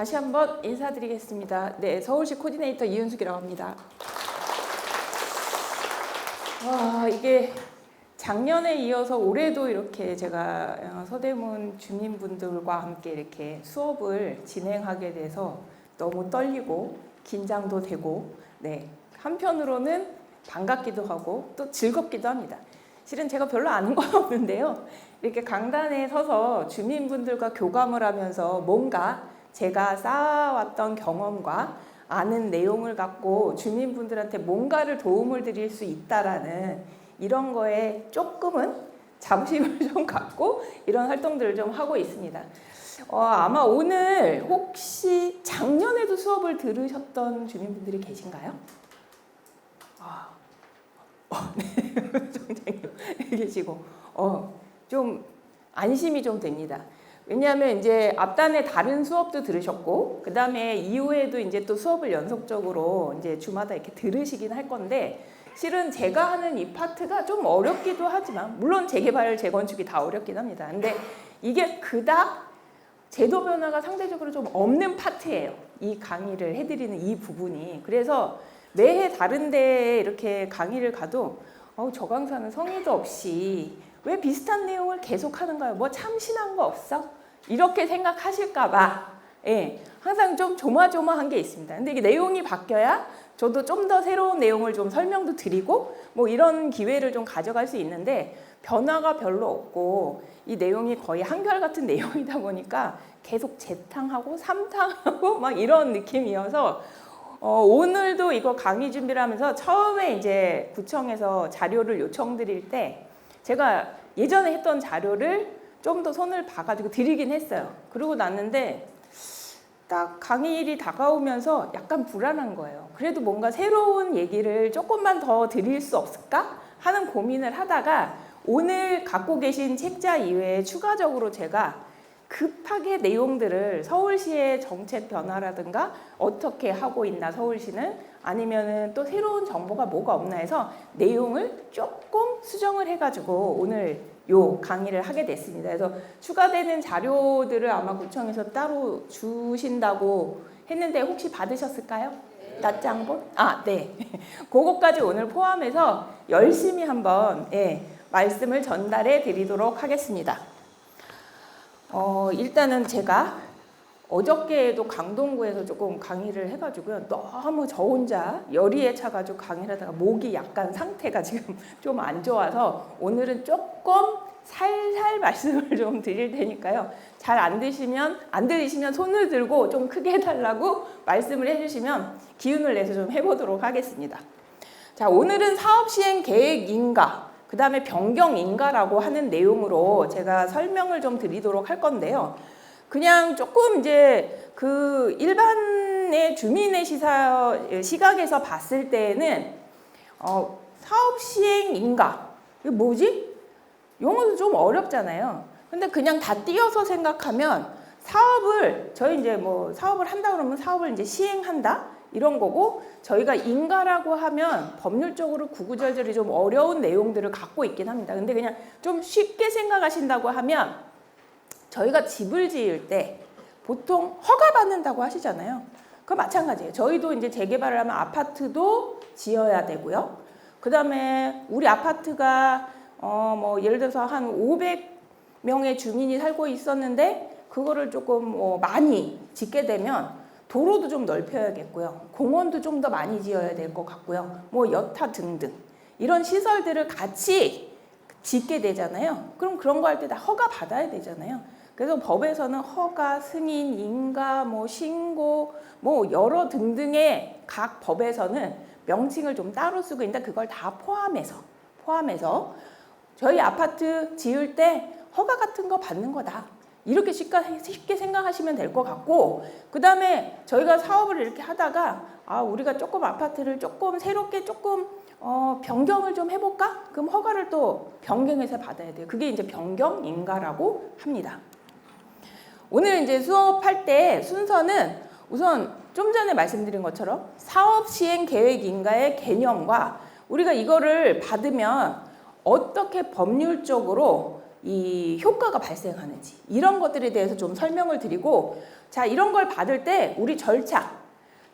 다시 한번 인사드리겠습니다. 네, 서울시 코디네이터 이은숙이라고 합니다. 와, 이게 작년에 이어서 올해도 이렇게 제가 서대문 주민분들과 함께 이렇게 수업을 진행하게 돼서 너무 떨리고 긴장도 되고, 네, 한편으로는 반갑기도 하고 또 즐겁기도 합니다. 실은 제가 별로 아는 건 없는데요. 이렇게 강단에 서서 주민분들과 교감을 하면서 뭔가 제가 쌓아왔던 경험과 아는 내용을 갖고 주민분들한테 뭔가를 도움을 드릴 수 있다라는 이런 거에 조금은 자부심을 좀 갖고 이런 활동들을 좀 하고 있습니다. 아마 오늘 혹시 작년에도 수업을 들으셨던 주민분들이 계신가요? 네, 총장님 계시고 좀 안심이 좀 됩니다. 왜냐하면 이제 앞단에 다른 수업도 들으셨고 그 다음에 이후에도 이제 또 수업을 연속적으로 이제 주마다 이렇게 들으시긴 할 건데 실은 제가 하는 이 파트가 좀 어렵기도 하지만 물론 재개발, 재건축이 다 어렵긴 합니다. 근데 이게 그닥 제도 변화가 상대적으로 좀 없는 파트예요. 이 강의를 해드리는 이 부분이. 그래서 매해 다른 데에 이렇게 강의를 가도 저 강사는 성의도 없이 왜 비슷한 내용을 계속 하는가요? 뭐 참신한 거 없어? 이렇게 생각하실까 봐 항상 좀 조마조마한 게 있습니다. 근데 이게 내용이 바뀌어야 저도 좀 더 새로운 내용을 좀 설명도 드리고 뭐 이런 기회를 좀 가져갈 수 있는데 변화가 별로 없고 이 내용이 거의 한결같은 내용이다 보니까 계속 재탕하고 삼탕하고 막 이런 느낌이어서 오늘도 이거 강의 준비를 하면서 처음에 이제 구청에서 자료를 요청드릴 때 제가 예전에 했던 자료를 좀 더 손을 봐가지고 드리긴 했어요. 그러고 났는데 딱 강의일이 다가오면서 약간 불안한 거예요. 그래도 뭔가 새로운 얘기를 조금만 더 드릴 수 없을까 하는 고민을 하다가 오늘 갖고 계신 책자 이외에 추가적으로 제가 급하게 내용들을 서울시의 정책 변화라든가 어떻게 하고 있나 서울시는 아니면은 또 새로운 정보가 뭐가 없나 해서 내용을 조금 수정을 해가지고 오늘 요 강의를 하게 됐습니다. 그래서 추가되는 자료들을 아마 구청에서 따로 주신다고 했는데 혹시 받으셨을까요? 낱장본? 네. 그것까지 오늘 포함해서 열심히 한번 말씀을 전달해 드리도록 하겠습니다. 일단은 제가 어저께에도 강동구에서 조금 강의를 해가지고요. 너무 저 혼자 열의에 차가지고 강의를 하다가 목이 약간 상태가 지금 좀 안 좋아서 오늘은 조금 살살 말씀을 좀 드릴 테니까요. 잘 안 들리시면 손을 들고 좀 크게 해달라고 말씀을 해주시면 기운을 내서 좀 해보도록 하겠습니다. 자, 오늘은 사업시행 계획 인가, 그 다음에 변경 인가라고 하는 내용으로 제가 설명을 좀 드리도록 할 건데요. 그냥 조금 이제 그 일반의 주민의 시각에서 봤을 때는 사업 시행 인가 이게 뭐지? 용어도 좀 어렵잖아요. 근데 그냥 다 띄어서 생각하면 사업을 저희 이제 뭐 사업을 한다 그러면 사업을 이제 시행한다 이런 거고 저희가 인가라고 하면 법률적으로 구구절절이 좀 어려운 내용들을 갖고 있긴 합니다. 근데 그냥 좀 쉽게 생각하신다고 하면 저희가 집을 지을 때 보통 허가 받는다고 하시잖아요. 그거 마찬가지예요. 저희도 이제 재개발을 하면 아파트도 지어야 되고요. 그 다음에 우리 아파트가 뭐 예를 들어서 한 500명의 주민이 살고 있었는데 그거를 조금 많이 짓게 되면 도로도 좀 넓혀야겠고요. 공원도 좀 더 많이 지어야 될 것 같고요. 뭐 여타 등등 이런 시설들을 같이 짓게 되잖아요. 그럼 그런 거 할 때 다 허가 받아야 되잖아요. 그래서 법에서는 허가, 승인, 인가, 뭐 신고, 뭐 여러 등등의 각 법에서는 명칭을 좀 따로 쓰고 있는데 그걸 다 포함해서 저희 아파트 지을 때 허가 같은 거 받는 거다. 이렇게 쉽게 생각하시면 될 것 같고 그 다음에 저희가 사업을 이렇게 하다가 우리가 조금 아파트를 조금 새롭게 조금 변경을 좀 해볼까? 그럼 허가를 또 변경해서 받아야 돼요. 그게 이제 변경 인가라고 합니다. 오늘 이제 수업할 때 순서는 우선 좀 전에 말씀드린 것처럼 사업 시행 계획 인가의 개념과 우리가 이거를 받으면 어떻게 법률적으로 이 효과가 발생하는지 이런 것들에 대해서 좀 설명을 드리고, 자, 이런 걸 받을 때 우리 절차,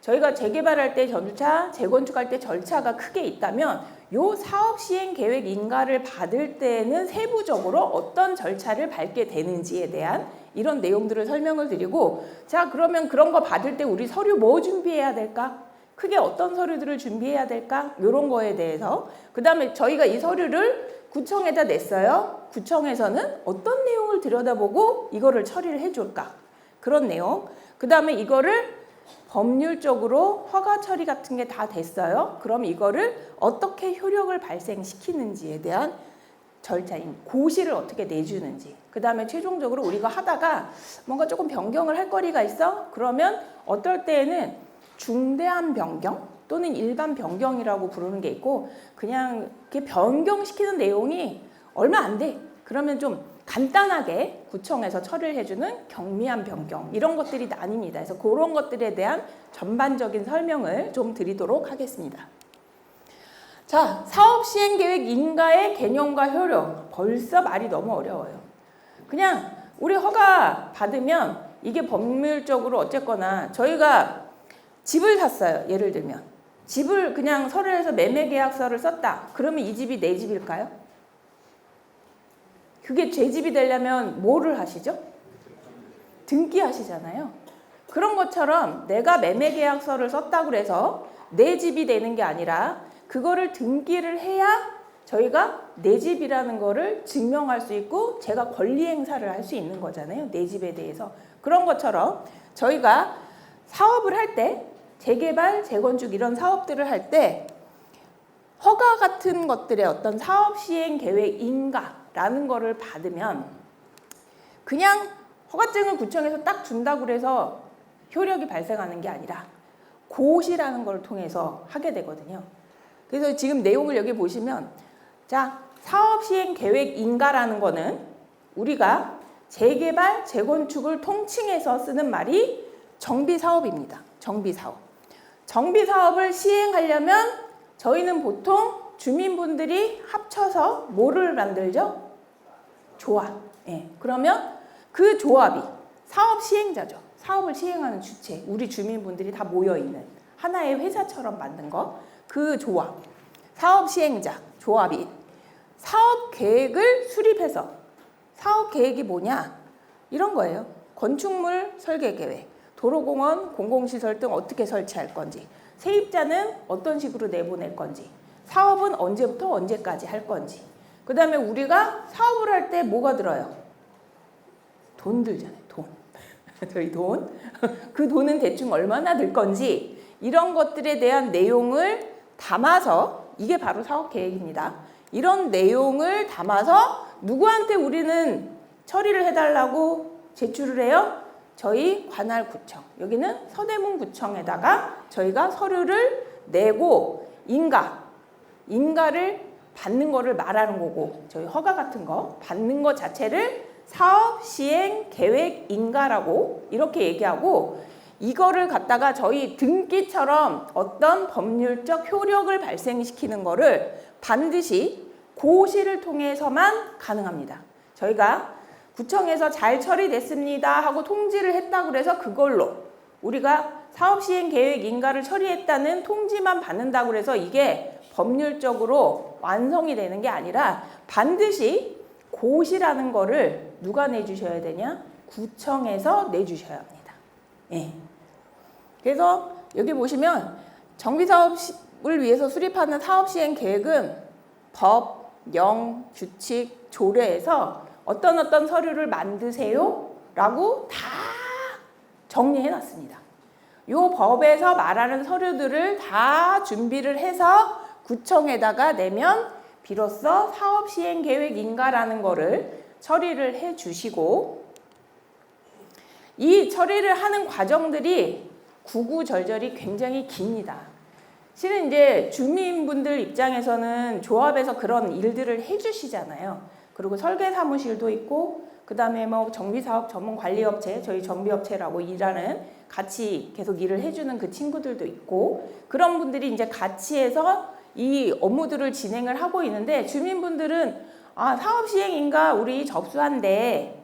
저희가 재개발할 때 절차, 재건축할 때 절차가 크게 있다면 요 사업 시행 계획 인가를 받을 때는 세부적으로 어떤 절차를 밟게 되는지에 대한 이런 내용들을 설명을 드리고, 자, 그러면 그런 거 받을 때 우리 서류 뭐 준비해야 될까? 크게 어떤 서류들을 준비해야 될까? 이런 거에 대해서, 그 다음에 저희가 이 서류를 구청에다 냈어요. 구청에서는 어떤 내용을 들여다보고 이거를 처리를 해줄까? 그런 내용. 그 다음에 이거를 법률적으로 허가 처리 같은 게 다 됐어요. 그럼 이거를 어떻게 효력을 발생시키는지에 대한 절차인 고시를 어떻게 내주는지. 그 다음에 최종적으로 우리가 하다가 뭔가 조금 변경을 할 거리가 있어? 그러면 어떨 때에는 중대한 변경 또는 일반 변경이라고 부르는 게 있고, 그냥 이렇게 변경시키는 내용이 얼마 안 돼. 그러면 좀 간단하게 구청에서 처리를 해주는 경미한 변경, 이런 것들이 나뉩니다. 그래서 그런 것들에 대한 전반적인 설명을 좀 드리도록 하겠습니다. 자, 사업시행계획 인가의 개념과 효력. 벌써 말이 너무 어려워요. 그냥 우리 허가 받으면 이게 법률적으로 어쨌거나, 저희가 집을 샀어요. 예를 들면 집을 그냥 서류에서 매매계약서를 썼다. 그러면 이 집이 내 집일까요? 그게 제 집이 되려면 뭐를 하시죠? 등기하시잖아요. 그런 것처럼 내가 매매계약서를 썼다고 해서 내 집이 되는 게 아니라 그거를 등기를 해야 저희가 내 집이라는 거를 증명할 수 있고 제가 권리 행사를 할 수 있는 거잖아요. 내 집에 대해서. 그런 것처럼 저희가 사업을 할 때, 재개발, 재건축 이런 사업들을 할 때 허가 같은 것들의 어떤 사업 시행 계획 인가라는 거를 받으면 그냥 허가증을 구청에서 딱 준다고 해서 효력이 발생하는 게 아니라 고시라는 걸 통해서 하게 되거든요. 그래서 지금 내용을 여기 보시면, 자, 사업 시행 계획 인가라는 거는 우리가 재개발, 재건축을 통칭해서 쓰는 말이 정비사업입니다. 정비사업. 정비사업을 시행하려면 저희는 보통 주민분들이 합쳐서 뭐를 만들죠? 조합. 예. 그러면 그 조합이 사업 시행자죠. 사업을 시행하는 주체. 우리 주민분들이 다 모여있는 하나의 회사처럼 만든 거. 그 조합. 사업 시행자, 조합이 사업 계획을 수립해서, 사업 계획이 뭐냐? 이런 거예요. 건축물 설계 계획, 도로공원, 공공시설 등 어떻게 설치할 건지, 세입자는 어떤 식으로 내보낼 건지, 사업은 언제부터 언제까지 할 건지. 그 다음에 우리가 사업을 할 때 뭐가 들어요? 돈 들잖아요. 돈. 저희 돈. 그 돈은 대충 얼마나 들 건지, 이런 것들에 대한 내용을 담아서, 이게 바로 사업계획입니다. 이런 내용을 담아서 누구한테 우리는 처리를 해달라고 제출을 해요? 저희 관할구청, 여기는 서대문구청에다가 저희가 서류를 내고 인가를 받는 거를 말하는 거고, 저희 허가 같은 거 받는 거 자체를 사업 시행 계획 인가라고 이렇게 얘기하고, 이거를 갖다가 저희 등기처럼 어떤 법률적 효력을 발생시키는 거를 반드시 고시를 통해서만 가능합니다. 저희가 구청에서 잘 처리됐습니다 하고 통지를 했다고 해서 그걸로 우리가 사업시행계획 인가를 처리했다는 통지만 받는다고 해서 이게 법률적으로 완성이 되는 게 아니라 반드시 고시라는 거를 누가 내주셔야 되냐? 구청에서 내주셔야 합니다. 예. 그래서 여기 보시면 정비사업을 위해서 수립하는 사업시행계획은 법, 령, 규칙, 조례에서 어떤 서류를 만드세요 라고 다 정리해 놨습니다. 요 법에서 말하는 서류들을 다 준비를 해서 구청에다가 내면 비로소 사업시행계획 인가라는 거를 처리를 해 주시고, 이 처리를 하는 과정들이 구구절절이 굉장히 깁니다. 실은 이제 주민분들 입장에서는 조합에서 그런 일들을 해주시잖아요. 그리고 설계 사무실도 있고, 그 다음에 뭐 정비사업 전문 관리업체, 저희 정비업체라고 일하는 같이 계속 일을 해주는 그 친구들도 있고, 그런 분들이 이제 같이 해서 이 업무들을 진행을 하고 있는데, 주민분들은 아, 사업 시행인가 우리 접수한대.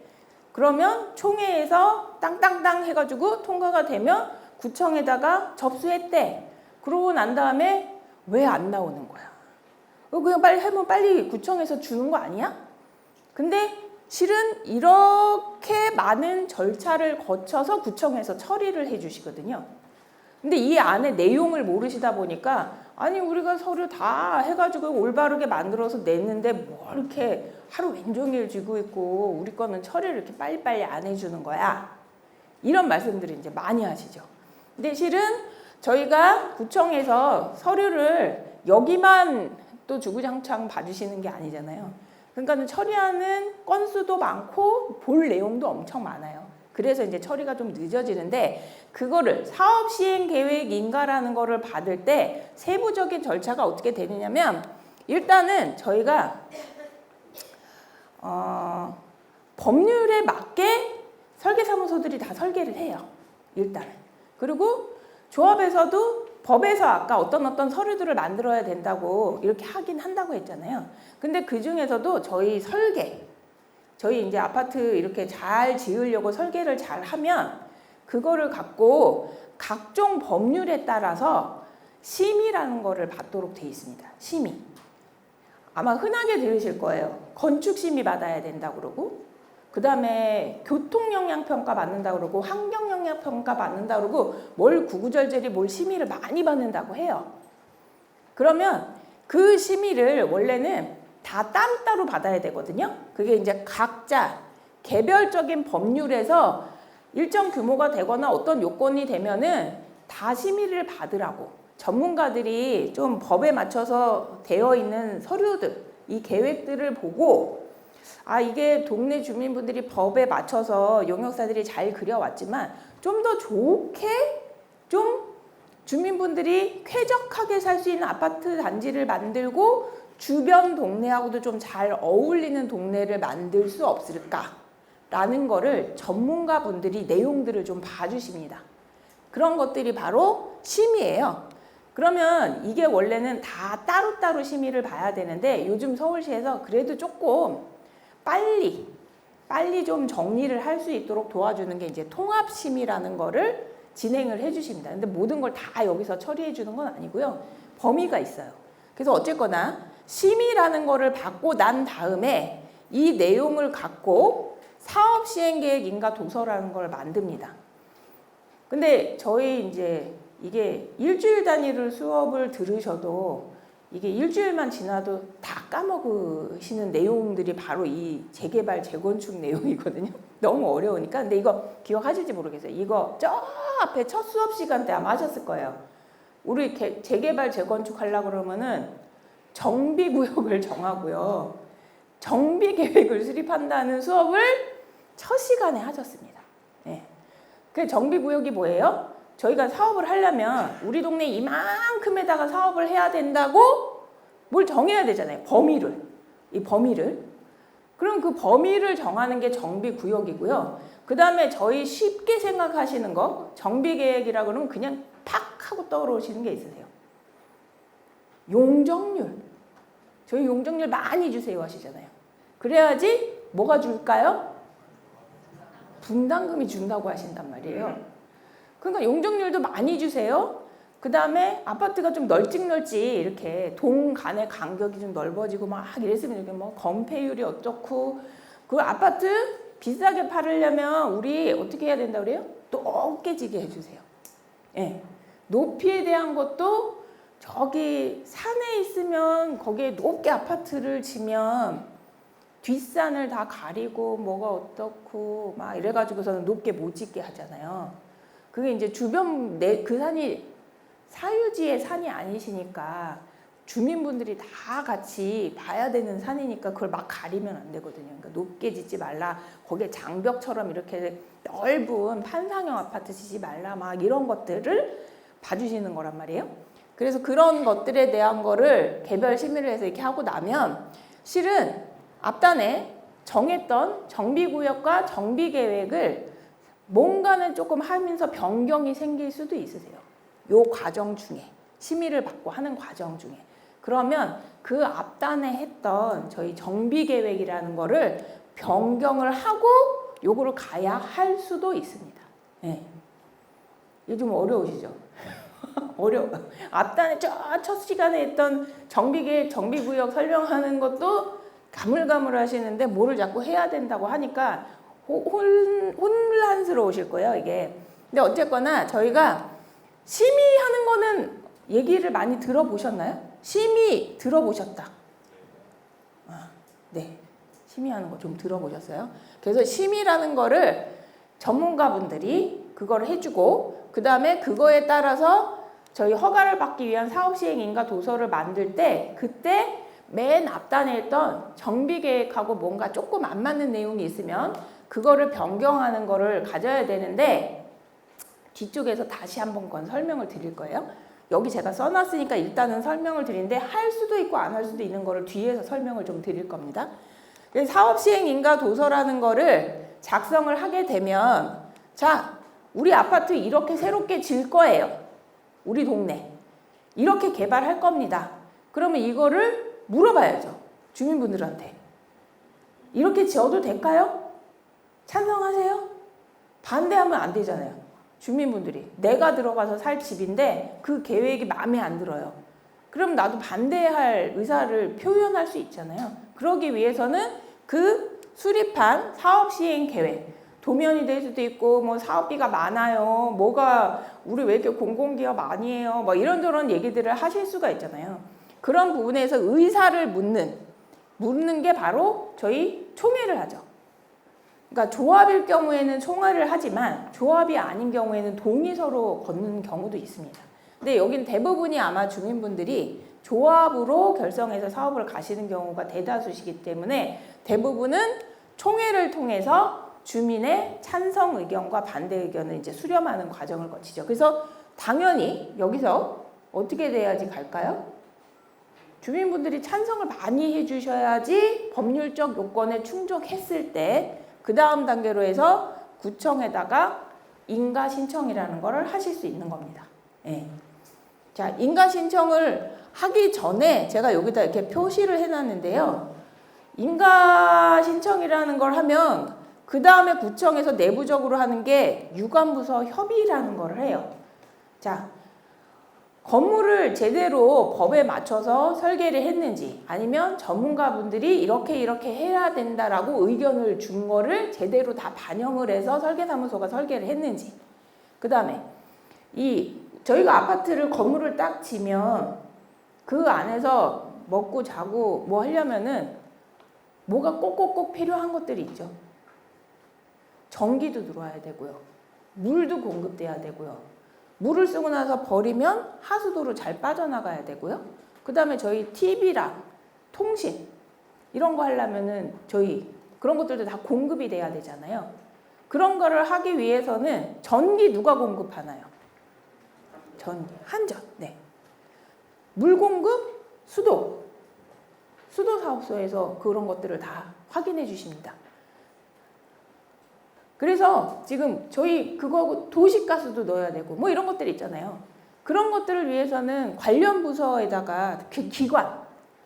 그러면 총회에서 땅땅땅 해가지고 통과가 되면 구청에다가 접수했대. 그러고 난 다음에 왜 안 나오는 거야? 그냥 빨리 하면 빨리 구청에서 주는 거 아니야? 근데 실은 이렇게 많은 절차를 거쳐서 구청에서 처리를 해주시거든요. 근데 이 안에 내용을 모르시다 보니까 아니 우리가 서류 다 해가지고 올바르게 만들어서 냈는데 뭐 이렇게 하루 왼종일 쥐고 있고 우리 거는 처리를 이렇게 빨리빨리 안 해주는 거야. 이런 말씀들을 이제 많이 하시죠. 근데 실은 저희가 구청에서 서류를 여기만 또 주구장창 봐주시는 게 아니잖아요. 그러니까 처리하는 건수도 많고 볼 내용도 엄청 많아요. 그래서 이제 처리가 좀 늦어지는데 그거를 사업 시행 계획인가라는 거를 받을 때 세부적인 절차가 어떻게 되느냐면 일단은 저희가 법률에 맞게 설계사무소들이 다 설계를 해요. 일단은. 그리고 조합에서도 법에서 아까 어떤 서류들을 만들어야 된다고 이렇게 하긴 한다고 했잖아요. 근데 그 중에서도 저희 이제 아파트 이렇게 잘 지으려고 설계를 잘 하면 그거를 갖고 각종 법률에 따라서 심의라는 거를 받도록 돼 있습니다. 심의. 아마 흔하게 들으실 거예요. 건축 심의 받아야 된다고 그러고 그 다음에 교통영향평가 받는다고 그러고 환경영향평가 받는다고 그러고 뭘 구구절절히 뭘 심의를 많이 받는다고 해요. 그러면 그 심의를 원래는 다 따로따로 받아야 되거든요. 그게 이제 각자 개별적인 법률에서 일정 규모가 되거나 어떤 요건이 되면은 다 심의를 받으라고 전문가들이 좀 법에 맞춰서 되어 있는 서류들, 이 계획들을 보고 아 이게 동네 주민분들이 법에 맞춰서 용역사들이 잘 그려왔지만 좀 더 좋게 좀 주민분들이 쾌적하게 살 수 있는 아파트 단지를 만들고 주변 동네하고도 좀 잘 어울리는 동네를 만들 수 없을까라는 거를 전문가분들이 내용들을 좀 봐주십니다. 그런 것들이 바로 심의예요. 그러면 이게 원래는 다 따로따로 심의를 봐야 되는데 요즘 서울시에서 그래도 조금 빨리 좀 정리를 할 수 있도록 도와주는 게 이제 통합심의라는 거를 진행을 해주십니다. 근데 모든 걸 다 여기서 처리해 주는 건 아니고요. 범위가 있어요. 그래서 어쨌거나 심의라는 거를 받고 난 다음에 이 내용을 갖고 사업시행계획인가 도서라는 걸 만듭니다. 근데 저희 이제 이게 일주일 단위로 수업을 들으셔도 이게 일주일만 지나도 다 까먹으시는 내용들이 바로 이 재개발, 재건축 내용이거든요. 너무 어려우니까. 근데 이거 기억하실지 모르겠어요. 이거 저 앞에 첫 수업 시간 때 아마 하셨을 거예요. 우리 재개발, 재건축 하려고 그러면은 정비구역을 정하고요. 정비계획을 수립한다는 수업을 첫 시간에 하셨습니다. 네. 그 정비구역이 뭐예요? 저희가 사업을 하려면 우리 동네 이만큼에다가 사업을 해야 된다고 뭘 정해야 되잖아요. 이 범위를. 그럼 그 범위를 정하는 게 정비구역이고요. 그 다음에 저희 쉽게 생각하시는 거 정비계획이라 그러면 그냥 팍 하고 떠오르시는 게 있으세요. 용적률. 저희 용적률 많이 주세요 하시잖아요. 그래야지 뭐가 줄까요? 분담금이 준다고 하신단 말이에요. 그러니까 용적률도 많이 주세요. 그 다음에 아파트가 좀 널찍널찍 이렇게 동 간의 간격이 좀 넓어지고 막 이랬으면 이렇게 뭐 건폐율이 어떻고 그 아파트 비싸게 팔으려면 우리 어떻게 해야 된다 그래요? 높게 지게 해주세요. 예. 높이에 대한 것도 저기 산에 있으면 거기에 높게 아파트를 지면 뒷산을 다 가리고 뭐가 어떻고 막 이래가지고서는 높게 못 짓게 하잖아요. 그게 이제 주변 그 산이 사유지의 산이 아니시니까 주민분들이 다 같이 봐야 되는 산이니까 그걸 막 가리면 안 되거든요. 그러니까 높게 짓지 말라. 거기에 장벽처럼 이렇게 넓은 판상형 아파트 짓지 말라. 막 이런 것들을 봐주시는 거란 말이에요. 그래서 그런 것들에 대한 거를 개별 심의를 해서 이렇게 하고 나면 실은 앞단에 정했던 정비구역과 정비계획을 뭔가는 조금 하면서 변경이 생길 수도 있으세요. 요 과정 중에 심의를 받고 하는 과정 중에. 그러면 그 앞단에 했던 저희 정비계획이라는 거를 변경을 하고 요거를 가야 할 수도 있습니다. 네. 이게 좀 어려우시죠? 어려워. 앞단에 첫 시간에 했던 정비계획, 정비구역 설명하는 것도 가물가물하시는데 뭐를 자꾸 해야 된다고 하니까 혼란스러우실 거예요, 이게. 근데 어쨌거나 저희가 심의하는 거는 얘기를 많이 들어보셨나요? 심의 들어보셨다. 네. 심의하는 거 좀 들어보셨어요? 그래서 심의라는 거를 전문가분들이 그걸 해주고 그 다음에 그거에 따라서 저희 허가를 받기 위한 사업시행인가 도서를 만들 때 그때 맨 앞단에 있던 정비계획하고 뭔가 조금 안 맞는 내용이 있으면 그거를 변경하는 거를 가져야 되는데 뒤쪽에서 다시 한번 건 설명을 드릴 거예요. 여기 제가 써놨으니까 일단은 설명을 드리는데 할 수도 있고 안 할 수도 있는 거를 뒤에서 설명을 좀 드릴 겁니다. 사업시행인가 도서라는 거를 작성을 하게 되면 자, 우리 아파트 이렇게 새롭게 질 거예요. 우리 동네. 이렇게 개발할 겁니다. 그러면 이거를 물어봐야죠. 주민분들한테. 이렇게 지어도 될까요? 찬성하세요? 반대하면 안 되잖아요. 주민분들이 내가 들어가서 살 집인데 그 계획이 마음에 안 들어요. 그럼 나도 반대할 의사를 표현할 수 있잖아요. 그러기 위해서는 그 수립한 사업시행 계획, 도면이 될 수도 있고 뭐 사업비가 많아요. 뭐가 우리 왜 이렇게 공공기업 아니에요. 뭐 이런저런 얘기들을 하실 수가 있잖아요. 그런 부분에서 의사를 묻는 게 바로 저희 총회를 하죠. 그러니까 조합일 경우에는 총회를 하지만 조합이 아닌 경우에는 동의서로 걷는 경우도 있습니다. 근데 여긴 대부분이 아마 주민분들이 조합으로 결성해서 사업을 가시는 경우가 대다수시기 때문에 대부분은 총회를 통해서 주민의 찬성 의견과 반대 의견을 이제 수렴하는 과정을 거치죠. 그래서 당연히 여기서 어떻게 돼야지 갈까요? 주민분들이 찬성을 많이 해주셔야지 법률적 요건에 충족했을 때 그 다음 단계로 해서 구청에다가 인가 신청이라는 거를 하실 수 있는 겁니다. 예. 자, 인가 신청을 하기 전에 제가 여기다 이렇게 표시를 해놨는데요. 인가 신청이라는 걸 하면 그 다음에 구청에서 내부적으로 하는 게 유관부서 협의라는 걸 해요. 자, 건물을 제대로 법에 맞춰서 설계를 했는지 아니면 전문가분들이 이렇게 해야 된다라고 의견을 준 거를 제대로 다 반영을 해서 설계사무소가 설계를 했는지 그 다음에 저희가 아파트를 건물을 딱 지면 그 안에서 먹고 자고 뭐 하려면은 뭐가 꼭꼭꼭 필요한 것들이 있죠. 전기도 들어와야 되고요. 물도 공급돼야 되고요. 물을 쓰고 나서 버리면 하수도로 잘 빠져나가야 되고요. 그 다음에 저희 TV랑 통신 이런 거 하려면은 저희 그런 것들도 다 공급이 돼야 되잖아요. 그런 거를 하기 위해서는 전기 누가 공급하나요? 전기, 한전. 네. 물 공급, 수도 사업소에서 그런 것들을 다 확인해 주십니다. 그래서 지금 저희 그거 도시가스도 넣어야 되고 뭐 이런 것들이 있잖아요. 그런 것들을 위해서는 관련 부서에다가 기관,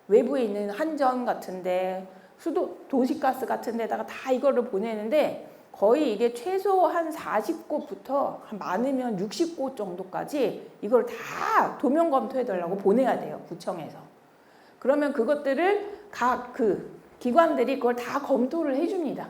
외부에 있는 한전 같은데 수도 도시가스 같은 데다가 다 이거를 보내는데 거의 이게 최소 한 40곳부터 많으면 60곳 정도까지 이걸 다 도면 검토해달라고 보내야 돼요. 구청에서. 그러면 그것들을 각 그 기관들이 그걸 다 검토를 해줍니다.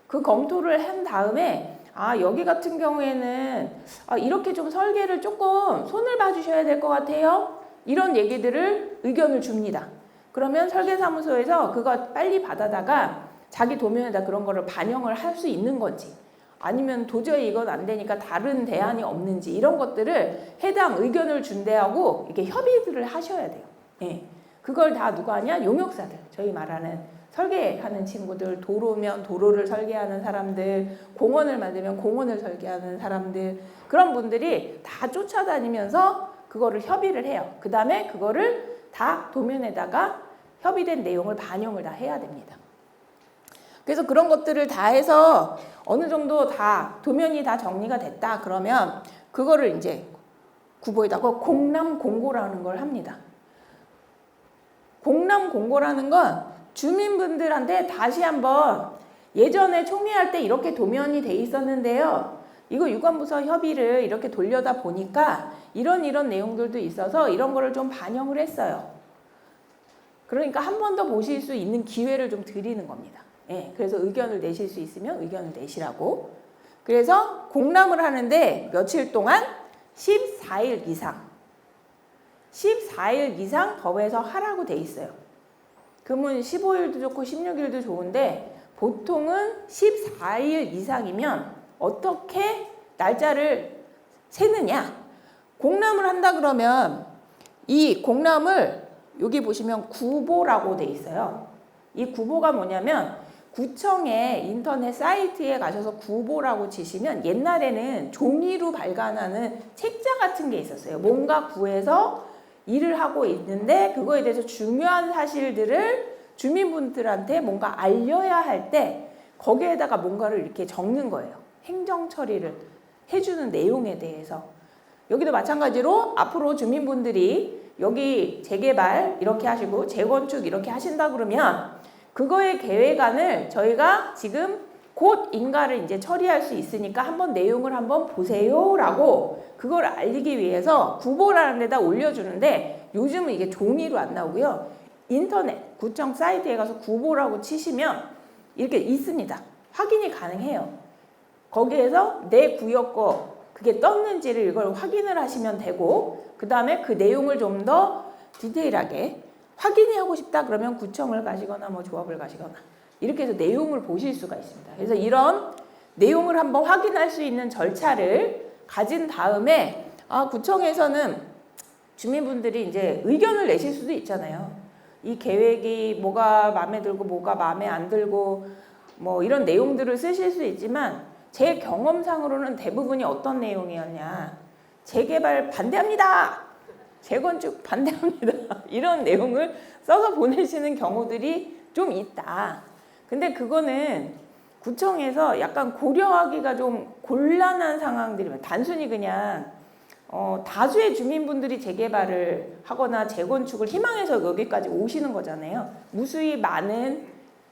그 검토를 한 다음에 여기 같은 경우에는 이렇게 좀 설계를 조금 손을 봐주셔야 될 것 같아요. 이런 얘기들을 의견을 줍니다. 그러면 설계사무소에서 그거 빨리 받아다가 자기 도면에다 그런 거를 반영을 할 수 있는 건지 아니면 도저히 이건 안 되니까 다른 대안이 없는지 이런 것들을 해당 의견을 준 데하고 이렇게 협의들을 하셔야 돼요. 예. 그걸 다 누가 하냐? 용역사들. 저희 말하는 설계하는 친구들, 도로면 도로를 설계하는 사람들, 공원을 만들면 공원을 설계하는 사람들 그런 분들이 다 쫓아다니면서 그거를 협의를 해요. 그 다음에 그거를 다 도면에다가 협의된 내용을 반영을 다 해야 됩니다. 그래서 그런 것들을 다 해서 어느 정도 다 도면이 다 정리가 됐다 그러면 그거를 이제 구보에다가 공람공고라는 걸 합니다. 공람 공고라는 건 주민분들한테 다시 한번 예전에 총리할 때 이렇게 도면이 돼 있었는데요. 이거 유관부서 협의를 이렇게 돌려다 보니까 이런 내용들도 있어서 이런 거를 좀 반영을 했어요. 그러니까 한 번 더 보실 수 있는 기회를 좀 드리는 겁니다. 예, 그래서 의견을 내실 수 있으면 의견을 내시라고. 그래서 공람을 하는데 며칠 동안 14일 이상 14일 이상 법에서 하라고 돼 있어요. 그러면 15일도 좋고 16일도 좋은데 보통은 14일 이상이면 어떻게 날짜를 세느냐? 공람을 한다 그러면 이 공람을 여기 보시면 구보라고 돼 있어요. 이 구보가 뭐냐면 구청의 인터넷 사이트에 가셔서 구보라고 치시면 옛날에는 종이로 발간하는 책자 같은 게 있었어요. 뭔가 구해서 일을 하고 있는데 그거에 대해서 중요한 사실들을 주민분들한테 뭔가 알려야 할 때 거기에다가 뭔가를 이렇게 적는 거예요. 행정 처리를 해주는 내용에 대해서. 여기도 마찬가지로 앞으로 주민분들이 여기 재개발 이렇게 하시고 재건축 이렇게 하신다 그러면 그거의 계획안을 저희가 지금 곧 인가를 이제 처리할 수 있으니까 한번 내용을 한번 보세요라고 그걸 알리기 위해서 구보라는 데다 올려주는데 요즘은 이게 종이로 안 나오고요. 인터넷 구청 사이트에 가서 구보라고 치시면 이렇게 있습니다. 확인이 가능해요. 거기에서 내 구역 거 그게 떴는지를 이걸 확인을 하시면 되고 그 다음에 그 내용을 좀 더 디테일하게 확인이 하고 싶다 그러면 구청을 가시거나 뭐 조합을 가시거나 이렇게 해서 내용을 보실 수가 있습니다. 그래서 이런 내용을 한번 확인할 수 있는 절차를 가진 다음에 구청에서는 주민분들이 이제 의견을 내실 수도 있잖아요. 이 계획이 뭐가 마음에 들고 뭐가 마음에 안 들고 뭐 이런 내용들을 쓰실 수 있지만 제 경험상으로는 대부분이 어떤 내용이었냐. 재개발 반대합니다. 재건축 반대합니다. 이런 내용을 써서 보내시는 경우들이 좀 있다. 근데 그거는 구청에서 약간 고려하기가 좀 곤란한 상황들이면 단순히 그냥 다수의 주민분들이 재개발을 하거나 재건축을 희망해서 여기까지 오시는 거잖아요. 무수히 많은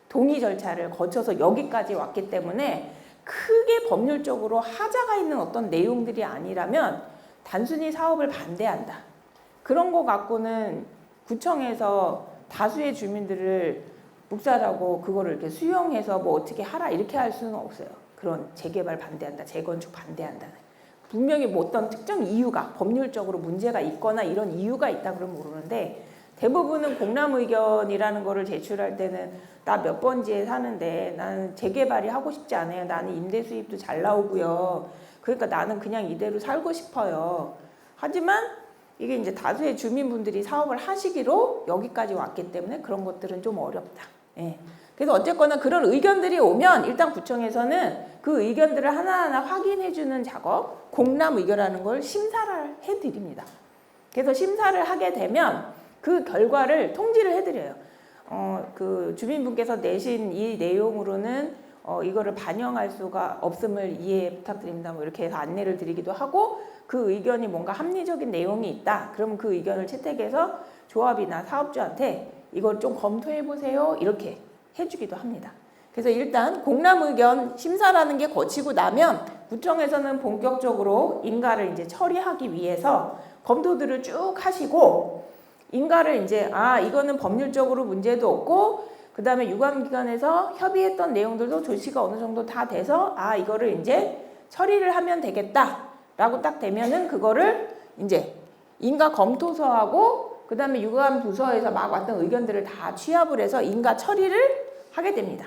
동의 절차를 거쳐서 여기까지 왔기 때문에 크게 법률적으로 하자가 있는 어떤 내용들이 아니라면 단순히 사업을 반대한다. 그런 거 갖고는 구청에서 다수의 주민들을 묵살하고 그거를 이렇게 수용해서 뭐 어떻게 하라 이렇게 할 수는 없어요. 그런 재개발 반대한다, 재건축 반대한다. 분명히 뭐 어떤 특정 이유가 법률적으로 문제가 있거나 이런 이유가 있다 그러면 모르는데 대부분은 공람 의견이라는 거를 제출할 때는 나 몇 번지에 사는데 나는 재개발이 하고 싶지 않아요. 나는 임대 수입도 잘 나오고요. 그러니까 나는 그냥 이대로 살고 싶어요. 하지만 이게 이제 다수의 주민분들이 사업을 하시기로 여기까지 왔기 때문에 그런 것들은 좀 어렵다. 예. 그래서 어쨌거나 그런 의견들이 오면 일단 구청에서는 그 의견들을 하나하나 확인해주는 작업, 공람 의견이라는 걸 심사를 해드립니다. 그래서 심사를 하게 되면 그 결과를 통지를 해드려요. 그 주민분께서 내신 이 내용으로는 이거를 반영할 수가 없음을 이해 부탁드립니다. 뭐 이렇게 해서 안내를 드리기도 하고 그 의견이 뭔가 합리적인 내용이 있다. 그러면 그 의견을 채택해서 조합이나 사업주한테 이걸 좀 검토해 보세요. 이렇게 해주기도 합니다. 그래서 일단 공람 의견 심사라는 게 거치고 나면 구청에서는 본격적으로 인가를 이제 처리하기 위해서 검토들을 쭉 하시고 인가를 이제 이거는 법률적으로 문제도 없고 그 다음에 유관기관에서 협의했던 내용들도 조치가 어느 정도 다 돼서 이거를 이제 처리를 하면 되겠다 라고 딱 되면은 그거를 이제 인가 검토서하고 그 다음에 유관부서에서 막 왔던 의견들을 다 취합을 해서 인가 처리를 하게 됩니다.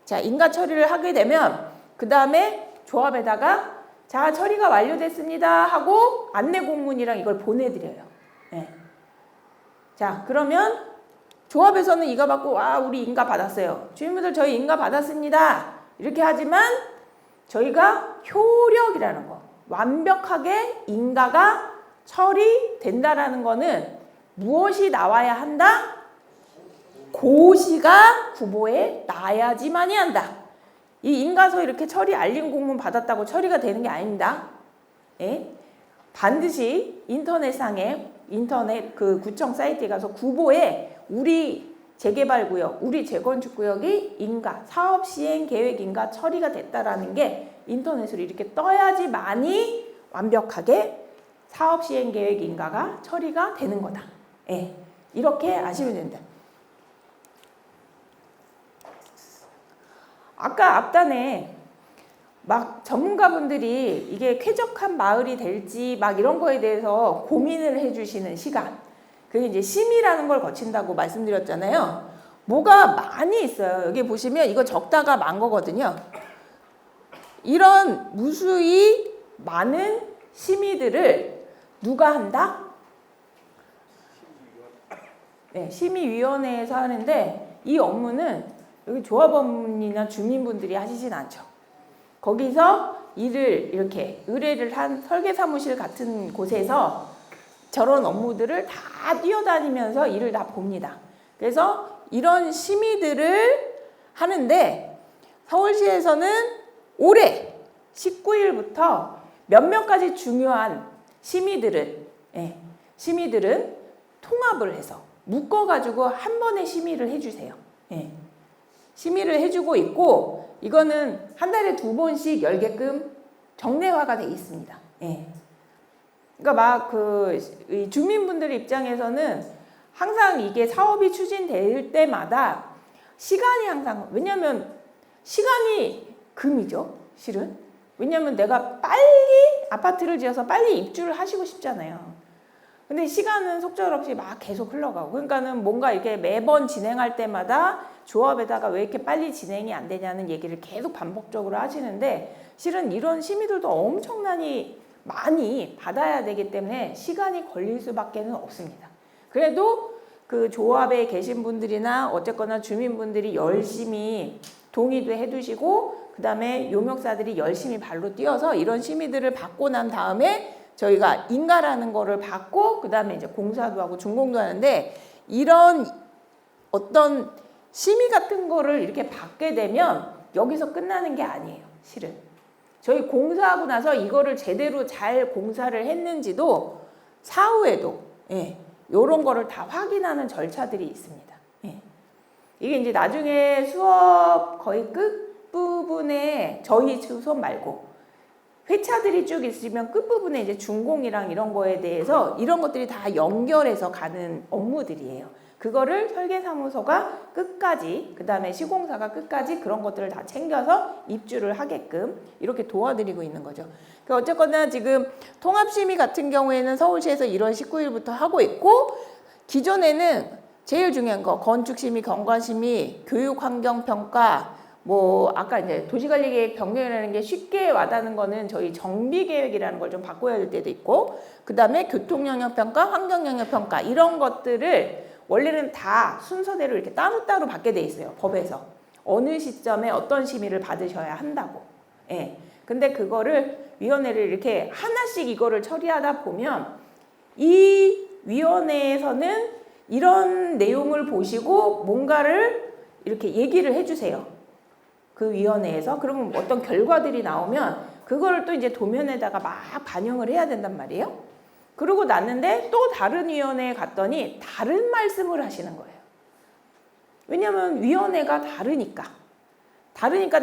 자, 인가 처리를 하게 되면 그 다음에 조합에다가 자, 처리가 완료됐습니다 하고 안내 공문이랑 이걸 보내드려요. 네. 자, 그러면 조합에서는 이거 받고 우리 인가 받았어요. 주민분들 저희 인가 받았습니다. 이렇게 하지만 저희가 효력이라는 거, 완벽하게 인가가 처리된다라는 거는 무엇이 나와야 한다? 고시가 구보에 나야지만이 한다. 이 인가서 이렇게 처리 알림 공문 받았다고 처리가 되는 게 아닙니다. 예? 반드시 인터넷 그 구청 사이트에 가서 구보에 우리 재개발구역, 우리 재건축구역이 인가, 사업시행계획 인가 처리가 됐다라는 게 인터넷으로 이렇게 떠야지만이 완벽하게 사업시행계획 인가가 처리가 되는 거다. 예, 이렇게 아시면 된다. 아까 앞단에 막 전문가분들이 이게 쾌적한 마을이 될지 막 이런 거에 대해서 고민을 해주시는 시간, 그게 이제 심의라는 걸 거친다고 말씀드렸잖아요. 뭐가 많이 있어요. 여기 보시면 이거 적다가 만 거거든요. 이런 무수히 많은 심의들을 누가 한다? 네, 심의위원회에서 하는데 이 업무는 여기 조합원이나 주민분들이 하시진 않죠. 거기서 일을 이렇게 의뢰를 한 설계사무실 같은 곳에서 저런 업무들을 다 뛰어다니면서 일을 다 봅니다. 그래서 이런 심의들을 하는데 서울시에서는 올해 19일부터 몇몇 가지 중요한 심의들은 통합을 해서 묶어가지고 한 번에 심의를 해주세요. 심의를 해주고 있고 이거는 한 달에 2번씩 열게끔 정례화가 돼 있습니다. 그러니까 막 주민분들 입장에서는 항상 이게 사업이 추진될 때마다 시간이 항상, 왜냐면 시간이 금이죠, 실은. 왜냐면 내가 빨리 아파트를 지어서 빨리 입주를 하시고 싶잖아요. 근데 시간은 속절없이 막 계속 흘러가고, 그러니까는 뭔가 이렇게 매번 진행할 때마다 조합에다가 왜 이렇게 빨리 진행이 안 되냐는 얘기를 계속 반복적으로 하시는데, 실은 이런 심의들도 엄청나게 많이 받아야 되기 때문에 시간이 걸릴 수밖에 없습니다. 그래도 그 조합에 계신 분들이나 어쨌거나 주민분들이 열심히 동의도 해두시고 그 다음에 용역사들이 열심히 발로 뛰어서 이런 심의들을 받고 난 다음에 저희가 인가라는 거를 받고 그 다음에 이제 공사도 하고 준공도 하는데, 이런 어떤 심의 같은 거를 이렇게 받게 되면 여기서 끝나는 게 아니에요, 실은. 저희 공사하고 나서 이거를 제대로 잘 공사를 했는지도 사후에도 이런 거를 다 확인하는 절차들이 있습니다. 이게 이제 나중에 수업 거의 끝부분에 저희 수업 말고 회차들이 쭉 있으면 끝부분에 이제 준공이랑 이런 거에 대해서 이런 것들이 다 연결해서 가는 업무들이에요. 그거를 설계사무소가 끝까지, 그 다음에 시공사가 끝까지 그런 것들을 다 챙겨서 입주를 하게끔 이렇게 도와드리고 있는 거죠. 그러니까 어쨌거나 지금 통합심의 같은 경우에는 서울시에서 1월 19일부터 하고 있고, 기존에는 제일 중요한 거 건축심의, 경관심의, 교육환경평가, 뭐 아까 이제 도시관리계획 변경이라는 게 쉽게 와닿는 거는 저희 정비계획이라는 걸 좀 바꿔야 될 때도 있고, 그 다음에 교통영역평가, 환경영역평가 이런 것들을 원래는 다 순서대로 이렇게 따로따로 받게 돼 있어요, 법에서. 어느 시점에 어떤 심의를 받으셔야 한다고. 근데 그거를 위원회를 이렇게 하나씩 이거를 처리하다 보면 이 위원회에서는 이런 내용을 보시고 뭔가를 이렇게 얘기를 해주세요. 그 위원회에서. 그러면 어떤 결과들이 나오면 그걸 또 이제 도면에다가 막 반영을 해야 된단 말이에요. 그러고 났는데 또 다른 위원회에 갔더니 다른 말씀을 하시는 거예요. 왜냐면 위원회가 다르니까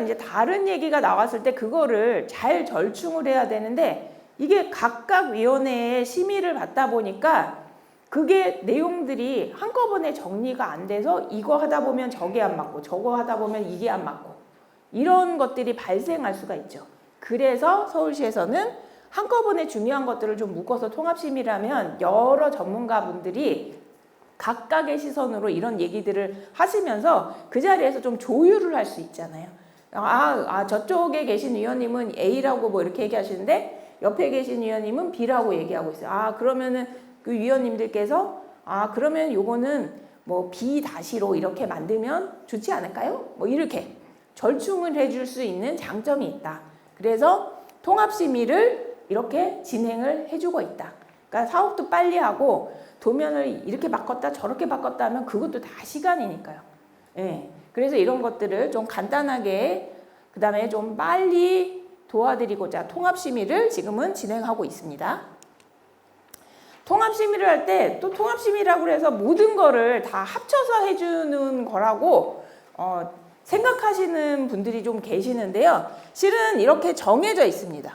이제 다른 얘기가 나왔을 때 그거를 잘 절충을 해야 되는데, 이게 각각 위원회에 심의를 받다 보니까 그게 내용들이 한꺼번에 정리가 안 돼서 이거 하다 보면 저게 안 맞고 저거 하다 보면 이게 안 맞고 이런 것들이 발생할 수가 있죠. 그래서 서울시에서는 한꺼번에 중요한 것들을 좀 묶어서 통합심의라면 여러 전문가분들이 각각의 시선으로 이런 얘기들을 하시면서 그 자리에서 좀 조율을 할 수 있잖아요. 저쪽에 계신 위원님은 A라고 뭐 이렇게 얘기하시는데 옆에 계신 위원님은 B라고 얘기하고 있어요. 그러면은 그 위원님들께서 그러면 요거는 뭐 B-로 이렇게 만들면 좋지 않을까요? 뭐 이렇게 절충을 해줄 수 있는 장점이 있다. 그래서 통합심의를 이렇게 진행을 해주고 있다. 그러니까 사업도 빨리 하고 도면을 이렇게 바꿨다 저렇게 바꿨다 하면 그것도 다 시간이니까요. 그래서 이런 것들을 좀 간단하게 그 다음에 좀 빨리 도와드리고자 통합심의를 지금은 진행하고 있습니다. 통합심의를 할 때 또 통합심의라고 해서 모든 거를 다 합쳐서 해주는 거라고 생각하시는 분들이 좀 계시는데요. 실은 이렇게 정해져 있습니다.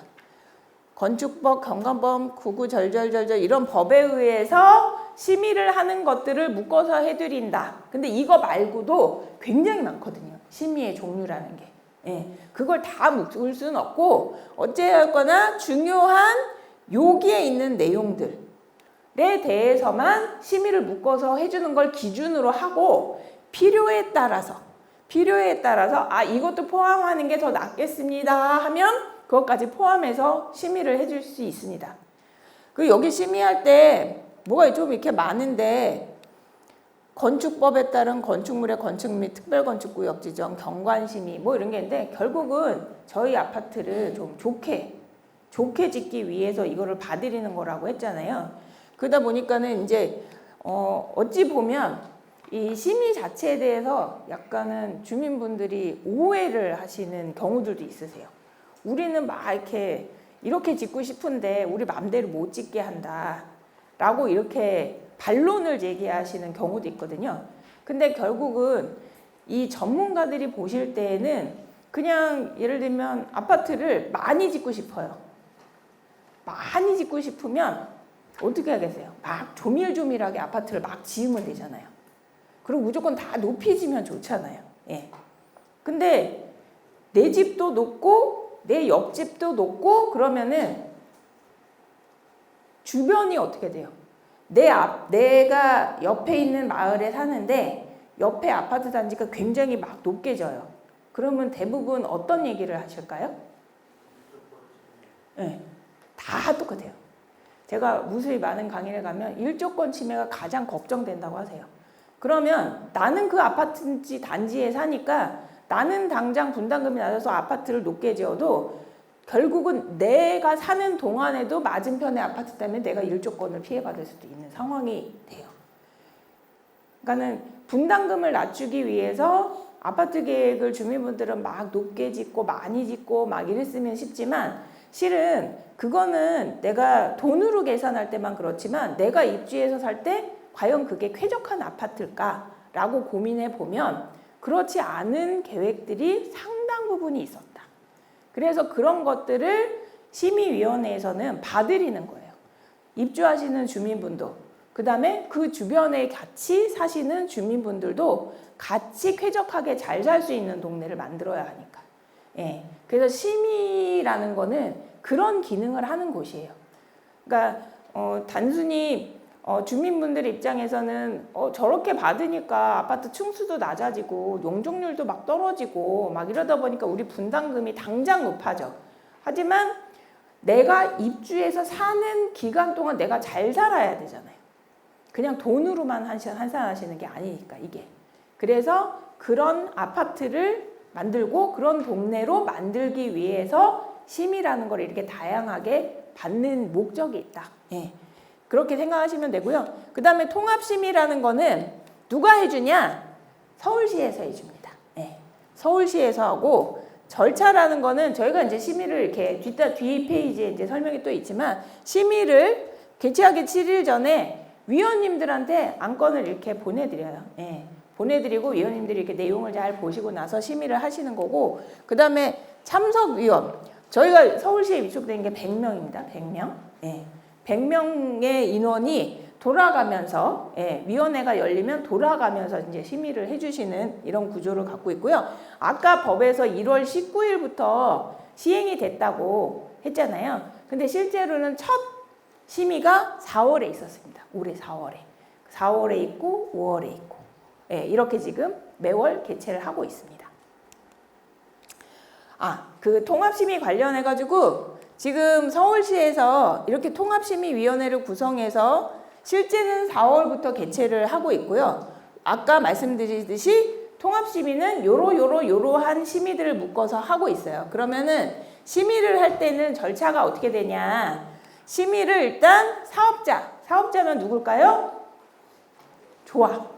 건축법, 경관법, 구구절절절절 이런 법에 의해서 심의를 하는 것들을 묶어서 해드린다. 근데 이거 말고도 굉장히 많거든요. 심의의 종류라는 게. 예, 그걸 다 묶을 수는 없고 어찌하였거나 중요한 여기에 있는 내용들에 대해서만 심의를 묶어서 해주는 걸 기준으로 하고 필요에 따라서 이것도 포함하는 게 더 낫겠습니다 하면 그것까지 포함해서 심의를 해줄 수 있습니다. 그 여기 심의할 때 뭐가 좀 이렇게 많은데 건축법에 따른 건축물의 건축 및 특별건축구역 지정, 경관심의 뭐 이런 게 있는데 결국은 저희 아파트를 좀 좋게 짓기 위해서 이거를 봐드리는 거라고 했잖아요. 그러다 보니까는 이제 어찌 보면 이 심의 자체에 대해서 약간은 주민분들이 오해를 하시는 경우들도 있으세요. 우리는 막 이렇게 짓고 싶은데 우리 맘대로 못 짓게 한다 라고 이렇게 반론을 제기하시는 경우도 있거든요. 근데 결국은 이 전문가들이 보실 때에는 그냥 예를 들면 아파트를 많이 짓고 싶어요. 많이 짓고 싶으면 어떻게 하겠어요? 막 조밀조밀하게 아파트를 막 지으면 되잖아요. 그리고 무조건 다 높이 지면 좋잖아요. 예. 근데 내 집도 높고 내 옆집도 높고 그러면은 주변이 어떻게 돼요? 내가 옆에 있는 마을에 사는데 옆에 아파트 단지가 굉장히 막 높게 져요. 그러면 대부분 어떤 얘기를 하실까요? 네, 다 똑같아요. 제가 무수히 많은 강의를 가면 일조권 침해가 가장 걱정된다고 하세요. 그러면 나는 그 아파트 단지에 사니까 나는 당장 분담금이 낮아서 아파트를 높게 지어도 결국은 내가 사는 동안에도 맞은편의 아파트 때문에 내가 일조권을 피해받을 수도 있는 상황이 돼요. 그러니까는 분담금을 낮추기 위해서 아파트 계획을 주민분들은 막 높게 짓고 많이 짓고 막 이랬으면 쉽지만 실은 그거는 내가 돈으로 계산할 때만 그렇지만 내가 입주해서 살 때 과연 그게 쾌적한 아파트일까라고 고민해 보면 그렇지 않은 계획들이 상당 부분이 있었다. 그래서 그런 것들을 심의위원회에서는 봐드리는 거예요. 입주하시는 주민분도 그 다음에 그 주변에 같이 사시는 주민분들도 같이 쾌적하게 잘 살 수 있는 동네를 만들어야 하니까. 예. 그래서 심의라는 거는 그런 기능을 하는 곳이에요. 그러니까 단순히 주민분들 입장에서는 저렇게 받으니까 아파트 층수도 낮아지고 용적률도 막 떨어지고 막 이러다 보니까 우리 분담금이 당장 높아져. 하지만 내가 입주해서 사는 기간 동안 내가 잘 살아야 되잖아요. 그냥 돈으로만 환산하시는 게 아니니까 이게. 그래서 그런 아파트를 만들고 그런 동네로 만들기 위해서 심의라는 걸 이렇게 다양하게 받는 목적이 있다. 예. 그렇게 생각하시면 되고요. 그 다음에 통합심의라는 거는 누가 해주냐? 서울시에서 해줍니다. 예. 서울시에서 하고 절차라는 거는 저희가 이제 심의를 이렇게 뒤 페이지에 이제 설명이 또 있지만 심의를 개최하기 7일 전에 위원님들한테 안건을 이렇게 보내드려요. 예. 보내드리고 위원님들이 이렇게 내용을 잘 보시고 나서 심의를 하시는 거고 그 다음에 참석위원 저희가 서울시에 위촉된 게 100명입니다. 100명. 예. 100명의 인원이 돌아가면서 위원회가 열리면 돌아가면서 이제 심의를 해주시는 이런 구조를 갖고 있고요. 아까 법에서 1월 19일부터 시행이 됐다고 했잖아요. 근데 실제로는 첫 심의가 4월에 있었습니다. 올해 4월에. 4월에 있고 5월에 있고 이렇게 지금 매월 개최를 하고 있습니다. 그 통합심의 관련해가지고 지금 서울시에서 이렇게 통합심의위원회를 구성해서 실제는 4월부터 개최를 하고 있고요. 아까 말씀드리듯이 통합심의는 요러한 심의들을 묶어서 하고 있어요. 그러면은 심의를 할 때는 절차가 어떻게 되냐. 심의를 일단 사업자면 누굴까요? 조합.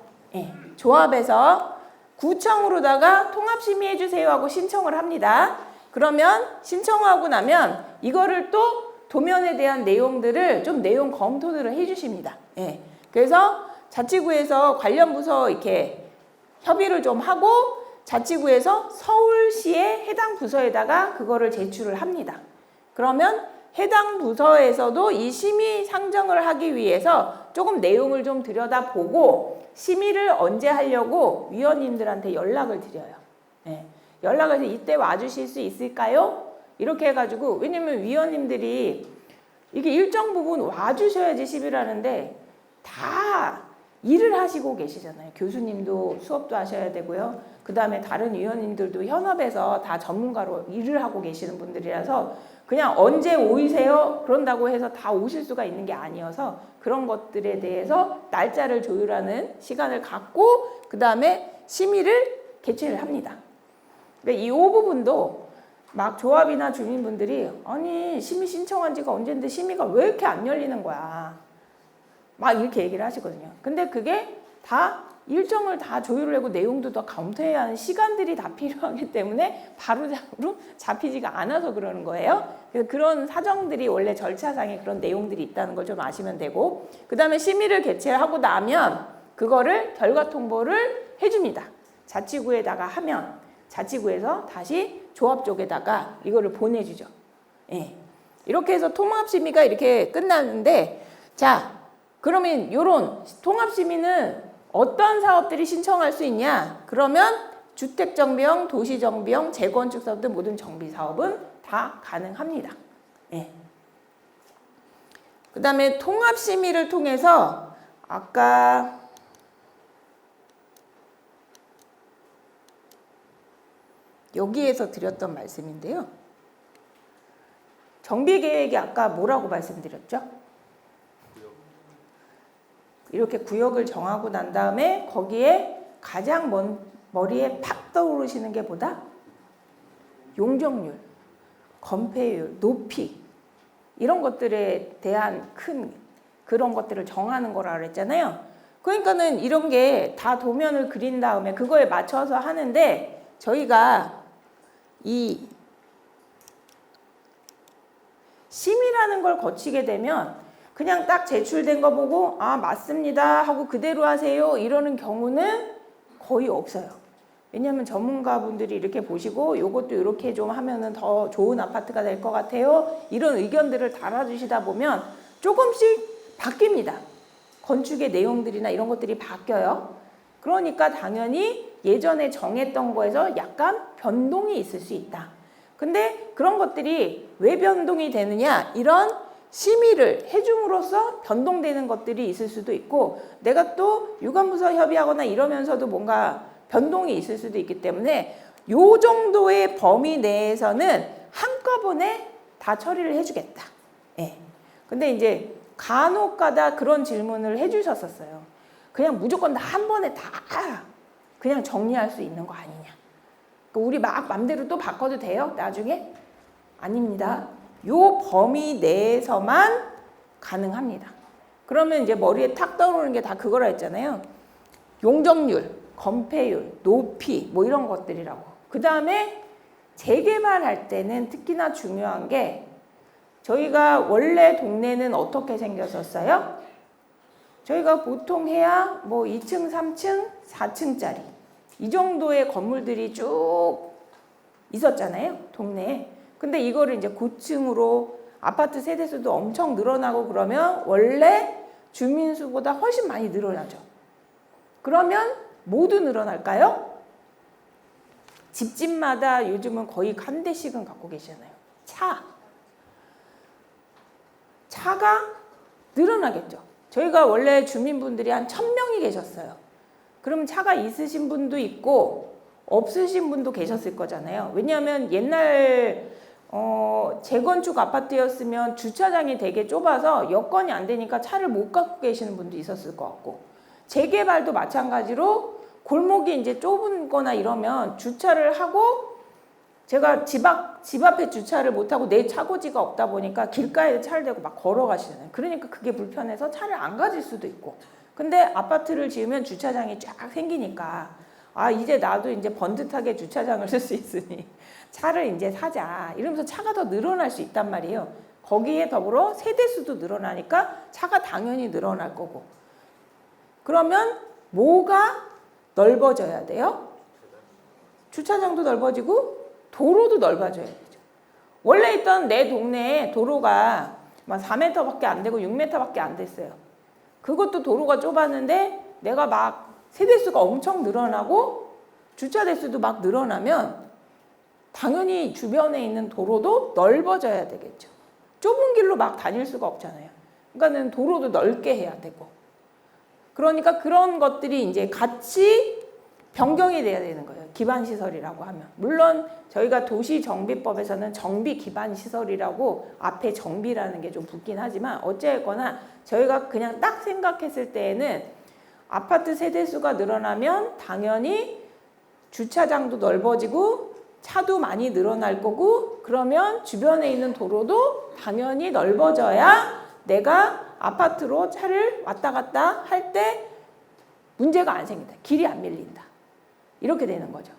조합에서 구청으로다가 통합심의해주세요 하고 신청을 합니다. 그러면 신청하고 나면 이거를 또 도면에 대한 내용들을 좀 내용 검토들을 해주십니다. 예. 그래서 자치구에서 관련 부서 이렇게 협의를 좀 하고 자치구에서 서울시의 해당 부서에다가 그거를 제출을 합니다. 그러면 해당 부서에서도 이 심의 상정을 하기 위해서 조금 내용을 좀 들여다보고 심의를 언제 하려고 위원님들한테 연락을 드려요. 예. 연락을 해서 이때 와주실 수 있을까요? 이렇게 해가지고 왜냐면 위원님들이 이게 일정 부분 와주셔야지 심의를 하는데 다 일을 하시고 계시잖아요. 교수님도 수업도 하셔야 되고요. 그 다음에 다른 위원님들도 현업에서 다 전문가로 일을 하고 계시는 분들이라서 그냥 언제 오이세요? 그런다고 해서 다 오실 수가 있는 게 아니어서 그런 것들에 대해서 날짜를 조율하는 시간을 갖고 그 다음에 심의를 개최를 합니다. 그러니까 이 부분도 막 조합이나 주민분들이 아니 심의 신청한 지가 언젠데 심의가 왜 이렇게 안 열리는 거야. 막 이렇게 얘기를 하시거든요. 근데 그게 다 일정을 다 조율을 하고 내용도 더 검토해야 하는 시간들이 다 필요하기 때문에 바로잡으로 잡히지가 않아서 그러는 거예요. 그래서 그런 사정들이 원래 절차상에 그런 내용들이 있다는 걸 좀 아시면 되고 그 다음에 심의를 개최하고 나면 그거를 결과 통보를 해줍니다. 자치구에다가 하면 자치구에서 다시 조합 쪽에다가 이거를 보내주죠. 예. 이렇게 해서 통합심의가 이렇게 끝나는데 자 그러면 이런 통합심의는 어떤 사업들이 신청할 수 있냐? 그러면 주택정비형, 도시정비형, 재건축 사업 등 모든 정비사업은 다 가능합니다. 예. 그 다음에 통합심의를 통해서 아까 여기에서 드렸던 말씀인데요. 정비계획이 아까 뭐라고 말씀드렸죠? 이렇게 구역을 정하고 난 다음에 거기에 가장 머리에 팍 떠오르시는 게 뭐다? 용적률, 건폐율, 높이 이런 것들에 대한 큰 그런 것들을 정하는 거라 그랬잖아요. 그러니까는 이런 게 다 도면을 그린 다음에 그거에 맞춰서 하는데 저희가 이 심의라는 걸 거치게 되면 그냥 딱 제출된 거 보고 아 맞습니다 하고 그대로 하세요 이러는 경우는 거의 없어요. 왜냐하면 전문가분들이 이렇게 보시고 요것도 이렇게 좀 하면은 더 좋은 아파트가 될 것 같아요 이런 의견들을 달아주시다 보면 조금씩 바뀝니다. 건축의 내용들이나 이런 것들이 바뀌어요. 그러니까 당연히 예전에 정했던 거에서 약간 변동이 있을 수 있다. 근데 그런 것들이 왜 변동이 되느냐 이런 심의를 해줌으로써 변동되는 것들이 있을 수도 있고 내가 또 유관부서 협의하거나 이러면서도 뭔가 변동이 있을 수도 있기 때문에 요 정도의 범위 내에서는 한꺼번에 다 처리를 해주겠다. 예. 근데 이제 간혹가다 그런 질문을 해주셨었어요. 그냥 무조건 다 한 번에 다 그냥 정리할 수 있는 거 아니냐. 우리 막 맘대로 또 바꿔도 돼요? 나중에? 아닙니다. 요 범위 내에서만 가능합니다. 그러면 이제 머리에 탁 떠오르는 게 다 그거라 했잖아요. 용적률, 건폐율, 높이 뭐 이런 것들이라고. 그 다음에 재개발할 때는 특히나 중요한 게 저희가 원래 동네는 어떻게 생겼었어요? 저희가 보통 해야 뭐 2층, 3층, 4층짜리 이 정도의 건물들이 쭉 있었잖아요. 동네에. 근데 이거를 이제 고층으로 아파트 세대수도 엄청 늘어나고 그러면 원래 주민수보다 훨씬 많이 늘어나죠. 그러면 모두 늘어날까요? 집집마다 요즘은 거의 한 대씩은 갖고 계시잖아요. 차가 늘어나겠죠. 저희가 원래 주민분들이 한 1000명이 계셨어요. 그러면 차가 있으신 분도 있고 없으신 분도 계셨을 거잖아요. 왜냐하면 옛날 재건축 아파트였으면 주차장이 되게 좁아서 여건이 안 되니까 차를 못 갖고 계시는 분도 있었을 것 같고 재개발도 마찬가지로 골목이 이제 좁은 거나 이러면 주차를 하고 제가 집 앞에 주차를 못하고 내 차고지가 없다 보니까 길가에 차를 대고 막 걸어가시잖아요. 그러니까 그게 불편해서 차를 안 가질 수도 있고 근데 아파트를 지으면 주차장이 쫙 생기니까 아 이제 나도 이제 번듯하게 주차장을 쓸 수 있으니 차를 이제 사자 이러면서 차가 더 늘어날 수 있단 말이에요. 거기에 더불어 세대수도 늘어나니까 차가 당연히 늘어날 거고. 그러면 뭐가 넓어져야 돼요? 주차장도 넓어지고 도로도 넓어져야 되죠. 원래 있던 내 동네에 도로가 막 4m밖에 안 되고 6m밖에 안 됐어요. 그것도 도로가 좁았는데 내가 막 세대수가 엄청 늘어나고 주차 대수도 막 늘어나면 당연히 주변에 있는 도로도 넓어져야 되겠죠. 좁은 길로 막 다닐 수가 없잖아요. 그러니까는 도로도 넓게 해야 되고. 그러니까 그런 것들이 이제 같이 변경이 돼야 되는 거예요. 기반시설이라고 하면. 물론 저희가 도시정비법에서는 정비기반시설이라고 앞에 정비라는 게 좀 붙긴 하지만 어쨌거나 저희가 그냥 딱 생각했을 때에는 아파트 세대수가 늘어나면 당연히 주차장도 넓어지고 차도 많이 늘어날 거고 그러면 주변에 있는 도로도 당연히 넓어져야 내가 아파트로 차를 왔다 갔다 할 때 문제가 안 생긴다. 길이 안 밀린다. 이렇게 되는 거죠.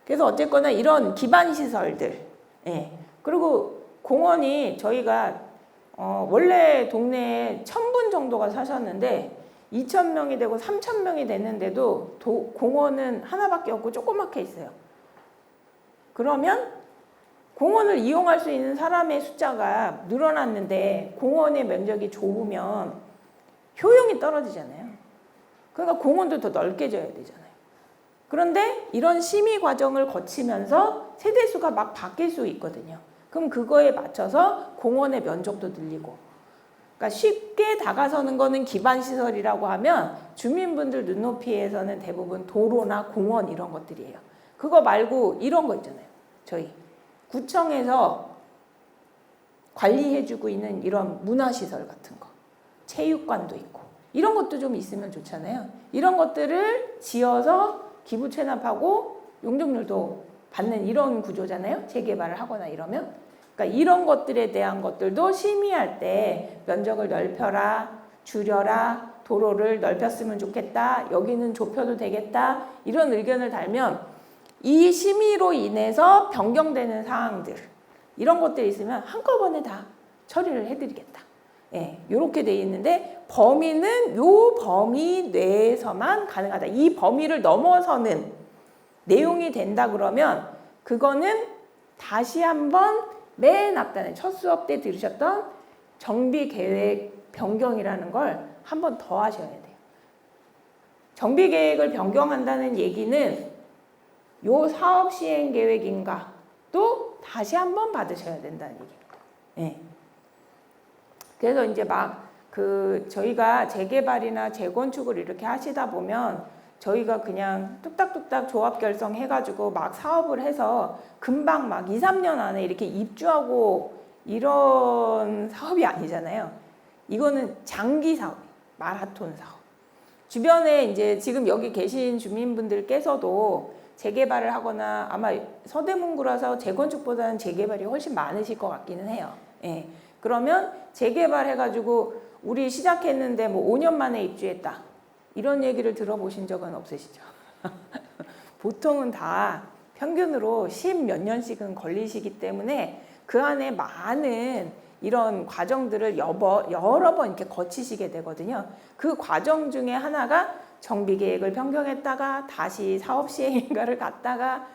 그래서 어쨌거나 이런 기반시설들, 예. 그리고 공원이 저희가 원래 동네에 1000분 정도가 사셨는데 2000명이 되고 3000명이 됐는데도 공원은 하나밖에 없고 조그맣게 있어요. 그러면 공원을 이용할 수 있는 사람의 숫자가 늘어났는데 공원의 면적이 좁으면 효용이 떨어지잖아요. 그러니까 공원도 더 넓게 져야 되잖아요. 그런데 이런 심의 과정을 거치면서 세대수가 막 바뀔 수 있거든요. 그럼 그거에 맞춰서 공원의 면적도 늘리고. 그러니까 쉽게 다가서는 거는 기반시설이라고 하면 주민분들 눈높이에서는 대부분 도로나 공원 이런 것들이에요. 그거 말고 이런 거 있잖아요. 저희 구청에서 관리해주고 있는 이런 문화시설 같은 거. 체육관도 있고. 이런 것도 좀 있으면 좋잖아요. 이런 것들을 지어서 기부 체납하고 용적률도 받는 이런 구조잖아요. 재개발을 하거나 이러면. 그러니까 이런 것들에 대한 것들도 심의할 때 면적을 넓혀라, 줄여라, 도로를 넓혔으면 좋겠다, 여기는 좁혀도 되겠다 이런 의견을 달면 이 심의로 인해서 변경되는 사항들 이런 것들이 있으면 한꺼번에 다 처리를 해드리겠다. 예, 이렇게 돼 있는데 범위는 요 범위 내에서만 가능하다. 이 범위를 넘어서는 내용이 된다 그러면 그거는 다시 한번 맨 앞단에 첫 수업 때 들으셨던 정비계획 변경이라는 걸 한 번 더 하셔야 돼요. 정비계획을 변경한다는 얘기는 요 사업 시행 계획인가 또 다시 한번 받으셔야 된다는 얘기입니다. 예. 그래서 이제 막 저희가 재개발이나 재건축을 이렇게 하시다 보면 저희가 그냥 뚝딱뚝딱 조합 결성해가지고 막 사업을 해서 금방 막 2, 3년 안에 이렇게 입주하고 이런 사업이 아니잖아요. 이거는 장기 사업, 마라톤 사업. 주변에 이제 지금 여기 계신 주민분들께서도 재개발을 하거나 아마 서대문구라서 재건축보다는 재개발이 훨씬 많으실 것 같기는 해요. 예. 그러면 재개발해가지고 우리 시작했는데 뭐 5년 만에 입주했다. 이런 얘기를 들어보신 적은 없으시죠? 보통은 다 평균으로 10몇 년씩은 걸리시기 때문에 그 안에 많은 이런 과정들을 여러 번 이렇게 거치시게 되거든요. 그 과정 중에 하나가 정비계획을 변경했다가 다시 사업시행인가를 갔다가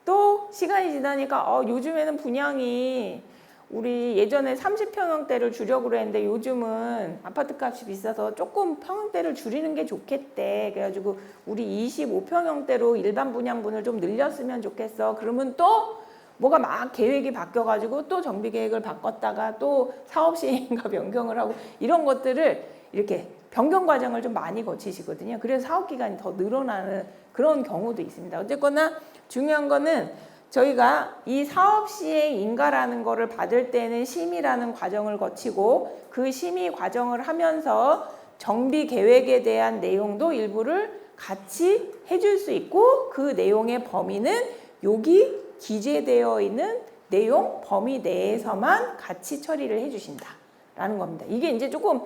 또 시간이 지나니까 요즘에는 분양이 우리 예전에 30평형대를 주려고 했는데 요즘은 아파트 값이 비싸서 조금 평형대를 줄이는 게 좋겠대. 그래가지고 우리 25평형대로 일반 분양분을 좀 늘렸으면 좋겠어. 그러면 또 뭐가 막 계획이 바뀌어가지고 또 정비계획을 바꿨다가 또 사업시행인가 변경을 하고 이런 것들을 이렇게 변경 과정을 좀 많이 거치시거든요. 그래서 사업기간이 더 늘어나는 그런 경우도 있습니다. 어쨌거나 중요한 거는 저희가 이 사업시행인가라는 거를 받을 때는 심의라는 과정을 거치고 그 심의 과정을 하면서 정비계획에 대한 내용도 일부를 같이 해줄 수 있고 그 내용의 범위는 여기 기재되어 있는 내용 범위 내에서만 같이 처리를 해주신다라는 겁니다. 이게 이제 조금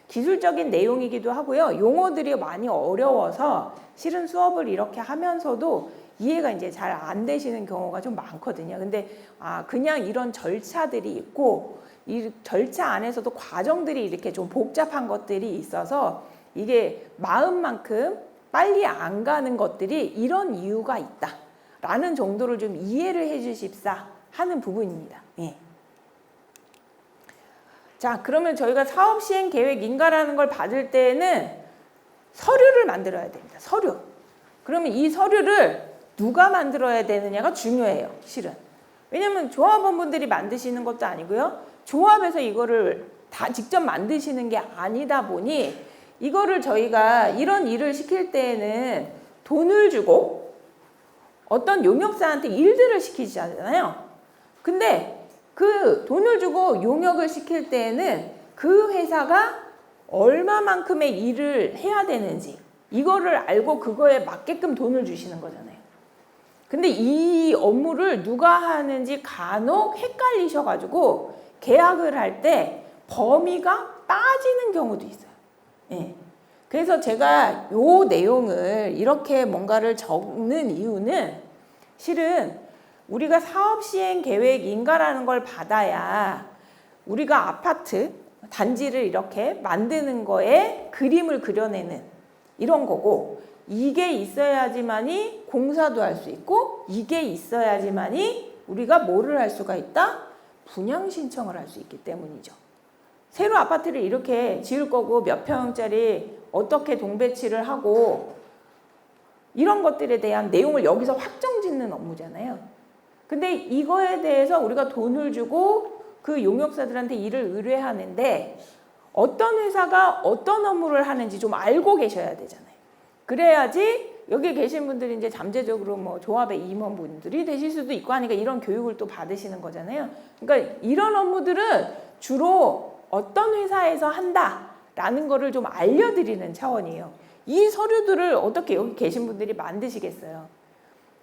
기술적인 내용이기도 하고요. 용어들이 많이 어려워서 실은 수업을 이렇게 하면서도 이해가 이제 잘 안 되시는 경우가 좀 많거든요. 근데 그냥 이런 절차들이 있고 이 절차 안에서도 과정들이 이렇게 좀 복잡한 것들이 있어서 이게 마음만큼 빨리 안 가는 것들이 이런 이유가 있다라는 정도를 좀 이해를 해 주십사 하는 부분입니다. 예. 자, 그러면 저희가 사업 시행 계획 인가라는 걸 받을 때는 서류를 만들어야 됩니다. 서류. 그러면 이 서류를 누가 만들어야 되느냐가 중요해요, 실은. 왜냐면 조합원분들이 만드시는 것도 아니고요. 조합에서 이거를 다 직접 만드시는 게 아니다 보니 이거를 저희가 이런 일을 시킬 때에는 돈을 주고 어떤 용역사한테 일들을 시키잖아요. 근데 그 돈을 주고 용역을 시킬 때에는 그 회사가 얼마만큼의 일을 해야 되는지 이거를 알고 그거에 맞게끔 돈을 주시는 거잖아요. 근데 이 업무를 누가 하는지 간혹 헷갈리셔가지고 계약을 할 때 범위가 빠지는 경우도 있어요. 예. 그래서 제가 요 내용을 이렇게 뭔가를 적는 이유는 실은 우리가 사업 시행 계획 인가라는 걸 받아야 우리가 아파트 단지를 이렇게 만드는 거에 그림을 그려내는 이런 거고, 이게 있어야지만이 공사도 할 수 있고 이게 있어야지만이 우리가 뭐를 할 수가 있다? 분양 신청을 할 수 있기 때문이죠. 새로 아파트를 이렇게 지을 거고 몇 평짜리 어떻게 동배치를 하고 이런 것들에 대한 내용을 여기서 확정 짓는 업무잖아요. 근데 이거에 대해서 우리가 돈을 주고 그 용역사들한테 일을 의뢰하는데 어떤 회사가 어떤 업무를 하는지 좀 알고 계셔야 되잖아요. 그래야지 여기 계신 분들이 이제 잠재적으로 뭐 조합의 임원분들이 되실 수도 있고 하니까 이런 교육을 또 받으시는 거잖아요. 그러니까 이런 업무들은 주로 어떤 회사에서 한다라는 거를 좀 알려드리는 차원이에요. 이 서류들을 어떻게 여기 계신 분들이 만드시겠어요?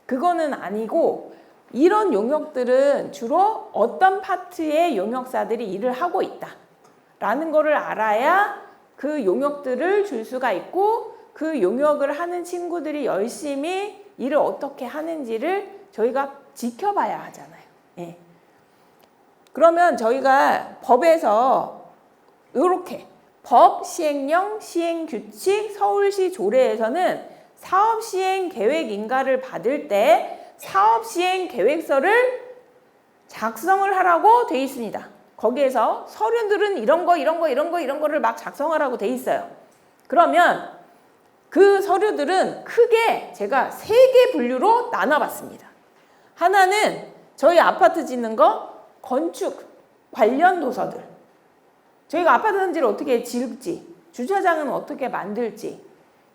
그거는 아니고 이런 용역들은 주로 어떤 파트의 용역사들이 일을 하고 있다라는 거를 알아야 그 용역들을 줄 수가 있고 그 용역을 하는 친구들이 열심히 일을 어떻게 하는지를 저희가 지켜봐야 하잖아요. 예. 그러면 저희가 법에서 이렇게 법, 시행령, 시행규칙, 서울시 조례에서는 사업시행계획인가를 받을 때 사업시행계획서를 작성을 하라고 돼 있습니다. 거기에서 서류들은 이런 거를 막 작성하라고 돼 있어요. 그러면 그 서류들은 크게 제가 3개 분류로 나눠봤습니다. 하나는 저희 아파트 짓는 거 건축 관련 도서들. 저희가 아파트 단지를 어떻게 지을지, 주차장은 어떻게 만들지,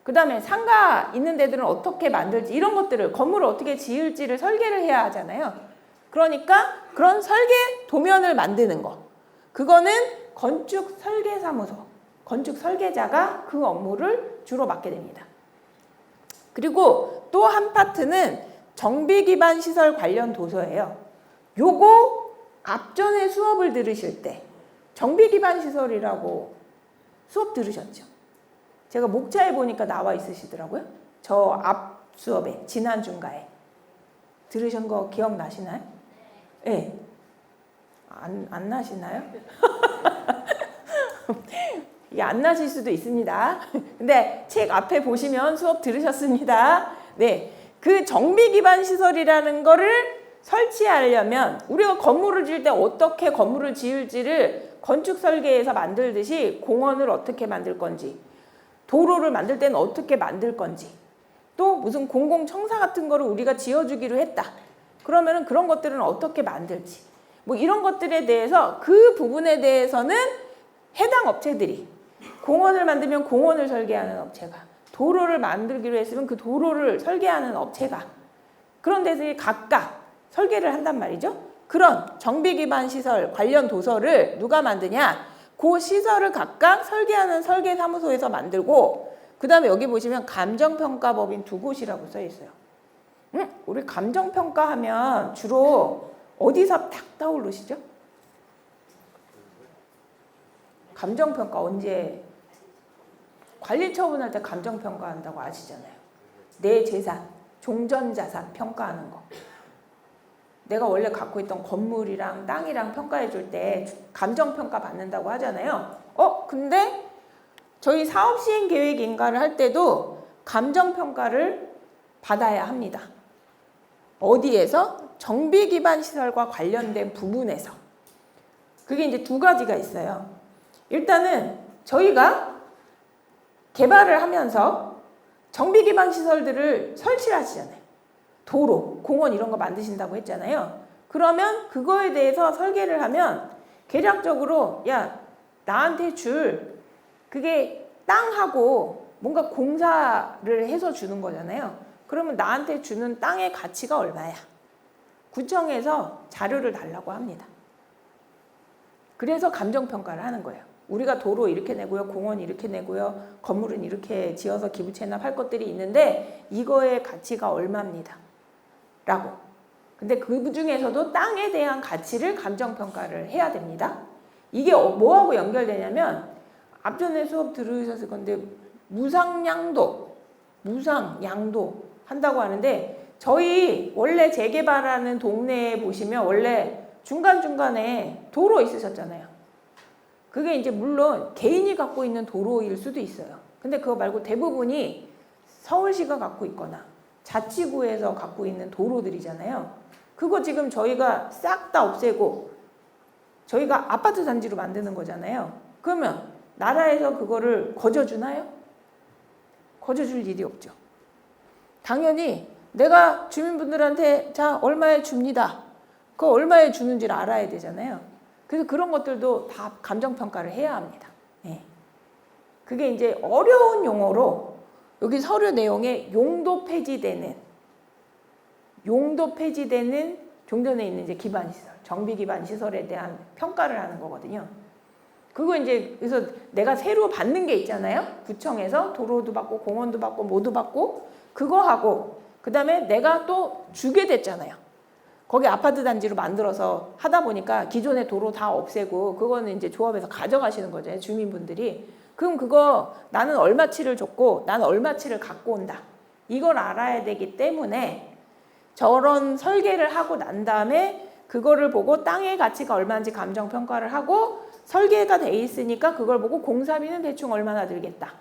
그 다음에 상가 있는 데들은 어떻게 만들지, 이런 것들을 건물을 어떻게 지을지를 설계를 해야 하잖아요. 그러니까 그런 설계 도면을 만드는 거, 그거는 건축 설계사무소, 건축 설계자가 그 업무를 주로 맡게 됩니다. 그리고 또 한 파트는 정비 기반 시설 관련 도서예요. 요거 앞전에 수업을 들으실 때 정비 기반 시설이라고 수업 들으셨죠? 제가 목차에 보니까 나와 있으시더라고요. 저 앞 수업에 지난 중가에 들으신 거 기억나시나요? 네. 안 나시나요? 이게 안 나실 수도 있습니다. 근데 책 앞에 보시면 수업 들으셨습니다. 네. 그 정비 기반 시설이라는 거를 설치하려면 우리가 건물을 지을 때 어떻게 건물을 지을지를 건축 설계에서 만들듯이 공원을 어떻게 만들 건지, 도로를 만들 때는 어떻게 만들 건지, 또 무슨 공공청사 같은 거를 우리가 지어주기로 했다. 그러면은 그런 것들은 어떻게 만들지, 뭐 이런 것들에 대해서 그 부분에 대해서는 해당 업체들이 공원을 만들면 공원을 설계하는 업체가, 도로를 만들기로 했으면 그 도로를 설계하는 업체가 그런 데서 각각 설계를 한단 말이죠. 그런 정비 기반 시설 관련 도서를 누가 만드냐? 그 시설을 각각 설계하는 설계사무소에서 만들고, 그 다음에 여기 보시면 감정평가법인 2곳이라고 써 있어요. 우리 감정평가 하면 주로 어디서 탁 떠오르시죠? 감정평가 언제? 관리처분할 때 감정평가 한다고 아시잖아요. 내 재산, 종전자산 평가하는 거. 내가 원래 갖고 있던 건물이랑 땅이랑 평가해 줄 때 감정평가 받는다고 하잖아요. 근데 저희 사업시행계획인가를 할 때도 감정평가를 받아야 합니다. 어디에서? 정비기반시설과 관련된 부분에서. 그게 이제 두 가지가 있어요. 일단은 저희가 개발을 하면서 정비기반시설들을 설치를 하시잖아요. 도로, 공원 이런 거 만드신다고 했잖아요. 그러면 그거에 대해서 설계를 하면 계략적으로 야, 나한테 줄 그게 땅하고 뭔가 공사를 해서 주는 거잖아요. 그러면 나한테 주는 땅의 가치가 얼마야? 구청에서 자료를 달라고 합니다. 그래서 감정평가를 하는 거예요. 우리가 도로 이렇게 내고요, 공원 이렇게 내고요, 건물은 이렇게 지어서 기부 체납할 것들이 있는데 이거의 가치가 얼마입니다. 라고. 근데 그 중에서도 땅에 대한 가치를 감정평가를 해야 됩니다. 이게 뭐하고 연결되냐면 앞전에 수업 들으셨을 건데 무상양도 한다고 하는데 저희 원래 재개발하는 동네에 보시면 원래 중간중간에 도로 있으셨잖아요. 그게 이제 물론 개인이 갖고 있는 도로일 수도 있어요. 근데 그거 말고 대부분이 서울시가 갖고 있거나 자치구에서 갖고 있는 도로들이잖아요. 그거 지금 저희가 싹 다 없애고 저희가 아파트 단지로 만드는 거잖아요. 그러면 나라에서 그거를 거저주나요? 거저줄 일이 없죠. 당연히 내가 주민분들한테 자 얼마에 줍니다. 그 얼마에 주는지를 알아야 되잖아요. 그래서 그런 것들도 다 감정평가를 해야 합니다. 네. 그게 이제 어려운 용어로 여기 서류 내용에 용도 폐지되는 종전에 있는 이제 기반시설, 정비 기반 시설에 대한 평가를 하는 거거든요. 그거 이제 그래서 내가 새로 받는 게 있잖아요. 구청에서 도로도 받고 공원도 받고 뭐도 받고 그거 하고 그다음에 내가 또 주게 됐잖아요. 거기 아파트 단지로 만들어서 하다 보니까 기존의 도로 다 없애고 그거는 이제 조합에서 가져가시는 거죠. 주민분들이. 그럼 그거 나는 얼마치를 줬고 나는 얼마치를 갖고 온다. 이걸 알아야 되기 때문에 저런 설계를 하고 난 다음에 그거를 보고 땅의 가치가 얼마인지 감정평가를 하고 설계가 돼 있으니까 그걸 보고 공사비는 대충 얼마나 들겠다.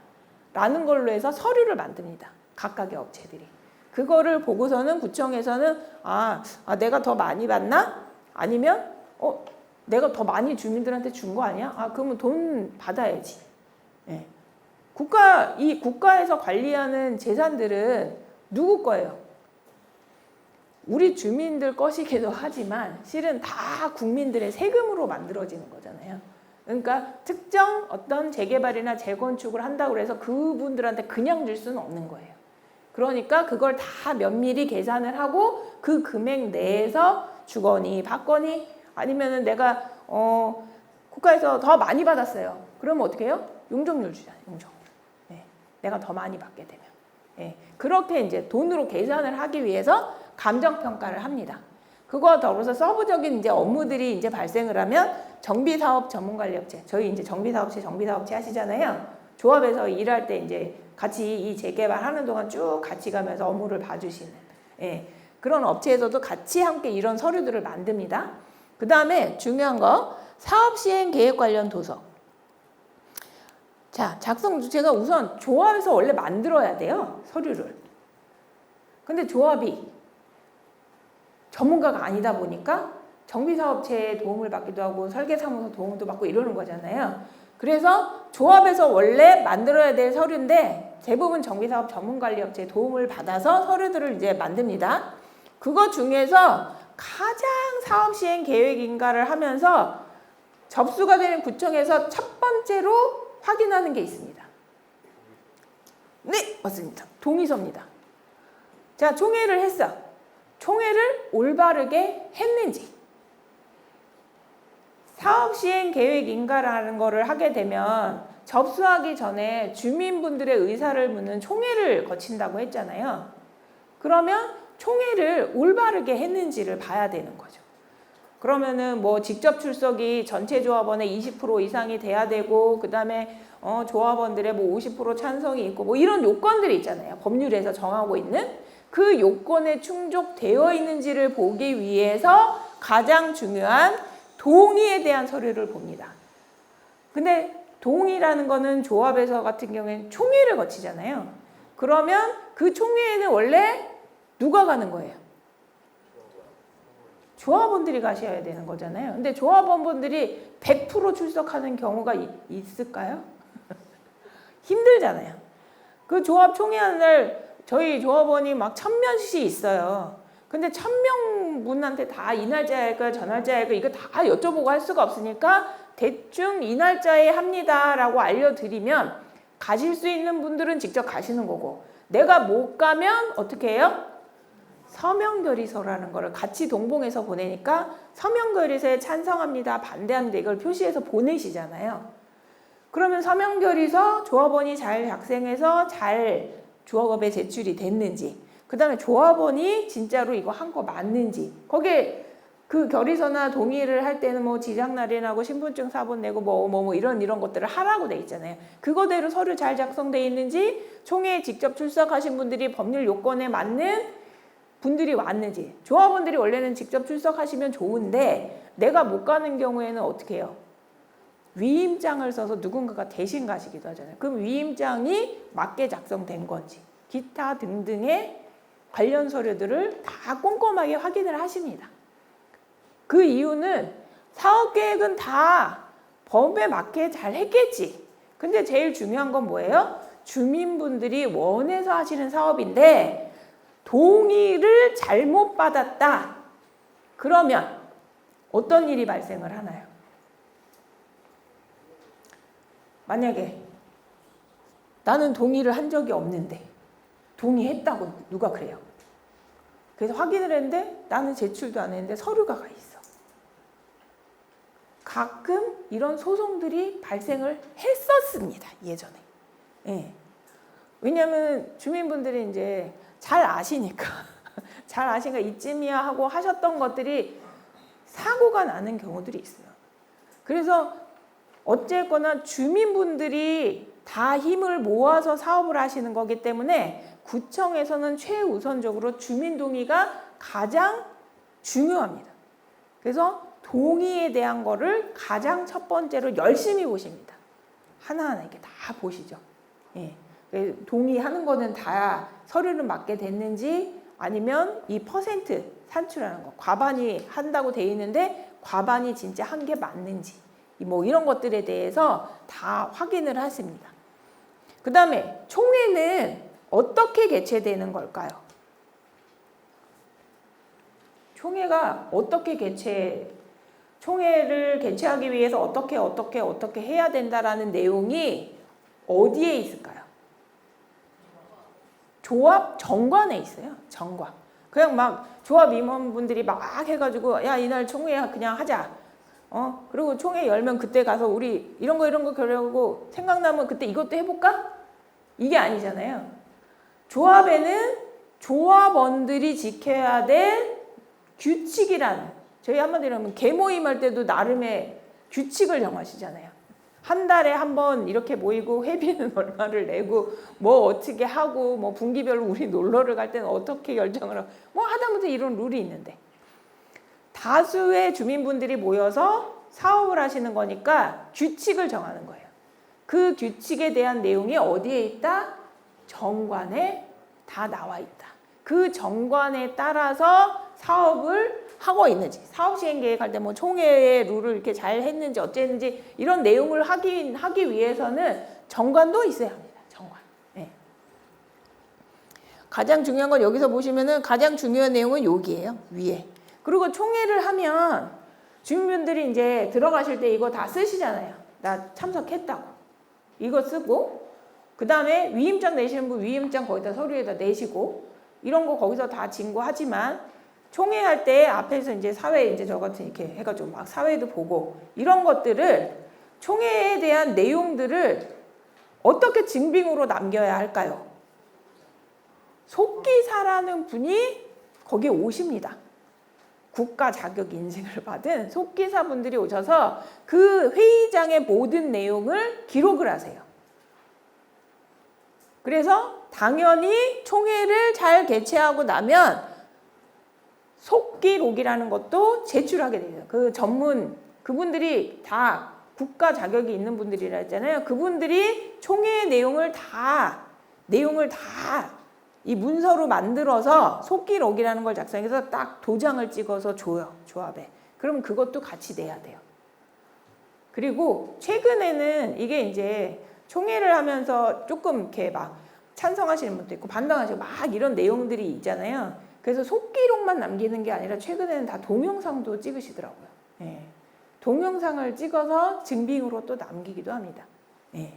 라는 걸로 해서 서류를 만듭니다. 각각의 업체들이. 그거를 보고서는 구청에서는 내가 더 많이 받나? 아니면 내가 더 많이 주민들한테 준 거 아니야? 그러면 돈 받아야지. 네. 국가에서 관리하는 재산들은 누구 거예요? 우리 주민들 것이기도 하지만 실은 다 국민들의 세금으로 만들어지는 거잖아요. 그러니까 특정 어떤 재개발이나 재건축을 한다고 해서 그분들한테 그냥 줄 수는 없는 거예요. 그러니까 그걸 다 면밀히 계산을 하고 그 금액 내에서 주거니 받거니 아니면은 내가 국가에서 더 많이 받았어요. 그러면 어떻게 해요? 용적률 주잖아요. 용적률. 네. 내가 더 많이 받게 되면. 네. 그렇게 이제 돈으로 계산을 하기 위해서 감정평가를 합니다. 그거와 더불어서 서브적인 이제 업무들이 이제 발생을 하면 정비사업 전문관리업체, 저희 이제 정비사업체 하시잖아요. 조합에서 일할 때 이제 같이 이 재개발 하는 동안 쭉 같이 가면서 업무를 봐주시는 그런 업체에서도 같이 함께 이런 서류들을 만듭니다. 그 다음에 중요한 거 사업시행계획 관련 도서. 자, 제가 우선 조합에서 원래 만들어야 돼요. 서류를. 근데 조합이 전문가가 아니다 보니까 정비사업체의 도움을 받기도 하고 설계사무소 도움도 받고 이러는 거잖아요. 그래서 조합에서 원래 만들어야 될 서류인데 대부분 정비사업 전문관리업체의 도움을 받아서 서류들을 이제 만듭니다. 그거 중에서 가장 사업시행 계획인가를 하면서 접수가 되는 구청에서 첫 번째로 확인하는 게 있습니다. 네, 맞습니다. 동의서입니다. 자, 총회를 했어. 총회를 올바르게 했는지. 사업시행계획인가라는 거를 하게 되면 접수하기 전에 주민분들의 의사를 묻는 총회를 거친다고 했잖아요. 그러면 총회를 올바르게 했는지를 봐야 되는 거죠. 그러면은 뭐 직접 출석이 전체 조합원의 20% 이상이 돼야 되고 그 다음에 조합원들의 뭐 50% 찬성이 있고 뭐 이런 요건들이 있잖아요. 법률에서 정하고 있는. 그 요건에 충족되어 있는지를 보기 위해서 가장 중요한 동의에 대한 서류를 봅니다. 근데 동의라는 거는 조합에서 같은 경우에는 총회를 거치잖아요. 그러면 그 총회에는 원래 누가 가는 거예요? 조합원들이 가셔야 되는 거잖아요. 근데 조합원분들이 100% 출석하는 경우가 있을까요? 힘들잖아요. 그 조합 총회하는 날 저희 조합원이 막 1000명씩 있어요. 근데 1000명 분한테 다 이 날짜에 할 거야, 저 날짜에 할 거야, 이거 다 여쭤보고 할 수가 없으니까 대충 이 날짜에 합니다라고 알려드리면 가실 수 있는 분들은 직접 가시는 거고, 내가 못 가면 어떻게 해요? 서명결의서라는 거를 같이 동봉해서 보내니까 서명결의서에 찬성합니다, 반대합니다 이걸 표시해서 보내시잖아요. 그러면 서명결의서 조합원이 잘 작성해서 잘 조합에 제출이 됐는지, 그 다음에 조합원이 진짜로 이거 한 거 맞는지, 거기에 그 결의서나 동의를 할 때는 뭐 지장날인하고 신분증 사본 내고 뭐 이런 것들을 하라고 돼 있잖아요. 그거대로 서류 잘 작성돼 있는지, 총회에 직접 출석하신 분들이 법률 요건에 맞는 분들이 왔는지. 조합원들이 원래는 직접 출석하시면 좋은데 내가 못 가는 경우에는 어떻게 해요? 위임장을 써서 누군가가 대신 가시기도 하잖아요. 그럼 위임장이 맞게 작성된 건지, 기타 등등의 관련 서류들을 다 꼼꼼하게 확인을 하십니다. 그 이유는 사업계획은 다 법에 맞게 잘 했겠지. 근데 제일 중요한 건 뭐예요? 주민분들이 원해서 하시는 사업인데 동의를 잘못 받았다. 그러면 어떤 일이 발생을 하나요? 만약에 나는 동의를 한 적이 없는데 동의했다고 누가 그래요. 그래서 확인을 했는데 나는 제출도 안 했는데 서류가 가 있어. 가끔 이런 소송들이 발생을 했었습니다. 예전에. 예. 왜냐하면 주민분들이 이제 잘 아시니까 이쯤이야 하고 하셨던 것들이 사고가 나는 경우들이 있어요. 그래서 어쨌거나 주민분들이 다 힘을 모아서 사업을 하시는 거기 때문에 구청에서는 최우선적으로 주민 동의가 가장 중요합니다. 그래서 동의에 대한 거를 가장 첫 번째로 열심히 보십니다. 하나하나 이렇게 다 보시죠. 예. 동의하는 거는 다 서류는 맞게 됐는지, 아니면 이 퍼센트 산출하는 거, 과반이 한다고 돼 있는데 과반이 진짜 한 게 맞는지, 뭐 이런 것들에 대해서 다 확인을 하십니다. 그 다음에 총회는 어떻게 개최되는 걸까요? 총회가 총회를 개최하기 위해서 어떻게 해야 된다라는 내용이 어디에 있을까요? 조합 정관에 있어요. 정관. 그냥 막 조합 임원분들이 막 해가지고 야, 이날 총회 그냥 하자. 그리고 총회 열면 그때 가서 우리 이런 거 결정하고 생각나면 그때 이것도 해볼까? 이게 아니잖아요. 조합에는 조합원들이 지켜야 될 규칙이라는, 저희 한마디로 하면 개모임할 때도 나름의 규칙을 정하시잖아요. 한 달에 한 번 이렇게 모이고 회비는 얼마를 내고 뭐 어떻게 하고 뭐 분기별로 우리 놀러를 갈 때는 어떻게 결정을 하고 뭐 하다못해 이런 룰이 있는데, 다수의 주민분들이 모여서 사업을 하시는 거니까 규칙을 정하는 거예요. 그 규칙에 대한 내용이 어디에 있다? 정관에 다 나와 있다. 그 정관에 따라서 사업을 하고 있는지, 사업 시행 계획할 때 뭐 총회의 룰을 이렇게 잘 했는지 어쨌는지 이런 내용을 하기 위해서는 정관도 있어야 합니다. 정관. 네. 가장 중요한 건 여기서 보시면은 가장 중요한 내용은 여기예요. 위에. 그리고 총회를 하면 주민분들이 이제 들어가실 때 이거 다 쓰시잖아요. 나 참석했다고. 이거 쓰고, 그 다음에 위임장 내시는 분 위임장 거기다 서류에다 내시고, 이런 거 거기서 다 진고하지만 총회할 때 앞에서 이제 사회 이제 저 같은 이렇게 해가지고 막 사회도 보고 이런 것들을, 총회에 대한 내용들을 어떻게 증빙으로 남겨야 할까요? 속기사라는 분이 거기에 오십니다. 국가 자격 인증을 받은 속기사분들이 오셔서 그 회의장의 모든 내용을 기록을 하세요. 그래서 당연히 총회를 잘 개최하고 나면 속기록이라는 것도 제출하게 돼요. 그 전문 그분들이 다 국가 자격이 있는 분들이라 했잖아요. 그분들이 총회의 내용을 다 이 문서로 만들어서 속기록이라는 걸 작성해서 딱 도장을 찍어서 줘요. 조합에. 그럼 그것도 같이 내야 돼요. 그리고 최근에는 이게 이제 총회를 하면서 조금 이렇게 막 찬성하시는 분도 있고 반대하시고 막 이런 내용들이 있잖아요. 그래서 속기록만 남기는 게 아니라 최근에는 다 동영상도 찍으시더라고요. 예. 동영상을 찍어서 증빙으로 또 남기기도 합니다. 예.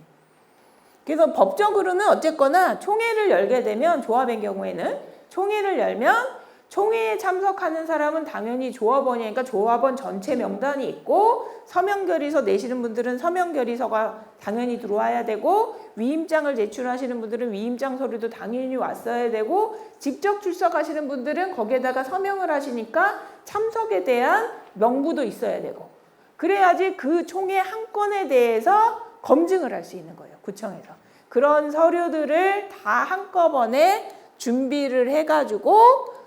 그래서 법적으로는 어쨌거나 총회를 열게 되면 조합의 경우에는 총회를 열면 총회에 참석하는 사람은 당연히 조합원이니까 조합원 전체 명단이 있고 서명결의서 내시는 분들은 서명결의서가 당연히 들어와야 되고 위임장을 제출하시는 분들은 위임장 서류도 당연히 왔어야 되고 직접 출석하시는 분들은 거기에다가 서명을 하시니까 참석에 대한 명부도 있어야 되고 그래야지 그 총회 한 건에 대해서 검증을 할 수 있는 거예요. 구청에서. 그런 서류들을 다 한꺼번에 준비를 해가지고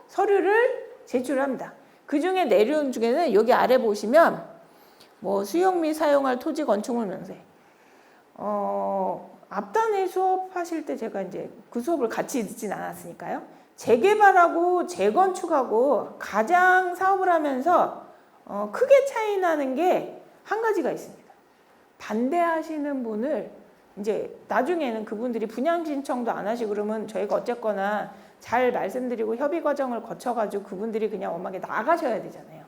서류를 제출합니다. 그 중에 내용 중에는 여기 아래 보시면 뭐 수용 및 사용할 토지 건축물 명세. 앞단에 수업하실 때 제가 이제 그 수업을 같이 듣진 않았으니까요. 재개발하고 재건축하고 가장 사업을 하면서 크게 차이 나는 게 한 가지가 있습니다. 반대하시는 분을 이제 나중에는 그분들이 분양 신청도 안 하시고 그러면 저희가 어쨌거나 잘 말씀드리고 협의 과정을 거쳐가지고 그분들이 그냥 원만하게 나가셔야 되잖아요.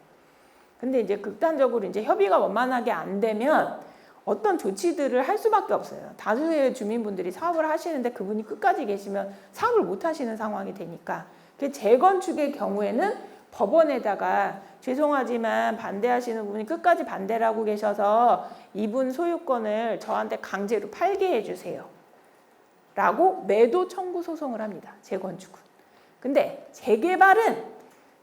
근데 이제 극단적으로 이제 협의가 원만하게 안 되면 어떤 조치들을 할 수밖에 없어요. 다수의 주민분들이 사업을 하시는데 그분이 끝까지 계시면 사업을 못 하시는 상황이 되니까. 재건축의 경우에는 법원에다가 죄송하지만 반대하시는 분이 끝까지 반대를 하고 계셔서 이분 소유권을 저한테 강제로 팔게 해주세요. 라고 매도 청구 소송을 합니다. 재건축은. 근데 재개발은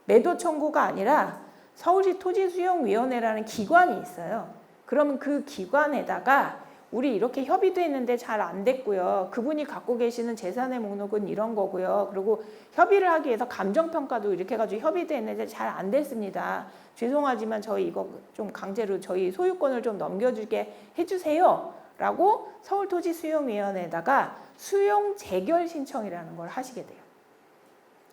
매도 청구가 아니라 서울시 토지수용위원회라는 기관이 있어요. 그러면 그 기관에다가 우리 이렇게 협의도 했는데 잘 안 됐고요. 그분이 갖고 계시는 재산의 목록은 이런 거고요. 그리고 협의를 하기 위해서 감정평가도 이렇게 해가지고 협의도 했는데 잘 안 됐습니다. 죄송하지만 저희 이거 좀 강제로 저희 소유권을 좀 넘겨주게 해주세요. 라고 서울토지수용위원회에다가 수용 재결 신청이라는 걸 하시게 돼요.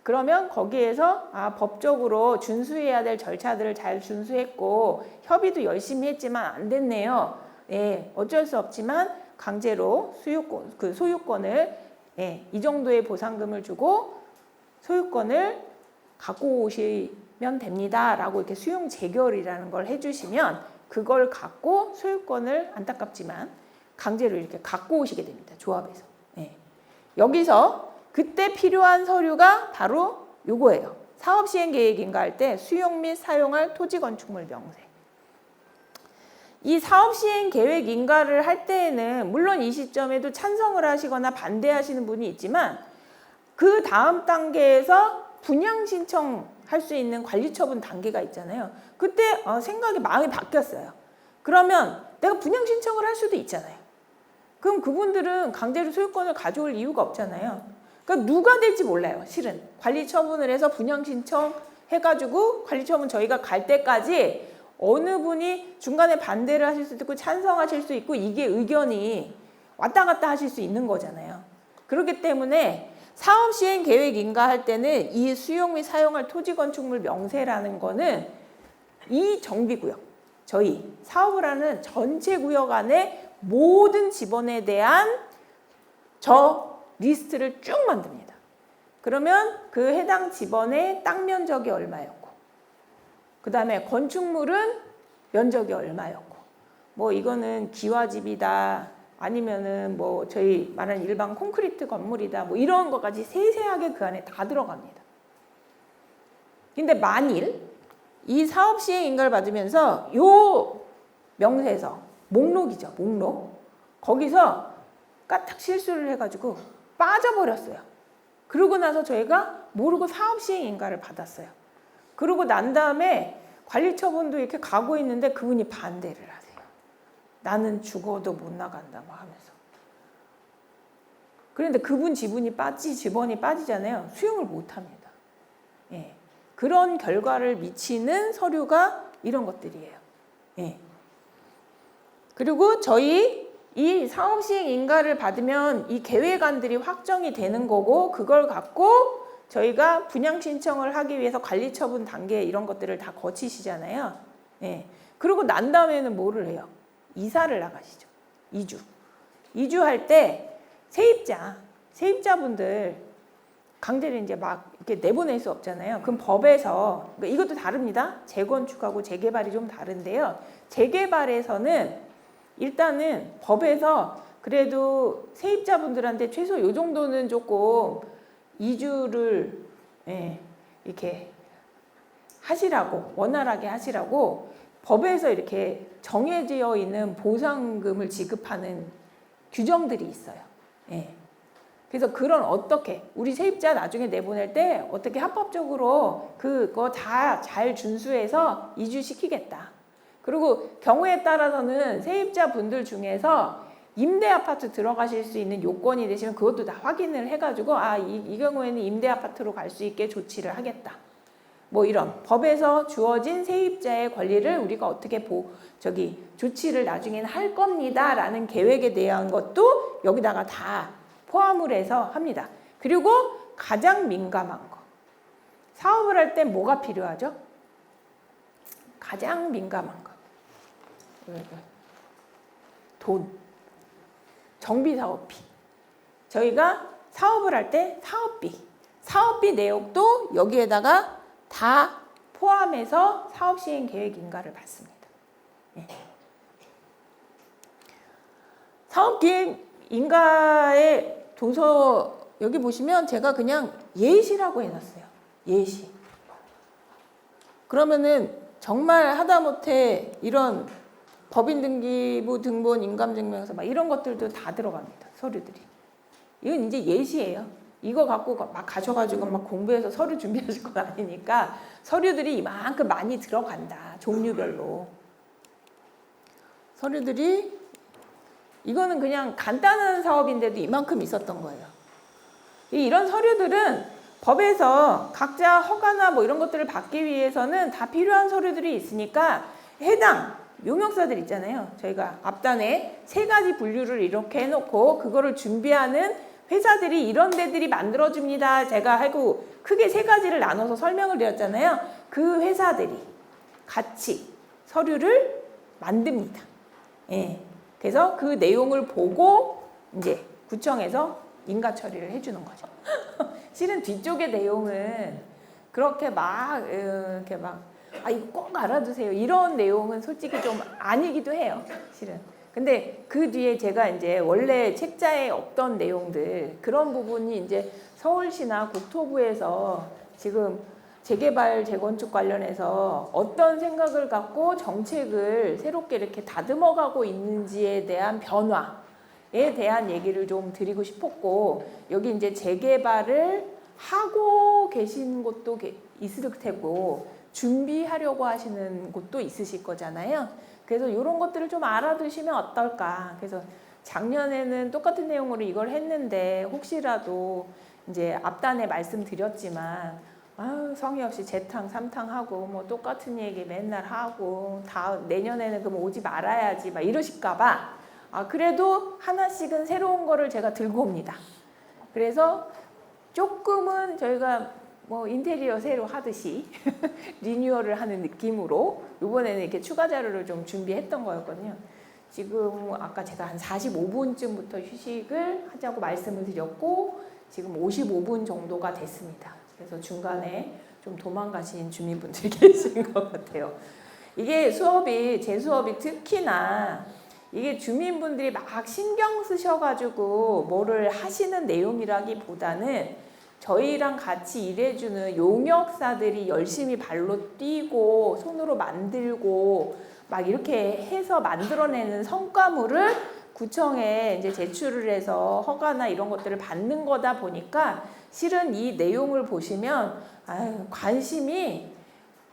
그러면 거기에서 법적으로 준수해야 될 절차들을 잘 준수했고 협의도 열심히 했지만 안 됐네요. 예, 어쩔 수 없지만 강제로 소유권을 이 정도의 보상금을 주고 소유권을 갖고 오시면 됩니다. 라고 이렇게 수용 재결이라는 걸 해주시면 그걸 갖고 소유권을 안타깝지만 강제로 이렇게 갖고 오시게 됩니다. 조합에서. 예. 여기서 그때 필요한 서류가 바로 요거예요. 사업시행계획인가 할 때 수용 및 사용할 토지건축물 명세. 이 사업시행계획인가를 할 때에는 물론 이 시점에도 찬성을 하시거나 반대하시는 분이 있지만 그 다음 단계에서 분양신청할 수 있는 관리처분 단계가 있잖아요. 그때 생각이 마음이 바뀌었어요. 그러면 내가 분양신청을 할 수도 있잖아요. 그럼 그분들은 강제로 소유권을 가져올 이유가 없잖아요. 그러니까 누가 될지 몰라요. 실은 관리처분을 해서 분양신청 해가지고 관리처분 저희가 갈 때까지 어느 분이 중간에 반대를 하실 수도 있고 찬성하실 수 있고 이게 의견이 왔다 갔다 하실 수 있는 거잖아요. 그렇기 때문에 사업시행계획인가 할 때는 이 수용 및 사용할 토지건축물 명세라는 거는 이 정비구역, 저희 사업을 하는 전체 구역 안에 모든 지번에 대한 저 리스트를 쭉 만듭니다. 그러면 그 해당 지번의 땅 면적이 얼마였고 그 다음에 건축물은 면적이 얼마였고 뭐 이거는 기와집이다 아니면은 뭐 저희 말하는 일반 콘크리트 건물이다 뭐 이런 것까지 세세하게 그 안에 다 들어갑니다. 근데 만일 이 사업시행인가를 받으면서 요 명세서 목록이죠. 목록 거기서 까딱 실수를 해가지고 빠져버렸어요. 그러고 나서 저희가 모르고 사업시행인가를 받았어요. 그러고 난 다음에 관리처분도 이렇게 가고 있는데 그분이 반대를 하세요. 나는 죽어도 못 나간다 뭐 하면서. 그런데 그분 지분이 지번이 빠지잖아요. 수용을 못합니다. 예. 그런 결과를 미치는 서류가 이런 것들이에요. 예. 그리고 저희 이 사업시행 인가를 받으면 이 계획안들이 확정이 되는 거고, 그걸 갖고 저희가 분양 신청을 하기 위해서 관리처분 단계 이런 것들을 다 거치시잖아요. 예. 그리고 난 다음에는 뭐를 해요? 이사를 나가시죠. 이주할 때 세입자분들 강제로 이제 막 이렇게 내보낼 수 없잖아요. 그럼 법에서, 그러니까 이것도 다릅니다. 재건축하고 재개발이 좀 다른데요. 재개발에서는 일단은 법에서 그래도 세입자분들한테 최소 요 정도는 조금 이주를 이렇게 하시라고, 원활하게 하시라고 법에서 이렇게 정해져 있는 보상금을 지급하는 규정들이 있어요. 예. 그래서 그런 어떻게 우리 세입자 나중에 내보낼 때 어떻게 합법적으로 그거 다 잘 준수해서 이주시키겠다. 그리고 경우에 따라서는 세입자 분들 중에서 임대 아파트 들어가실 수 있는 요건이 되시면 그것도 다 확인을 해가지고 이 경우에는 임대 아파트로 갈 수 있게 조치를 하겠다. 뭐 이런 법에서 주어진 세입자의 권리를 우리가 어떻게 조치를 나중에는 할 겁니다라는 계획에 대한 것도 여기다가 다 포함을 해서 합니다. 그리고 가장 민감한 거. 사업을 할 때 뭐가 필요하죠? 가장 민감한 거. 돈. 정비사업비. 저희가 사업을 할 때 사업비 내역도 여기에다가 다 포함해서 사업시행 계획 인가를 받습니다. 네. 사업계획 인가의 도서 여기 보시면 제가 그냥 예시라고 해놨어요. 예시. 그러면은 정말 하다못해 이런 법인등기부 등본 인감증명서 막 이런 것들도 다 들어갑니다. 서류들이. 이건 이제 예시예요. 이거 갖고 막 가셔가지고 막 공부해서 서류 준비하실 건 아니니까 서류들이 이만큼 많이 들어간다. 종류별로. 서류들이 이거는 그냥 간단한 사업인데도 이만큼 있었던 거예요. 이런 서류들은 법에서 각자 허가나 뭐 이런 것들을 받기 위해서는 다 필요한 서류들이 있으니까 해당 용역사들 있잖아요. 저희가 앞단에 3가지 분류를 이렇게 해놓고 그거를 준비하는 회사들이 이런 데들이 만들어줍니다. 제가 하고 크게 3가지를 나눠서 설명을 드렸잖아요. 그 회사들이 같이 서류를 만듭니다. 예. 그래서 그 내용을 보고 이제 구청에서 인가 처리를 해주는 거죠. 실은 뒤쪽의 내용은 그렇게 이거 꼭 알아두세요. 이런 내용은 솔직히 좀 아니기도 해요. 실은. 근데 그 뒤에 제가 이제 원래 책자에 없던 내용들, 그런 부분이 이제 서울시나 국토부에서 지금 재개발, 재건축 관련해서 어떤 생각을 갖고 정책을 새롭게 이렇게 다듬어가고 있는지에 대한 변화에 대한 얘기를 좀 드리고 싶었고, 여기 이제 재개발을 하고 계신 곳도 있을 테고, 준비하려고 하시는 곳도 있으실 거잖아요. 그래서 이런 것들을 좀 알아두시면 어떨까. 그래서 작년에는 똑같은 내용으로 이걸 했는데 혹시라도 이제 앞단에 말씀드렸지만 성의 없이 재탕, 삼탕하고 뭐 똑같은 얘기 맨날 하고 내년에는 그럼 오지 말아야지 막 이러실까봐 그래도 하나씩은 새로운 거를 제가 들고 옵니다. 그래서 조금은 저희가 뭐 인테리어 새로 하듯이 리뉴얼을 하는 느낌으로 이번에는 이렇게 추가 자료를 좀 준비했던 거였거든요. 지금 아까 제가 한 45분쯤부터 휴식을 하자고 말씀을 드렸고 지금 55분 정도가 됐습니다. 그래서 중간에 좀 도망가신 주민분들이 계신 것 같아요. 이게 제 수업이 특히나 이게 주민분들이 막 신경 쓰셔가지고 뭐를 하시는 내용이라기보다는 저희랑 같이 일해주는 용역사들이 열심히 발로 뛰고 손으로 만들고 막 이렇게 해서 만들어내는 성과물을 구청에 이제 제출을 해서 허가나 이런 것들을 받는 거다 보니까 실은 이 내용을 보시면 관심이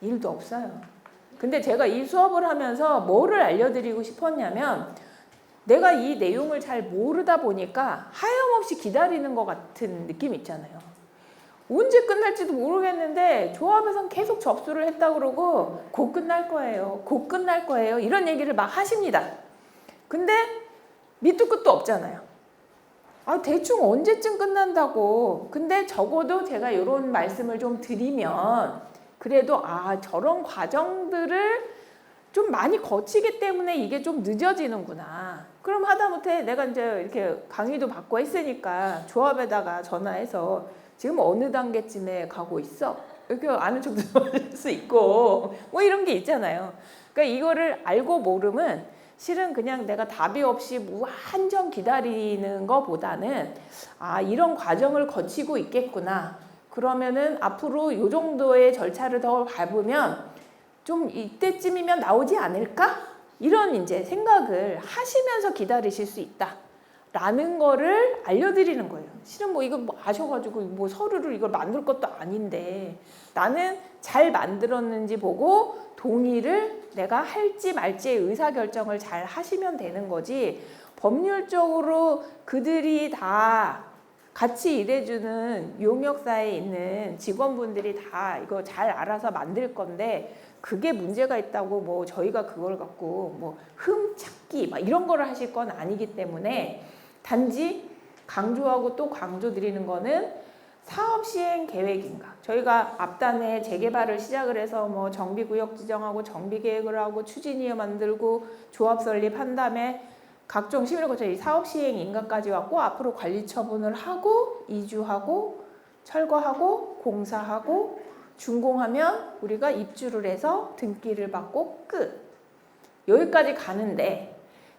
1도 없어요. 근데 제가 이 수업을 하면서 뭐를 알려드리고 싶었냐면 내가 이 내용을 잘 모르다 보니까 하염없이 기다리는 것 같은 느낌 있잖아요. 언제 끝날지도 모르겠는데 조합에선 계속 접수를 했다 그러고 곧 끝날 거예요. 곧 끝날 거예요. 이런 얘기를 막 하십니다. 근데 밑도 끝도 없잖아요. 아, 대충 언제쯤 끝난다고. 근데 적어도 제가 이런 말씀을 좀 드리면 그래도 저런 과정들을 좀 많이 거치기 때문에 이게 좀 늦어지는구나. 그럼 하다못해 내가 이제 이렇게 강의도 받고 했으니까 조합에다가 전화해서 지금 어느 단계쯤에 가고 있어? 이렇게 아는 척도 할 수 있고 뭐 이런 게 있잖아요. 그러니까 이거를 알고 모르면 실은 그냥 내가 답이 없이 무한정 기다리는 것보다는 이런 과정을 거치고 있겠구나. 그러면은 앞으로 이 정도의 절차를 더 밟으면 좀 이때쯤이면 나오지 않을까? 이런 이제 생각을 하시면서 기다리실 수 있다. 라는 거를 알려드리는 거예요. 실은 뭐 이거 뭐 아셔가지고 뭐 서류를 이걸 만들 것도 아닌데 나는 잘 만들었는지 보고 동의를 내가 할지 말지의 의사결정을 잘 하시면 되는 거지 법률적으로 그들이 다 같이 일해주는 용역사에 있는 직원분들이 다 이거 잘 알아서 만들 건데 그게 문제가 있다고 뭐 저희가 그걸 갖고 뭐 흠찾기 막 이런 거를 하실 건 아니기 때문에 단지 강조하고 또 강조드리는 거는 사업시행계획인가. 저희가 앞단에 재개발을 시작을 해서 뭐 정비구역 지정하고 정비계획을 하고 추진위원 만들고 조합 설립한 다음에 각종 심의를 거쳐 이 사업시행인가까지 왔고 앞으로 관리처분을 하고 이주하고 철거하고 공사하고 준공하면 우리가 입주를 해서 등기를 받고 끝. 여기까지 가는데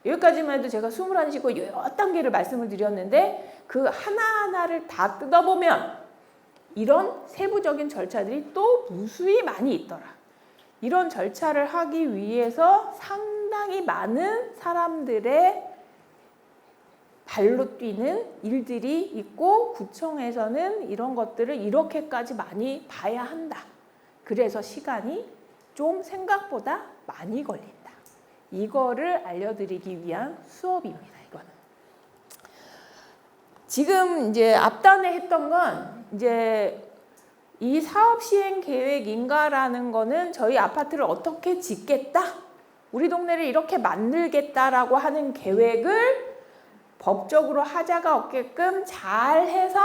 여기까지만 해도 제가 21시고 몇 단계를 말씀을 드렸는데 그 하나하나를 다 뜯어보면 이런 세부적인 절차들이 또 무수히 많이 있더라. 이런 절차를 하기 위해서 상당히 많은 사람들의 발로 뛰는 일들이 있고 구청에서는 이런 것들을 이렇게까지 많이 봐야 한다. 그래서 시간이 좀 생각보다 많이 걸린다. 이거를 알려드리기 위한 수업입니다. 이거는 지금 이제 앞단에 했던 건 이제 이 사업 시행 계획인가라는 거는 저희 아파트를 어떻게 짓겠다, 우리 동네를 이렇게 만들겠다라고 하는 계획을 법적으로 하자가 없게끔 잘 해서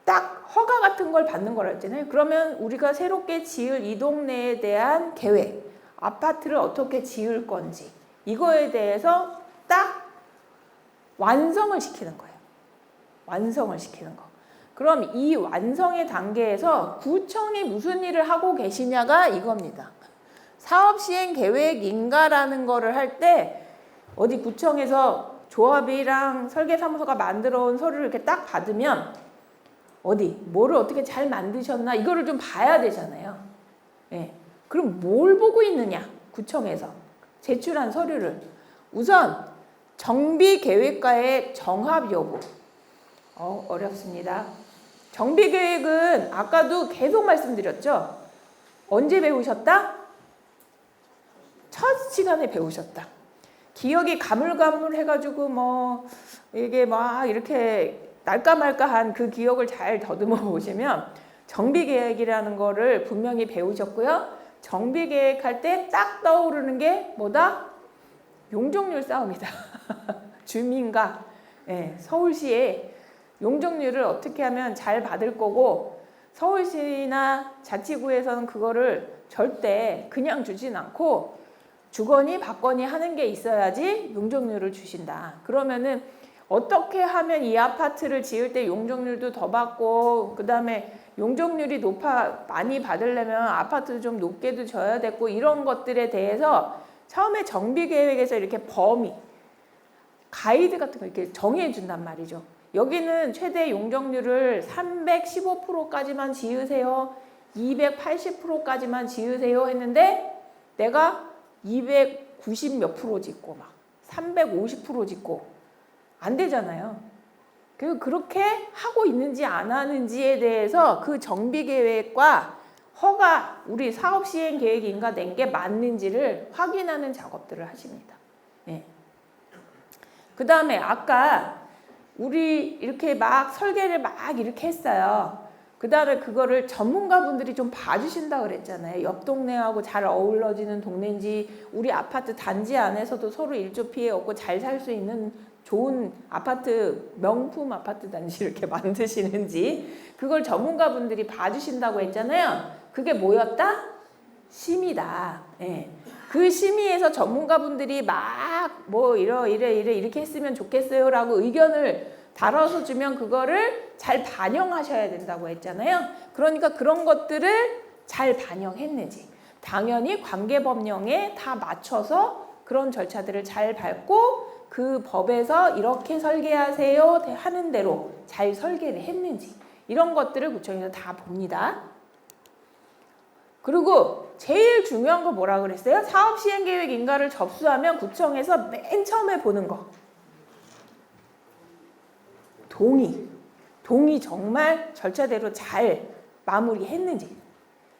딱 허가 같은 걸 받는 거라 했잖아요. 그러면 우리가 새롭게 지을 이 동네에 대한 계획, 아파트를 어떻게 지을 건지 이거에 대해서 딱 완성을 시키는 거예요. 완성을 시키는 거. 그럼 이 완성의 단계에서 구청이 무슨 일을 하고 계시냐가 이겁니다. 사업시행계획인가라는 거를 할 때 어디 구청에서 조합이랑 설계사무소가 만들어 온 서류를 이렇게 딱 받으면 어디 뭐를 어떻게 잘 만드셨나 이거를 좀 봐야 되잖아요. 예. 그럼 뭘 보고 있느냐? 구청에서 제출한 서류를 우선 정비계획과의 정합 여부. 어렵습니다. 정비계획은 아까도 계속 말씀드렸죠. 언제 배우셨다? 첫 시간에 배우셨다. 기억이 가물가물해가지고 뭐 이게 막 이렇게 날까 말까한 그 기억을 잘 더듬어 보시면 정비계획이라는 거를 분명히 배우셨고요. 정비계획할 때 딱 떠오르는 게 뭐다? 용적률 싸움이다. 주민과 서울시에 용적률을 어떻게 하면 잘 받을 거고 서울시나 자치구에서는 그거를 절대 그냥 주진 않고 주거니 받거니 하는 게 있어야지 용적률을 주신다. 그러면은 어떻게 하면 이 아파트를 지을 때 용적률도 더 받고 그 다음에 용적률이 많이 받으려면 아파트도 좀 높게도 져야 되고 이런 것들에 대해서 처음에 정비계획에서 이렇게 범위, 가이드 같은 거 이렇게 정해 준단 말이죠. 여기는 최대 용적률을 315%까지만 지으세요. 280%까지만 지으세요 했는데 내가 290 몇 프로 짓고 막 350% 짓고 안 되잖아요. 그렇게 하고 있는지 안 하는지에 대해서 그 정비계획과 허가, 우리 사업시행계획인가 낸 게 맞는지를 확인하는 작업들을 하십니다. 네. 그 다음에 아까 우리 이렇게 막 설계를 막 이렇게 했어요. 그 다음에 그거를 전문가분들이 좀 봐주신다고 그랬잖아요. 옆 동네하고 잘 어우러지는 동네인지 우리 아파트 단지 안에서도 서로 일조 피해 없고 잘 살 수 있는 좋은 아파트, 명품 아파트 단지 이렇게 만드시는지 그걸 전문가분들이 봐주신다고 했잖아요. 그게 뭐였다? 심의다. 예. 그 심의에서 전문가분들이 막 뭐 이렇게 했으면 좋겠어요라고 의견을 달아서 주면 그거를 잘 반영하셔야 된다고 했잖아요. 그러니까 그런 것들을 잘 반영했는지 당연히 관계법령에 다 맞춰서 그런 절차들을 잘 밟고 그 법에서 이렇게 설계하세요 하는 대로 잘 설계를 했는지 이런 것들을 구청에서 다 봅니다. 그리고 제일 중요한 거 뭐라 그랬어요? 사업시행계획 인가를 접수하면 구청에서 맨 처음에 보는 거. 동의 정말 절차대로 잘 마무리했는지,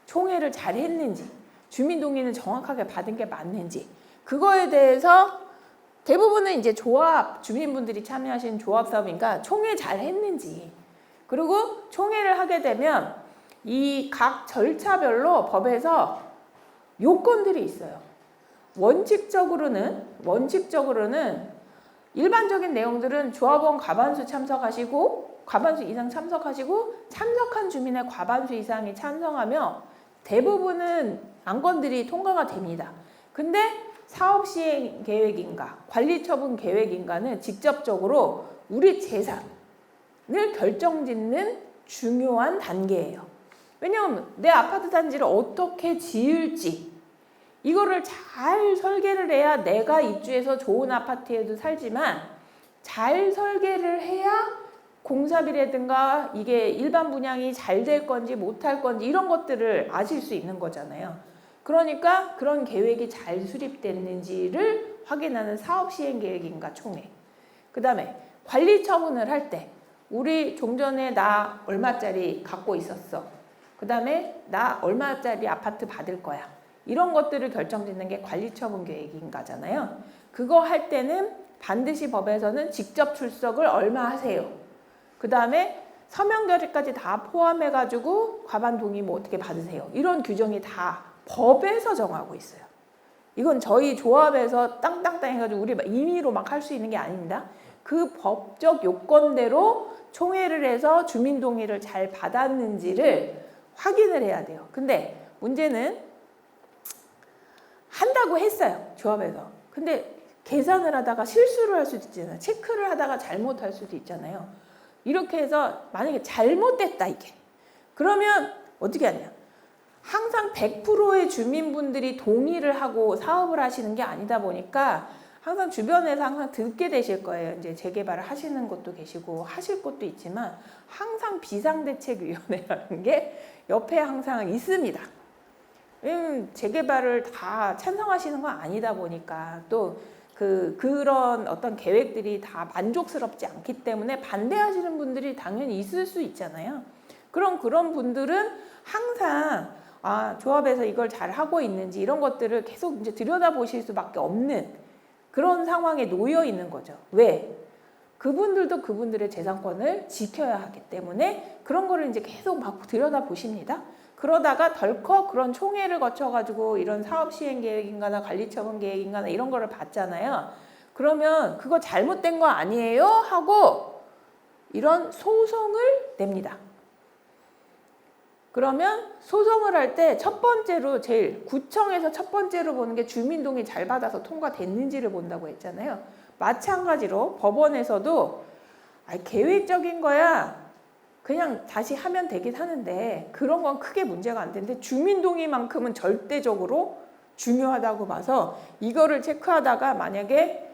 총회를 잘 했는지, 주민동의는 정확하게 받은 게 맞는지 그거에 대해서 대부분은 이제 조합, 주민분들이 참여하시는 조합 사업이니까 총회 잘 했는지 그리고 총회를 하게 되면 이 각 절차별로 법에서 요건들이 있어요. 원칙적으로는 일반적인 내용들은 조합원 과반수 참석하시고 과반수 이상 참석하시고 참석한 주민의 과반수 이상이 찬성하며 대부분은 안건들이 통과가 됩니다. 근데 사업시행계획인가 관리처분계획인가는 직접적으로 우리 재산을 결정짓는 중요한 단계예요. 왜냐하면 내 아파트 단지를 어떻게 지을지 이거를 잘 설계를 해야 내가 입주해서 좋은 아파트에도 살지만 잘 설계를 해야 공사비라든가 이게 일반 분양이 잘 될 건지 못할 건지 이런 것들을 아실 수 있는 거잖아요. 그러니까 그런 계획이 잘 수립됐는지를 확인하는 사업시행계획인가 총회. 그 다음에 관리처분을 할 때 우리 종전에 나 얼마짜리 갖고 있었어. 그 다음에 나 얼마짜리 아파트 받을 거야. 이런 것들을 결정짓는 게 관리처분 계획인가잖아요. 그거 할 때는 반드시 법에서는 직접 출석을 얼마 하세요. 그 다음에 서명 결의까지 다 포함해가지고 과반 동의 뭐 어떻게 받으세요. 이런 규정이 다 법에서 정하고 있어요. 이건 저희 조합에서 땅땅땅 해가지고 우리 임의로 막 할 수 있는 게 아닙니다. 그 법적 요건대로 총회를 해서 주민 동의를 잘 받았는지를 확인을 해야 돼요. 근데 문제는 한다고 했어요. 조합에서. 근데 계산을 하다가 실수를 할 수도 있잖아요. 체크를 하다가 잘못할 수도 있잖아요. 이렇게 해서 만약에 잘못됐다 이게. 그러면 어떻게 하냐. 항상 100%의 주민분들이 동의를 하고 사업을 하시는 게 아니다 보니까 항상 주변에서 항상 듣게 되실 거예요. 이제 재개발을 하시는 것도 계시고 하실 것도 있지만 항상 비상대책위원회라는 게 옆에 항상 있습니다. 재개발을 다 찬성하시는 건 아니다 보니까 또 그런 어떤 계획들이 다 만족스럽지 않기 때문에 반대하시는 분들이 당연히 있을 수 있잖아요. 그런 분들은 항상 조합에서 이걸 잘 하고 있는지 이런 것들을 계속 이제 들여다보실 수밖에 없는 그런 상황에 놓여 있는 거죠. 왜? 그분들도 그분들의 재산권을 지켜야 하기 때문에 그런 거를 이제 계속 막 들여다보십니다. 그러다가 덜컥 그런 총회를 거쳐가지고 이런 사업시행계획인가나 관리처분계획인가나 이런 거를 봤잖아요. 그러면 그거 잘못된 거 아니에요? 하고 이런 소송을 냅니다. 그러면 소송을 할 때 첫 번째로 제일 구청에서 첫 번째로 보는 게 주민동의 잘 받아서 통과됐는지를 본다고 했잖아요. 마찬가지로 법원에서도 계획적인 거야 그냥 다시 하면 되긴 하는데 그런 건 크게 문제가 안 되는데 주민동의만큼은 절대적으로 중요하다고 봐서 이거를 체크하다가 만약에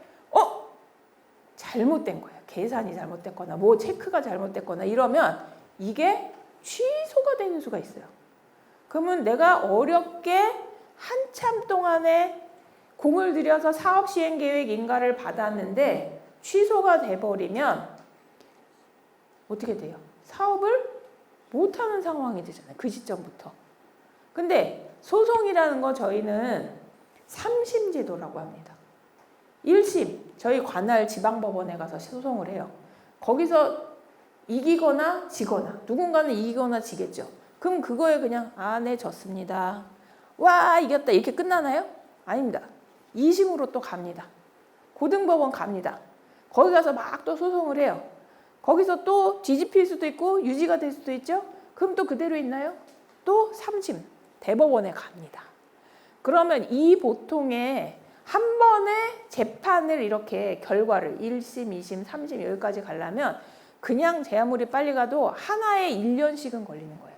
잘못된 거야. 계산이 잘못됐거나 뭐 체크가 잘못됐거나 이러면 이게 취소가 되는 수가 있어요. 그러면 내가 어렵게 한참 동안에 공을 들여서 사업시행계획 인가를 받았는데 취소가 돼버리면 어떻게 돼요? 사업을 못하는 상황이 되잖아요. 그 시점부터. 근데 소송이라는 거 저희는 3심 제도라고 합니다. 1심 저희 관할 지방법원에 가서 소송을 해요. 거기서 이기거나 지거나 누군가는 이기거나 지겠죠. 그럼 그거에 그냥 네 졌습니다. 와 이겼다 이렇게 끝나나요? 아닙니다. 2심으로 또 갑니다. 고등법원 갑니다. 거기 가서 막 또 소송을 해요. 거기서 또 뒤집힐 수도 있고 유지가 될 수도 있죠. 그럼 또 그대로 있나요? 또 3심 대법원에 갑니다. 그러면 이 보통의 한 번에 재판을 이렇게 결과를 1심, 2심, 3심 여기까지 가려면 그냥 제 아무리 빨리 가도 하나에 1년씩은 걸리는 거예요.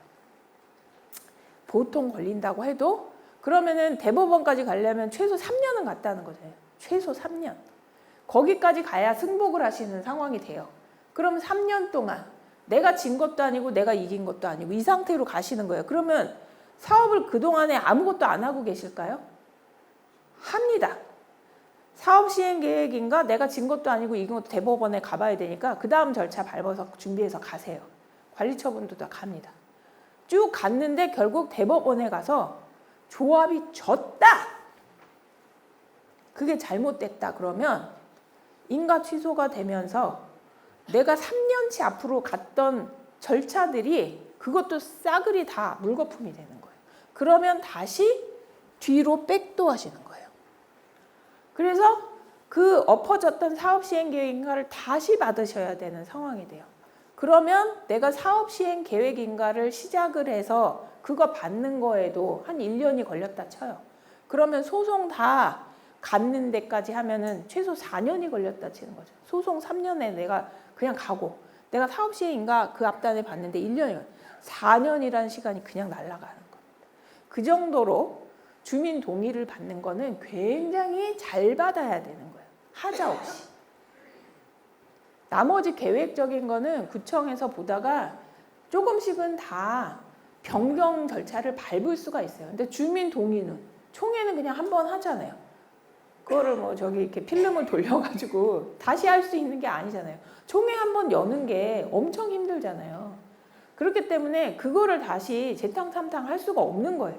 보통 걸린다고 해도 그러면은 대법원까지 가려면 최소 3년은 갔다는 거죠. 최소 3년. 거기까지 가야 승복을 하시는 상황이 돼요. 그럼 3년 동안 내가 진 것도 아니고 내가 이긴 것도 아니고 이 상태로 가시는 거예요. 그러면 사업을 그동안에 아무것도 안 하고 계실까요? 합니다. 사업시행계획인가 내가 진 것도 아니고 이긴 것도 대법원에 가봐야 되니까 그 다음 절차 밟아서 준비해서 가세요. 관리처분도 다 갑니다. 쭉 갔는데 결국 대법원에 가서 조합이 졌다. 그게 잘못됐다. 그러면 인가 취소가 되면서 내가 3년치 앞으로 갔던 절차들이 그것도 싸그리 다 물거품이 되는 거예요. 그러면 다시 뒤로 백도하시는 거예요. 그래서 그 엎어졌던 사업시행계획인가를 다시 받으셔야 되는 상황이 돼요. 그러면 내가 사업시행계획인가를 시작을 해서 그거 받는 거에도 한 1년이 걸렸다 쳐요. 그러면 소송 다 갔는 데까지 하면은 최소 4년이 걸렸다 치는 거죠. 소송 3년에 내가 그냥 가고 내가 사업시행인가 그 앞단에 봤는데 1년이면 4년이라는 시간이 그냥 날아가는 겁니다. 그 정도로 주민 동의를 받는 거는 굉장히 잘 받아야 되는 거예요. 하자 없이. 나머지 계획적인 거는 구청에서 보다가 조금씩은 다 변경 절차를 밟을 수가 있어요. 근데 주민 동의는 총회는 그냥 한 번 하잖아요. 그거를 뭐 저기 이렇게 필름을 돌려가지고 다시 할 수 있는 게 아니잖아요. 총회 한 번 여는 게 엄청 힘들잖아요. 그렇기 때문에 그거를 다시 재탕3탕 할 수가 없는 거예요.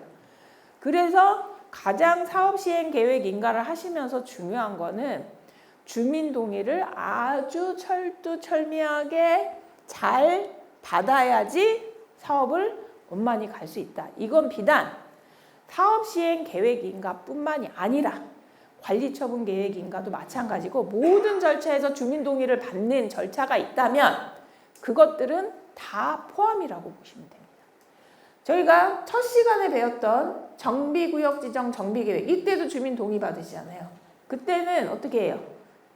그래서 가장 사업시행 계획 인가를 하시면서 중요한 거는 주민 동의를 아주 철두철미하게 잘 받아야지 사업을 원만히 갈 수 있다. 이건 비단 사업시행 계획 인가뿐만이 아니라 관리처분 계획 인가도 마찬가지고 모든 절차에서 주민 동의를 받는 절차가 있다면 그것들은 다 포함이라고 보시면 됩니다. 저희가 첫 시간에 배웠던 정비구역 지정 정비계획 이때도 주민 동의 받으시잖아요. 그때는 어떻게 해요?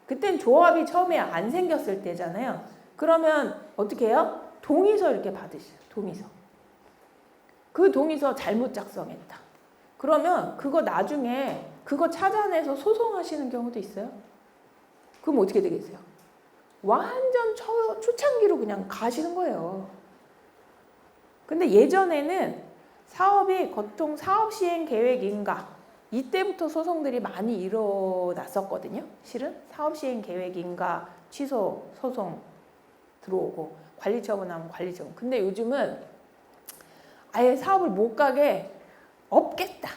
그때는 조합이 처음에 안 생겼을 때잖아요. 그러면 어떻게 해요? 동의서 이렇게 받으세요. 동의서. 그 동의서 잘못 작성했다. 그러면 그거 나중에 그거 찾아내서 소송하시는 경우도 있어요. 그럼 어떻게 되겠어요? 완전 초창기로 그냥 가시는 거예요. 근데 예전에는 사업이 보통 사업시행계획인가 이때부터 소송들이 많이 일어났었거든요. 실은 사업시행계획인가 취소 소송 들어오고 관리처분하면 관리처분. 근데 요즘은 아예 사업을 못 가게 없겠다.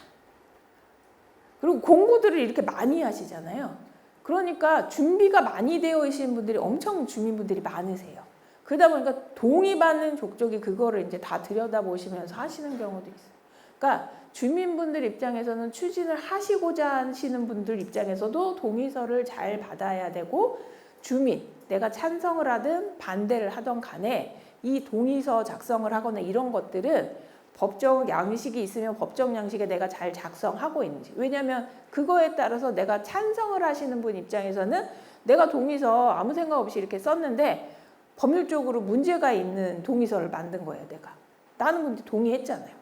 그리고 공고들을 이렇게 많이 하시잖아요. 그러니까 준비가 많이 되어 계신 분들이 엄청 주민분들이 많으세요. 그러다 보니까 동의받는 족족이 그거를 이제 다 들여다보시면서 하시는 경우도 있어요. 그러니까 주민분들 입장에서는 추진을 하시고자 하시는 분들 입장에서도 동의서를 잘 받아야 되고 주민, 내가 찬성을 하든 반대를 하던 간에 이 동의서 작성을 하거나 이런 것들은 법적 양식이 있으면 법적 양식에 내가 잘 작성하고 있는지. 왜냐하면 그거에 따라서 내가 찬성을 하시는 분 입장에서는 내가 동의서 아무 생각 없이 이렇게 썼는데 법률적으로 문제가 있는 동의서를 만든 거예요, 내가. 나는 근데 동의했잖아요.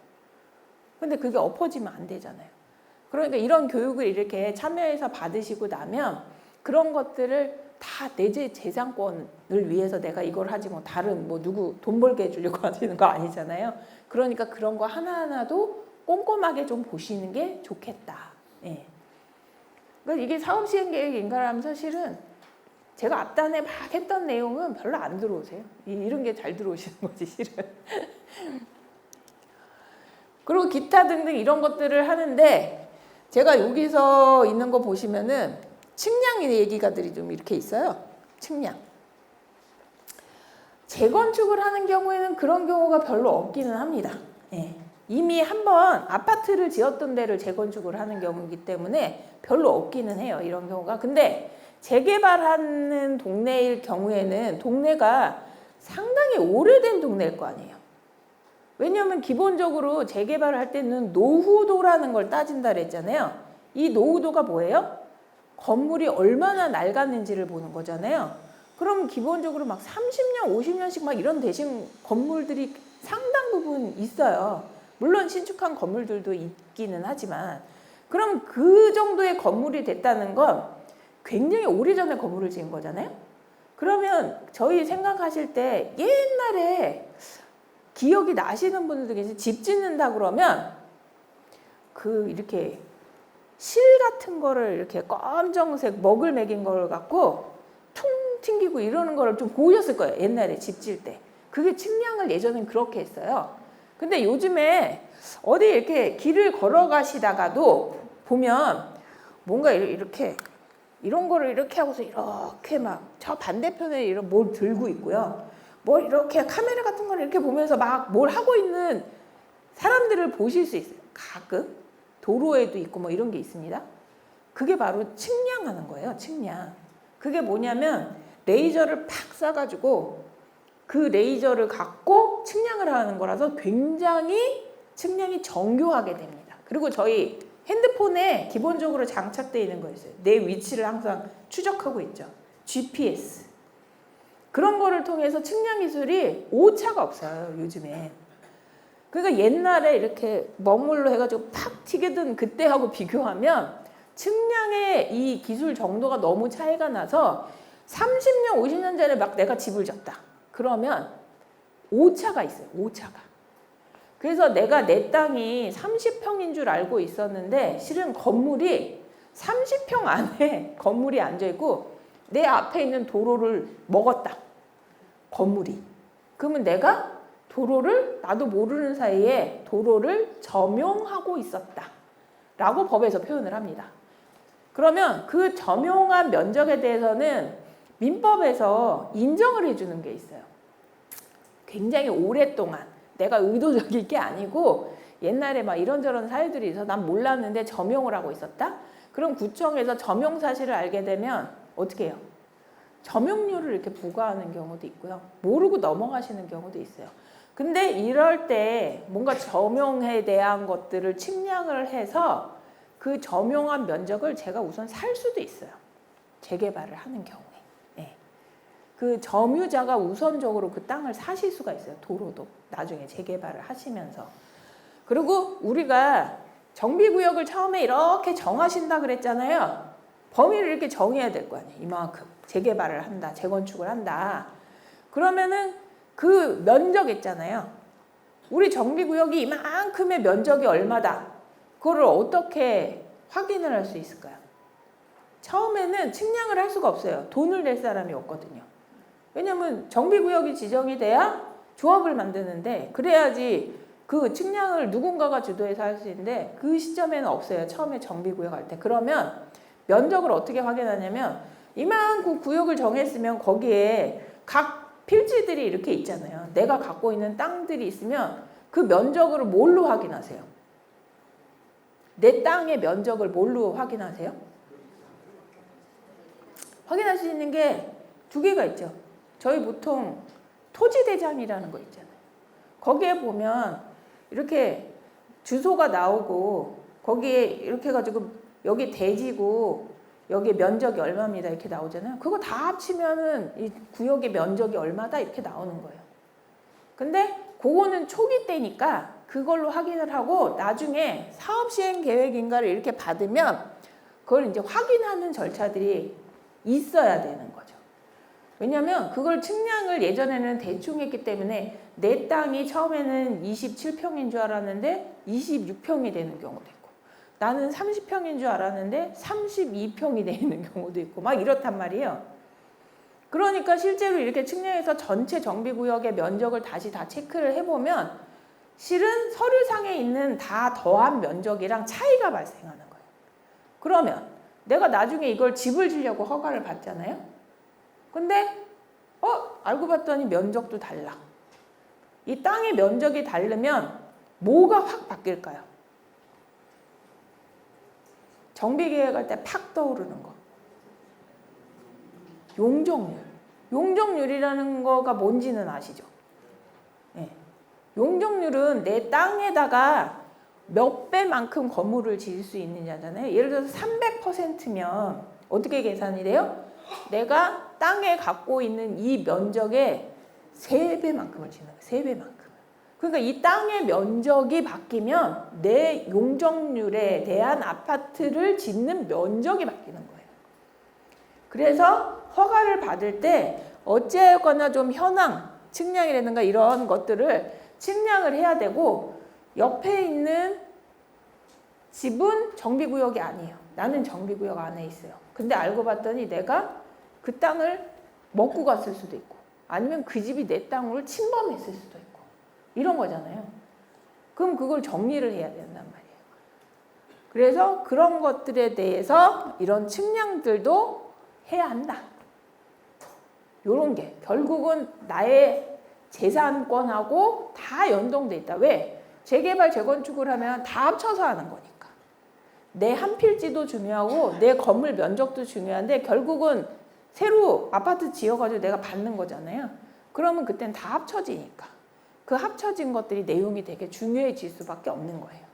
근데 그게 엎어지면 안 되잖아요. 그러니까 이런 교육을 이렇게 참여해서 받으시고 나면 그런 것들을 다 내 재산권을 위해서 내가 이걸 하지 뭐 다른 뭐 누구 돈 벌게 해주려고 하시는 거 아니잖아요. 그러니까 그런 거 하나하나도 꼼꼼하게 좀 보시는 게 좋겠다. 예. 그러니까 이게 사업시행계획 인가라면 사실은 제가 앞단에 막 했던 내용은 별로 안 들어오세요. 이런 게 잘 들어오시는 거지 실은. 그리고 기타 등등 이런 것들을 하는데 제가 여기서 있는 거 보시면은 측량 얘기가들이 좀 이렇게 있어요. 측량. 재건축을 하는 경우에는 그런 경우가 별로 없기는 합니다. 예. 이미 한번 아파트를 지었던 데를 재건축을 하는 경우이기 때문에 별로 없기는 해요. 이런 경우가. 근데 재개발하는 동네일 경우에는 동네가 상당히 오래된 동네일 거 아니에요. 왜냐하면 기본적으로 재개발을 할 때는 노후도라는 걸 따진다 그랬잖아요. 이 노후도가 뭐예요? 건물이 얼마나 낡았는지를 보는 거잖아요. 그럼 기본적으로 막 30년, 50년씩 막 이런 대신 건물들이 상당 부분 있어요. 물론 신축한 건물들도 있기는 하지만, 그럼 그 정도의 건물이 됐다는 건 굉장히 오래전에 건물을 지은 거잖아요. 그러면 저희 생각하실 때 옛날에 기억이 나시는 분들도 계세요. 집 짓는다 그러면 그 이렇게 실 같은 거를 이렇게 검정색 먹을 먹인 걸 갖고 퉁 튕기고 이러는 거를 좀 보셨을 거예요. 옛날에 집 지을 때. 그게 측량을 예전엔 그렇게 했어요. 근데 요즘에 어디 이렇게 길을 걸어가시다가도 보면 뭔가 이렇게 이런 거를 이렇게 하고서 이렇게 막 저 반대편에 이런 뭘 들고 있고요. 뭘 이렇게 카메라 같은 걸 이렇게 보면서 막 뭘 하고 있는 사람들을 보실 수 있어요. 가끔 도로에도 있고 뭐 이런 게 있습니다. 그게 바로 측량하는 거예요. 측량. 그게 뭐냐면 레이저를 팍 쏴가지고 그 레이저를 갖고 측량을 하는 거라서 굉장히 측량이 정교하게 됩니다. 그리고 저희 핸드폰에 기본적으로 장착되어 있는 거 있어요. 내 위치를 항상 추적하고 있죠. GPS. 그런 거를 통해서 측량 기술이 오차가 없어요. 요즘에. 그러니까 옛날에 이렇게 먹물로 해가지고 팍 튀기던 그때하고 비교하면 측량의 이 기술 정도가 너무 차이가 나서 30년, 50년 전에 막 내가 집을 졌다. 그러면 오차가 있어요. 오차가. 그래서 내가 내 땅이 30평인 줄 알고 있었는데 실은 건물이 30평 안에 건물이 앉아있고 내 앞에 있는 도로를 먹었다. 건물이. 그러면 내가 도로를 나도 모르는 사이에 도로를 점용하고 있었다. 라고 법에서 표현을 합니다. 그러면 그 점용한 면적에 대해서는 민법에서 인정을 해주는 게 있어요. 굉장히 오랫동안 내가 의도적인 게 아니고 옛날에 막 이런저런 사유들이 있어서 난 몰랐는데 점용을 하고 있었다? 그럼 구청에서 점용 사실을 알게 되면 어떻게 해요? 점용료를 이렇게 부과하는 경우도 있고요. 모르고 넘어가시는 경우도 있어요. 근데 이럴 때 뭔가 점용에 대한 것들을 측량을 해서 그 점용한 면적을 제가 우선 살 수도 있어요. 재개발을 하는 경우에. 네. 그 점유자가 우선적으로 그 땅을 사실 수가 있어요. 도로도 나중에 재개발을 하시면서. 그리고 우리가 정비구역을 처음에 이렇게 정하신다 그랬잖아요. 범위를 이렇게 정해야 될 거 아니에요. 이만큼 재개발을 한다, 재건축을 한다. 그러면은 그 면적 있잖아요. 우리 정비구역이 이만큼의 면적이 얼마다. 그거를 어떻게 확인을 할 수 있을까요? 처음에는 측량을 할 수가 없어요. 돈을 낼 사람이 없거든요. 왜냐면 정비구역이 지정이 돼야 조합을 만드는데 그래야지 그 측량을 누군가가 주도해서 할 수 있는데 그 시점에는 없어요. 처음에 정비구역 할 때. 그러면 면적을 어떻게 확인하냐면 이만큼 구역을 정했으면 거기에 각 필지들이 이렇게 있잖아요. 내가 갖고 있는 땅들이 있으면 그 면적을 뭘로 확인하세요? 내 땅의 면적을 뭘로 확인하세요? 확인할 수 있는 게 두 개가 있죠. 저희 보통 토지대장이라는 거 있잖아요. 거기에 보면 이렇게 주소가 나오고 거기에 이렇게 해가지고 여기 대지고 여기 면적이 얼마입니다 이렇게 나오잖아요. 그거 다 합치면은 이 구역의 면적이 얼마다 이렇게 나오는 거예요. 근데 그거는 초기 때니까 그걸로 확인을 하고 나중에 사업시행 계획인가를 이렇게 받으면 그걸 이제 확인하는 절차들이 있어야 되는 거죠. 왜냐하면 그걸 측량을 예전에는 대충 했기 때문에 내 땅이 처음에는 27평인 줄 알았는데 26평이 되는 경우도 있고 나는 30평인 줄 알았는데 32평이 되는 경우도 있고 막 이렇단 말이에요. 그러니까 실제로 이렇게 측량해서 전체 정비구역의 면적을 다시 다 체크를 해보면 실은 서류상에 있는 다 더한 면적이랑 차이가 발생하는 거예요. 그러면 내가 나중에 이걸 집을 지려고 허가를 받잖아요. 근데 알고 봤더니 면적도 달라. 이 땅의 면적이 다르면 뭐가 확 바뀔까요? 정비계획할 때 팍 떠오르는 거. 용적률. 용적률이라는 거가 뭔지는 아시죠? 네. 용적률은 내 땅에다가 몇 배만큼 건물을 지을 수 있느냐잖아요. 예를 들어서 300%면 어떻게 계산이 돼요? 내가 땅에 갖고 있는 이 면적의 3배만큼을 짓는 거예요. 3배만큼. 그러니까 이 땅의 면적이 바뀌면 내 용적률에 대한 아파트를 짓는 면적이 바뀌는 거예요. 그래서 허가를 받을 때 어찌하거나 좀 현황, 측량이라든가 이런 것들을 측량을 해야 되고 옆에 있는 집은 정비구역이 아니에요. 나는 정비구역 안에 있어요. 근데 알고 봤더니 내가 그 땅을 먹고 갔을 수도 있고 아니면 그 집이 내 땅을 침범했을 수도 있고 이런 거잖아요. 그럼 그걸 정리를 해야 된단 말이에요. 그래서 그런 것들에 대해서 이런 측량들도 해야 한다. 요런 게 결국은 나의 재산권하고 다 연동돼 있다. 왜? 재개발, 재건축을 하면 다 합쳐서 하는 거니까. 내 한 필지도 중요하고 내 건물 면적도 중요한데 결국은 새로 아파트 지어가지고 내가 받는 거잖아요. 그러면 그땐 다 합쳐지니까. 그 합쳐진 것들이 내용이 되게 중요해질 수밖에 없는 거예요.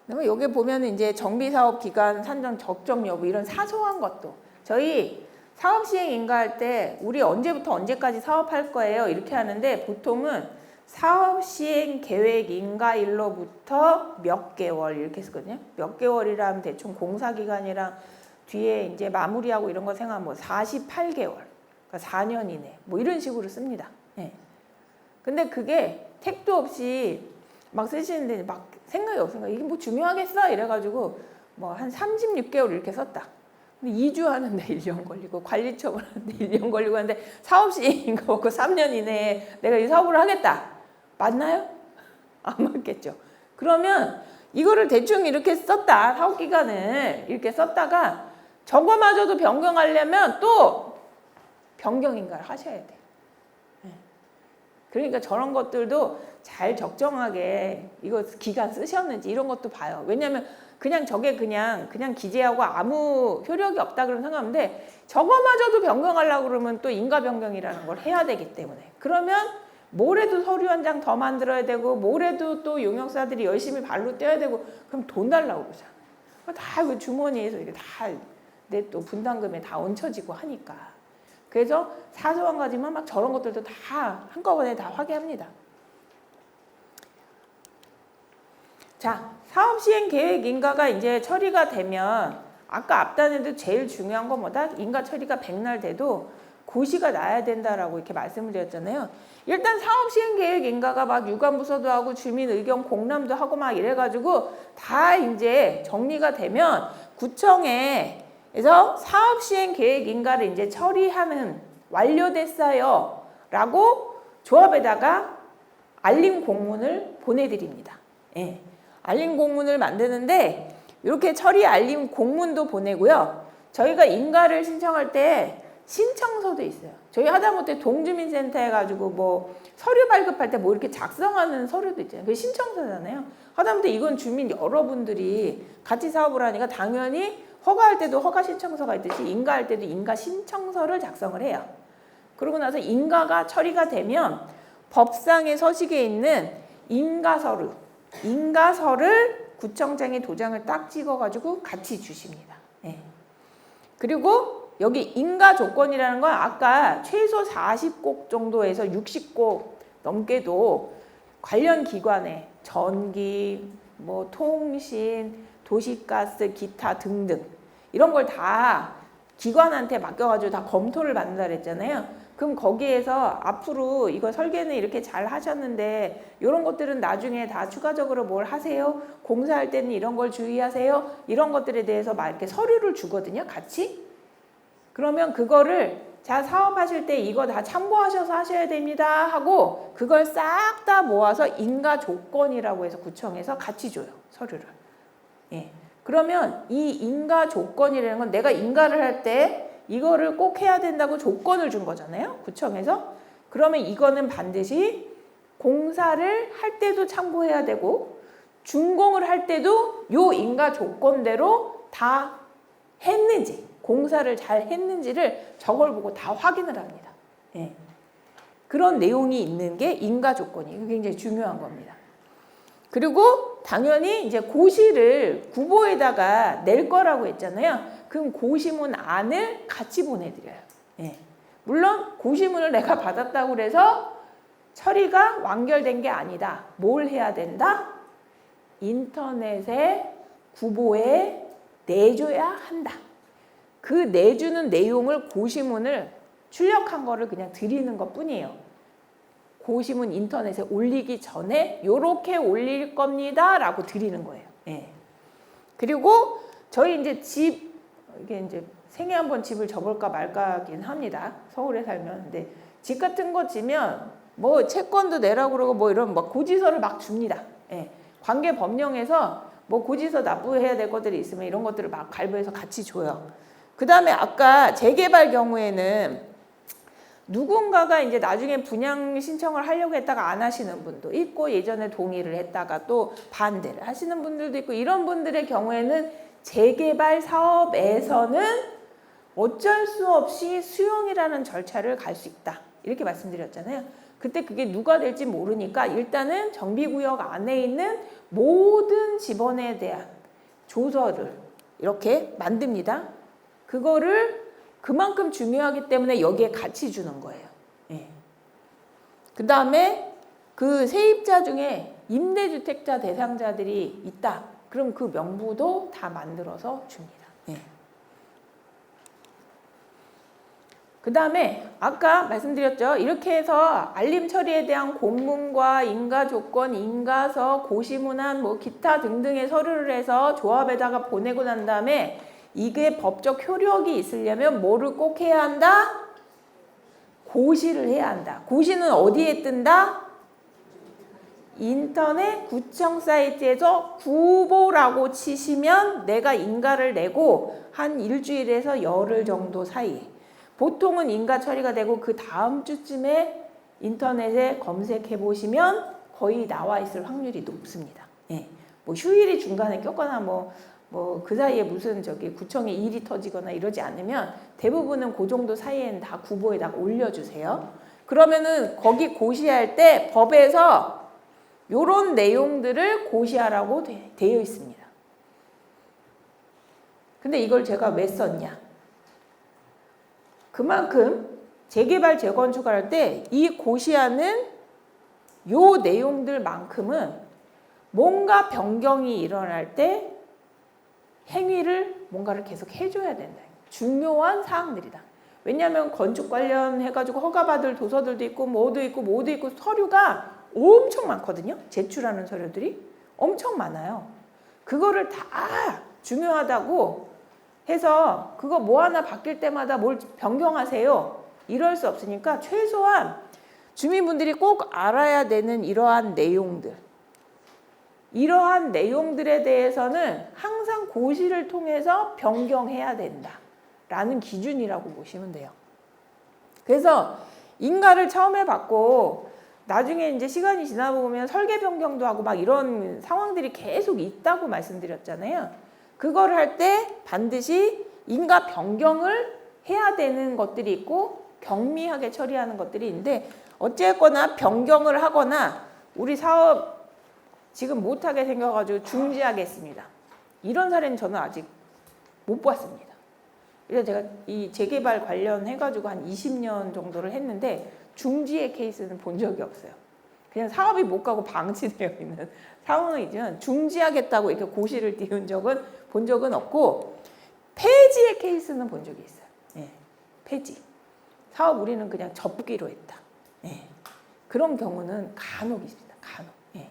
그리고 여기 보면 이제 정비사업 기간 산정 적정 여부 이런 사소한 것도 저희 사업 시행 인가할 때 우리 언제부터 언제까지 사업할 거예요 이렇게 하는데 보통은 사업 시행 계획 인가일로부터 몇 개월 이렇게 쓰거든요. 몇 개월이라 하면 대충 공사 기간이랑 뒤에 이제 마무리하고 이런 거 생각하면 뭐 48개월, 그러니까 4년 이내 뭐 이런 식으로 씁니다. 네. 근데 그게 택도 없이 막 쓰시는데 막 생각이 없으니까 이게 뭐 중요하겠어 이래가지고 뭐 한 36개월 이렇게 썼다. 근데 2주 하는데 1년 걸리고 관리처분 하는데 1년 걸리고 하는데 사업 시행인가 먹고 3년 이내에 내가 이 사업을 하겠다. 맞나요? 안 맞겠죠. 그러면 이거를 대충 이렇게 썼다. 사업 기간을 이렇게 썼다가 저거마저도 변경하려면 또 변경인가를 하셔야 돼요. 그러니까 저런 것들도 잘 적정하게 이거 기간 쓰셨는지 이런 것도 봐요. 왜냐하면 그냥 저게 그냥 기재하고 아무 효력이 없다 그러면 상관없는데 저거마저도 변경하려고 그러면 또 인가 변경이라는 걸 해야 되기 때문에 그러면 뭐래도 서류 한 장 더 만들어야 되고 뭐래도 또 용역사들이 열심히 발로 떼야 되고 그럼 돈 달라고 그러잖아요. 다 그 주머니에서 이게 다 내 또 분담금에 다 얹혀지고 하니까. 그래서 사소한 거지만 막 저런 것들도 다 한꺼번에 다 확인합니다. 자, 사업 시행 계획 인가가 이제 처리가 되면 아까 앞단에도 제일 중요한 건 뭐다? 인가 처리가 백날 돼도 고시가 나야 된다라고 이렇게 말씀을 드렸잖아요. 일단 사업 시행 계획 인가가 막 유관부서도 하고 주민 의견 공람도 하고 막 이래가지고 다 이제 정리가 되면 구청에서 사업 시행 계획 인가를 이제 처리하는 완료됐어요 라고 조합에다가 알림 공문을 보내드립니다. 예. 알림 공문을 만드는데 이렇게 처리 알림 공문도 보내고요. 저희가 인가를 신청할 때 신청서도 있어요. 저희 하다못해 동주민센터 해가지고 뭐 서류 발급할 때 뭐 이렇게 작성하는 서류도 있잖아요. 그게 신청서잖아요. 하다못해 이건 주민 여러분들이 같이 사업을 하니까 당연히 허가할 때도 허가 신청서가 있듯이 인가할 때도 인가 신청서를 작성을 해요. 그러고 나서 인가가 처리가 되면 법상의 서식에 있는 인가서를 구청장에 도장을 딱 찍어가지고 같이 주십니다. 네. 그리고 여기 인가 조건이라는 건 아까 최소 40곡 정도에서 60곡 넘게도 관련 기관에 전기, 뭐 통신, 도시가스, 기타 등등 이런 걸 다 기관한테 맡겨가지고 다 검토를 받는다 그랬잖아요. 그럼 거기에서 앞으로 이거 설계는 이렇게 잘 하셨는데 이런 것들은 나중에 다 추가적으로 뭘 하세요? 공사할 때는 이런 걸 주의하세요? 이런 것들에 대해서 막 이렇게 서류를 주거든요. 같이. 그러면 그거를 자 사업하실 때 이거 다 참고하셔서 하셔야 됩니다 하고 그걸 싹 다 모아서 인가 조건이라고 해서 구청에서 같이 줘요. 서류를. 예. 그러면 이 인가 조건이라는 건 내가 인가를 할 때 이거를 꼭 해야 된다고 조건을 준 거잖아요. 구청에서. 그러면 이거는 반드시 공사를 할 때도 참고해야 되고 준공을 할 때도 요 인가 조건대로 다 했는지, 공사를 잘 했는지를 저걸 보고 다 확인을 합니다. 예. 그런 내용이 있는 게 인가 조건이 굉장히 중요한 겁니다. 그리고 당연히 이제 고시를 구보에다가 낼 거라고 했잖아요. 그럼 고시문 안을 같이 보내드려요. 예. 물론 고시문을 내가 받았다고 해서 처리가 완결된 게 아니다. 뭘 해야 된다? 인터넷에 구보에 내줘야 한다. 그 내주는 내용을 고시문을 출력한 거를 그냥 드리는 것 뿐이에요. 고시문 인터넷에 올리기 전에 요렇게 올릴 겁니다 라고 드리는 거예요. 예. 그리고 저희 이제 이게 이제 생애 한번 집을 져볼까 말까긴 합니다. 서울에 살면. 근데 집 같은 거 지면 뭐 채권도 내라고 그러고 뭐 이런 막 고지서를 막 줍니다. 예. 관계 법령에서 뭐 고지서 납부해야 될 것들이 있으면 이런 것들을 막 발부해서 같이 줘요. 그 다음에 아까 재개발 경우에는 누군가가 이제 나중에 분양 신청을 하려고 했다가 안 하시는 분도 있고 예전에 동의를 했다가 또 반대를 하시는 분들도 있고 이런 분들의 경우에는 재개발 사업에서는 어쩔 수 없이 수용이라는 절차를 갈 수 있다. 이렇게 말씀드렸잖아요. 그때 그게 누가 될지 모르니까 일단은 정비구역 안에 있는 모든 집원에 대한 조서를 이렇게 만듭니다. 그거를 그만큼 중요하기 때문에 여기에 같이 주는 거예요. 예. 그 다음에 그 세입자 중에 임대주택자 대상자들이 있다. 그럼 그 명부도 다 만들어서 줍니다. 예. 그 다음에 아까 말씀드렸죠. 이렇게 해서 알림 처리에 대한 공문과 인가 조건, 인가서, 고시문안, 뭐 기타 등등의 서류를 해서 조합에다가 보내고 난 다음에 이게 법적 효력이 있으려면 뭐를 꼭 해야 한다? 고시를 해야 한다. 고시는 어디에 뜬다? 인터넷 구청 사이트에서 구보라고 치시면 내가 인가를 내고 한 일주일에서 열흘 정도 사이 보통은 인가 처리가 되고 그 다음 주쯤에 인터넷에 검색해 보시면 거의 나와 있을 확률이 높습니다. 예. 뭐 휴일이 중간에 꼈거나 뭐 그 사이에 무슨 구청에 일이 터지거나 이러지 않으면 대부분은 그 정도 사이에는 다 구보에다가 올려주세요. 그러면은 거기 고시할 때 법에서 요런 내용들을 고시하라고 되어 있습니다. 근데 이걸 제가 왜 썼냐? 그만큼 재개발 재건축을 할 때 이 고시하는 요 내용들만큼은 뭔가 변경이 일어날 때 행위를 뭔가를 계속 해줘야 된다. 중요한 사항들이다. 왜냐하면 건축 관련해가지고 허가받을 도서들도 있고 뭐도 있고 서류가 엄청 많거든요. 제출하는 서류들이 엄청 많아요. 그거를 다 중요하다고 해서 그거 뭐 하나 바뀔 때마다 뭘 변경하세요. 이럴 수 없으니까 최소한 주민분들이 꼭 알아야 되는 이러한 내용들에 대해서는 항상 고시를 통해서 변경해야 된다라는 기준이라고 보시면 돼요. 그래서 인가를 처음에 받고 나중에 이제 시간이 지나고 보면 설계 변경도 하고 막 이런 상황들이 계속 있다고 말씀드렸잖아요. 그걸 할 때 반드시 인가 변경을 해야 되는 것들이 있고 경미하게 처리하는 것들이 있는데 어쨌거나 변경을 하거나 우리 사업 지금 못하게 생겨가지고 중지하겠습니다. 이런 사례는 저는 아직 못 봤습니다. 그래서 제가 이 재개발 관련해가지고 한 20년 정도를 했는데 중지의 케이스는 본 적이 없어요. 그냥 사업이 못 가고 방치되어 있는 상황이지만 중지하겠다고 이렇게 고시를 본 적은 없고 폐지의 케이스는 본 적이 있어요. 예, 폐지. 사업 우리는 그냥 접기로 했다. 예, 그런 경우는 간혹 있습니다. 간혹. 예.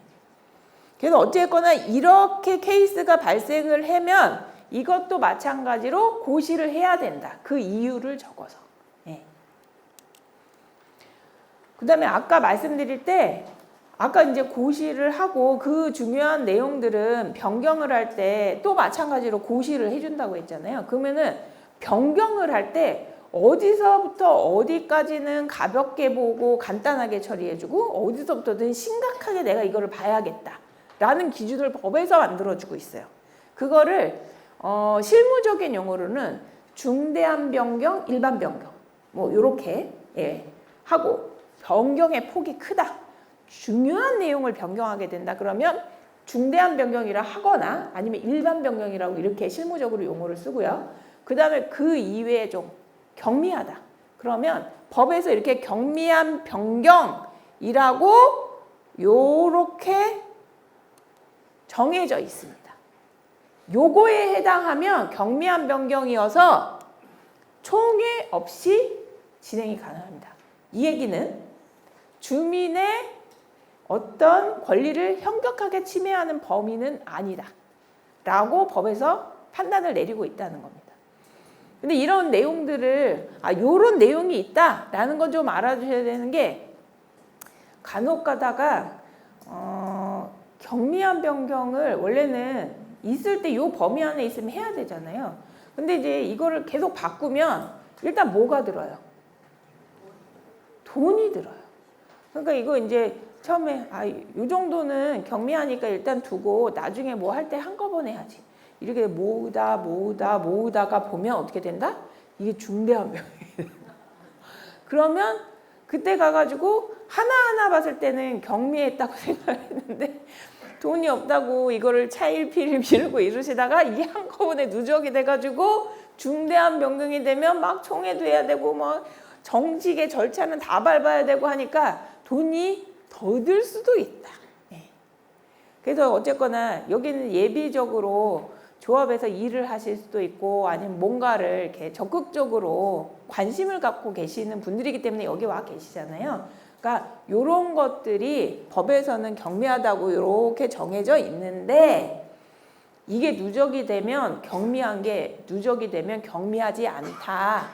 그래서 어쨌거나 이렇게 케이스가 발생을 하면 이것도 마찬가지로 고시를 해야 된다. 그 이유를 적어서. 예. 그 다음에 아까 말씀드릴 때 아까 이제 고시를 하고 그 중요한 내용들은 변경을 할 때 또 마찬가지로 고시를 해준다고 했잖아요. 그러면은 변경을 할 때 어디서부터 어디까지는 가볍게 보고 간단하게 처리해주고 어디서부터든 심각하게 내가 이거를 봐야겠다라는 기준을 법에서 만들어주고 있어요. 그거를 실무적인 용어로는 중대한 변경, 일반 변경 뭐 이렇게 하고 변경의 폭이 크다. 중요한 내용을 변경하게 된다. 그러면 중대한 변경이라 하거나 아니면 일반 변경이라고 이렇게 실무적으로 용어를 쓰고요. 그 다음에 그 이외에 좀 경미하다. 그러면 법에서 이렇게 경미한 변경이라고 요렇게 정해져 있습니다. 요거에 해당하면 경미한 변경이어서 총회 없이 진행이 가능합니다. 이 얘기는 주민의 어떤 권리를 현격하게 침해하는 범위는 아니다 라고 법에서 판단을 내리고 있다는 겁니다. 근데 이런 내용들을 요런 내용이 있다라는 건 좀 알아주셔야 되는 게 간혹 가다가 경미한 변경을 원래는 있을 때 요 범위 안에 있으면 해야 되잖아요. 근데 이제 이거를 계속 바꾸면 일단 뭐가 들어요? 돈이 들어요. 그러니까 이거 이제 처음에 요 정도는 경미하니까 일단 두고 나중에 뭐 할 때 한꺼번에 해야지. 이렇게 모으다가 보면 어떻게 된다? 이게 중대한 병이에요. 그러면 그때 가가지고 하나하나 봤을 때는 경미했다고 생각했는데 돈이 없다고 이거를 차일피일 미루고 이러시다가 이게 한꺼번에 누적이 돼가지고 중대한 변경이 되면 막 총회도 해야 되고 뭐 정직의 절차는 다 밟아야 되고 하니까 돈이 더 들 수도 있다. 그래서 어쨌거나 여기는 예비적으로 조합에서 일을 하실 수도 있고 아니면 뭔가를 이렇게 적극적으로 관심을 갖고 계시는 분들이기 때문에 여기 와 계시잖아요. 그러니까 이런 것들이 법에서는 경미하다고 이렇게 정해져 있는데 이게 누적이 되면 경미한 게 누적이 되면 경미하지 않다.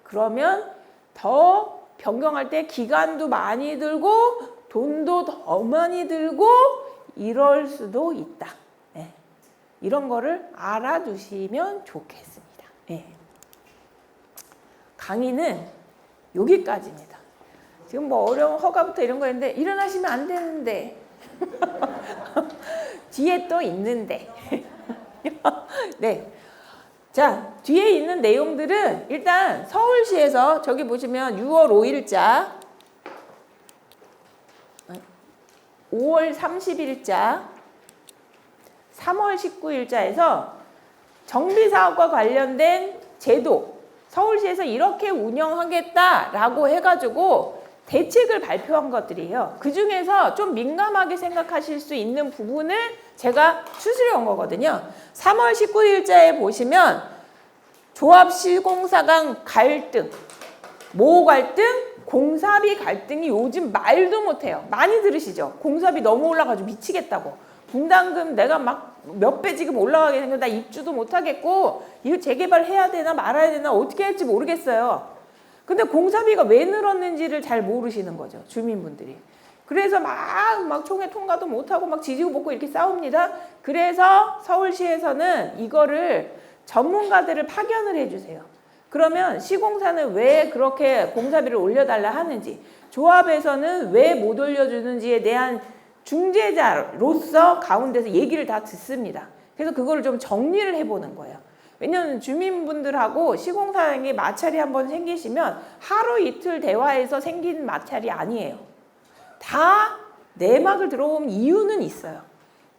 그러면 더 변경할 때 기간도 많이 들고 돈도 더 많이 들고 이럴 수도 있다. 이런 거를 알아두시면 좋겠습니다. 강의는 여기까지입니다. 지금 뭐 어려운 허가부터 이런 거 있는데 일어나시면 안 되는데 뒤에 또 있는데 네. 자, 뒤에 있는 내용들은 일단 서울시에서 저기 보시면 6월 5일자 5월 30일자 3월 19일자에서 정비사업과 관련된 제도 서울시에서 이렇게 운영하겠다라고 해가지고 대책을 발표한 것들이에요. 그 중에서 좀 민감하게 생각하실 수 있는 부분을 제가 추스려 온 거거든요. 3월 19일자에 보시면 조합 시공사 간 갈등, 모 갈등, 공사비 갈등이 요즘 말도 못해요. 많이 들으시죠? 공사비 너무 올라가지고 미치겠다고. 분담금 내가 막 몇 배 지금 올라가게 생겨 나 입주도 못하겠고 이거 재개발해야 되나 말아야 되나 어떻게 할지 모르겠어요. 근데 공사비가 왜 늘었는지를 잘 모르시는 거죠. 주민분들이. 그래서 막 총회 통과도 못하고 막 지지고 볶고 이렇게 싸웁니다. 그래서 서울시에서는 이거를 전문가들을 파견을 해주세요. 그러면 시공사는 왜 그렇게 공사비를 올려달라 하는지 조합에서는 왜 못 올려주는지에 대한 중재자로서 가운데서 얘기를 다 듣습니다. 그래서 그거를 좀 정리를 해보는 거예요. 왜냐하면 주민분들하고 시공사에게 마찰이 한번 생기시면 하루 이틀 대화에서 생긴 마찰이 아니에요. 다 내막을 들어오면 이유는 있어요.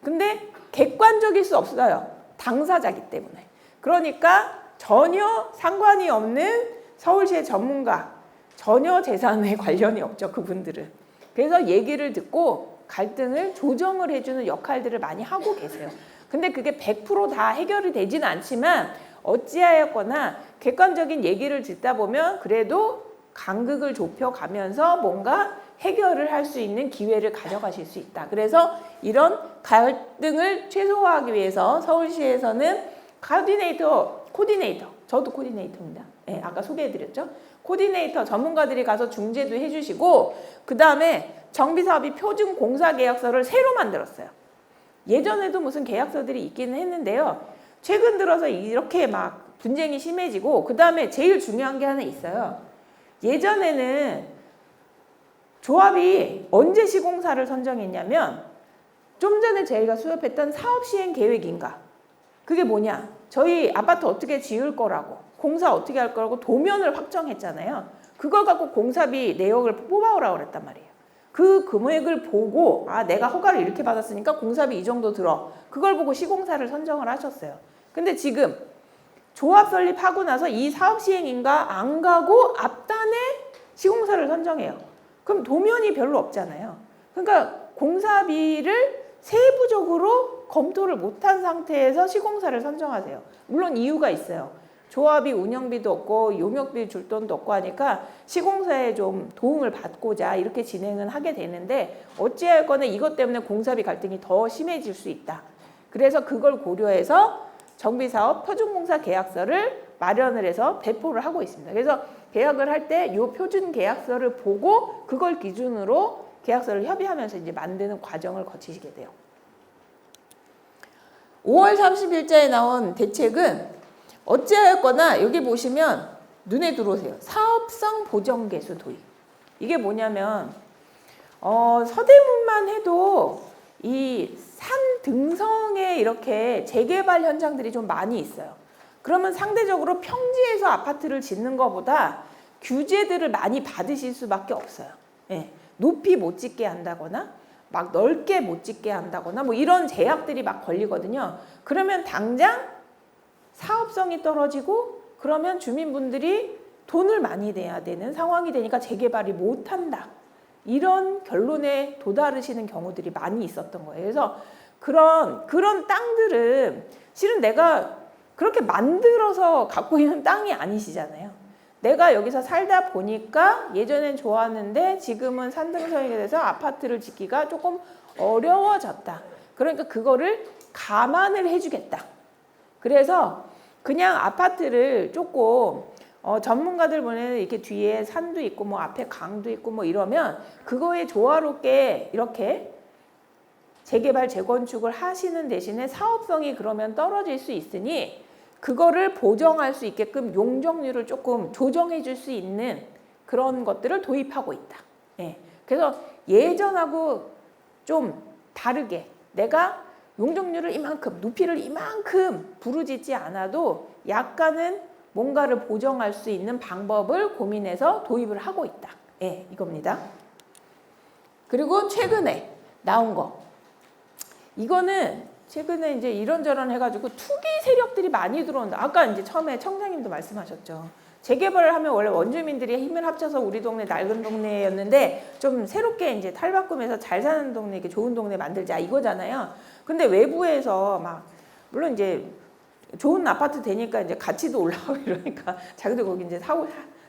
근데 객관적일 수 없어요. 당사자기 때문에. 그러니까 전혀 상관이 없는 서울시의 전문가, 전혀 재산에 관련이 없죠. 그분들은. 그래서 얘기를 듣고 갈등을 조정을 해주는 역할들을 많이 하고 계세요. 근데 그게 100% 다 해결이 되지는 않지만 어찌하였거나 객관적인 얘기를 듣다 보면 그래도 간극을 좁혀가면서 뭔가 해결을 할 수 있는 기회를 가져가실 수 있다. 그래서 이런 갈등을 최소화하기 위해서 서울시에서는 코디네이터, 저도 코디네이터입니다. 아까 소개해드렸죠. 코디네이터 전문가들이 가서 중재도 해주시고, 그 다음에 정비사업이 표준 공사 계약서를 새로 만들었어요. 예전에도 무슨 계약서들이 있기는 했는데요. 최근 들어서 이렇게 막 분쟁이 심해지고, 그 다음에 제일 중요한 게 하나 있어요. 예전에는 조합이 언제 시공사를 선정했냐면, 좀 전에 저희가 수업했던 사업시행계획인가, 그게 뭐냐, 저희 아파트 어떻게 지을 거라고, 공사 어떻게 할 거라고 도면을 확정했잖아요. 그걸 갖고 공사비 내역을 뽑아오라고 그랬단 말이에요. 그 금액을 보고, 아, 내가 허가를 이렇게 받았으니까 공사비 이 정도 들어, 그걸 보고 시공사를 선정을 하셨어요. 근데 지금 조합 설립하고 나서 이 사업시행인가 안 가고 앞단에 시공사를 선정해요. 그럼 도면이 별로 없잖아요. 그러니까 공사비를 세부적으로 검토를 못한 상태에서 시공사를 선정하세요. 물론 이유가 있어요. 조합이 운영비도 없고 용역비 줄 돈도 없고 하니까 시공사에 좀 도움을 받고자 이렇게 진행은 하게 되는데, 어찌하거나 이것 때문에 공사비 갈등이 더 심해질 수 있다. 그래서 그걸 고려해서 정비사업 표준공사 계약서를 마련을 해서 배포를 하고 있습니다. 그래서 계약을 할 때 이 표준 계약서를 보고 그걸 기준으로 계약서를 협의하면서 이제 만드는 과정을 거치시게 돼요. 5월 30일자에 나온 대책은 어찌하였거나 여기 보시면 눈에 들어오세요. 사업성 보정계수 도입. 이게 뭐냐면 서대문만 해도 이 산 등성에 이렇게 재개발 현장들이 좀 많이 있어요. 그러면 상대적으로 평지에서 아파트를 짓는 것보다 규제들을 많이 받으실 수밖에 없어요. 예. 높이 못 짓게 한다거나 막 넓게 못 짓게 한다거나 뭐 이런 제약들이 막 걸리거든요. 그러면 당장 사업성이 떨어지고, 그러면 주민분들이 돈을 많이 내야 되는 상황이 되니까 재개발이 못한다, 이런 결론에 도달하시는 경우들이 많이 있었던 거예요. 그래서 그런 땅들은 실은 내가 그렇게 만들어서 갖고 있는 땅이 아니시잖아요. 내가 여기서 살다 보니까 예전엔 좋았는데 지금은 산등성이 돼서 아파트를 짓기가 조금 어려워졌다. 그러니까 그거를 감안을 해주겠다. 그래서 그냥 아파트를 조금 전문가들 보내는 이렇게 뒤에 산도 있고 뭐 앞에 강도 있고 뭐 이러면 그거에 조화롭게 이렇게 재개발 재건축을 하시는 대신에 사업성이 그러면 떨어질 수 있으니 그거를 보정할 수 있게끔 용적률을 조금 조정해 줄 수 있는 그런 것들을 도입하고 있다. 예. 그래서 예전하고 좀 다르게 내가 용적률을 이만큼, 높이를 이만큼 부르짖지 않아도 약간은 뭔가를 보정할 수 있는 방법을 고민해서 도입을 하고 있다. 예, 이겁니다. 그리고 최근에 나온 거. 이거는 최근에 이제 이런저런 해가지고 투기 세력들이 많이 들어온다. 아까 이제 처음에 청장님도 말씀하셨죠. 재개발을 하면 원래 원주민들이 힘을 합쳐서 우리 동네 낡은 동네였는데 좀 새롭게 이제 탈바꿈해서 잘 사는 동네, 이렇게 좋은 동네 만들자 이거잖아요. 근데 외부에서 막 물론 이제 좋은 아파트 되니까 이제 가치도 올라가고 이러니까 자기도 거기 이제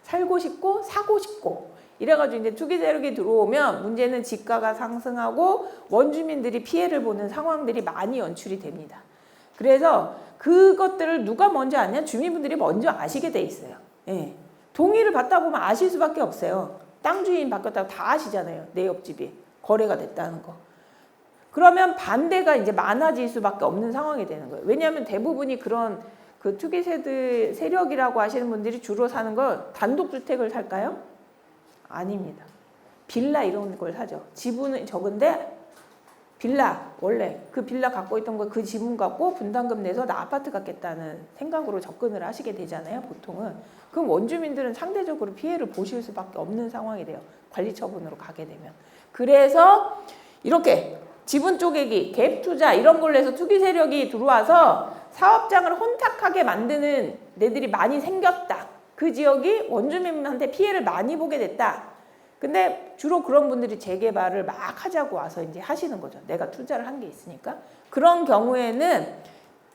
살고 싶고 사고 싶고 이래가지고 이제 투기 세력이 들어오면 문제는 집가가 상승하고 원주민들이 피해를 보는 상황들이 많이 연출이 됩니다. 그래서 그것들을 누가 먼저 아냐? 주민분들이 먼저 아시게 돼 있어요. 예. 동의를 받다 보면 아실 수밖에 없어요. 땅 주인 바뀌었다고 다 아시잖아요. 내 옆집이 거래가 됐다는 거. 그러면 반대가 이제 많아질 수밖에 없는 상황이 되는 거예요. 왜냐하면 대부분이 그런 그 투기 세력이라고 하시는 분들이 주로 사는 거 단독주택을 살까요? 아닙니다. 빌라 이런 걸 사죠. 지분은 적은데 빌라, 원래 그 빌라 갖고 있던 거 그 지분 갖고 분담금 내서 나 아파트 갖겠다는 생각으로 접근을 하시게 되잖아요, 보통은. 그럼 원주민들은 상대적으로 피해를 보실 수밖에 없는 상황이 돼요. 관리 처분으로 가게 되면. 그래서 이렇게 지분 쪼개기, 갭 투자 이런 걸로 해서 투기 세력이 들어와서 사업장을 혼탁하게 만드는 데들이 많이 생겼다. 그 지역이 원주민한테 피해를 많이 보게 됐다. 근데 주로 그런 분들이 재개발을 막 하자고 와서 이제 하시는 거죠. 내가 투자를 한 게 있으니까. 그런 경우에는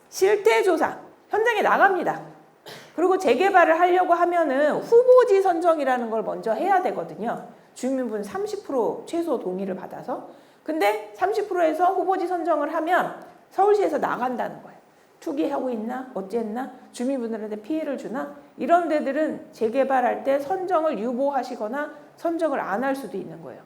실태조사, 현장에 나갑니다. 그리고 재개발을 하려고 하면은 후보지 선정이라는 걸 먼저 해야 되거든요. 주민분 30% 최소 동의를 받아서. 근데 30%에서 후보지 선정을 하면 서울시에서 나간다는 거예요. 투기하고 있나? 어쨌나? 주민분들한테 피해를 주나? 이런 데들은 재개발할 때 선정을 유보하시거나 선정을 안 할 수도 있는 거예요.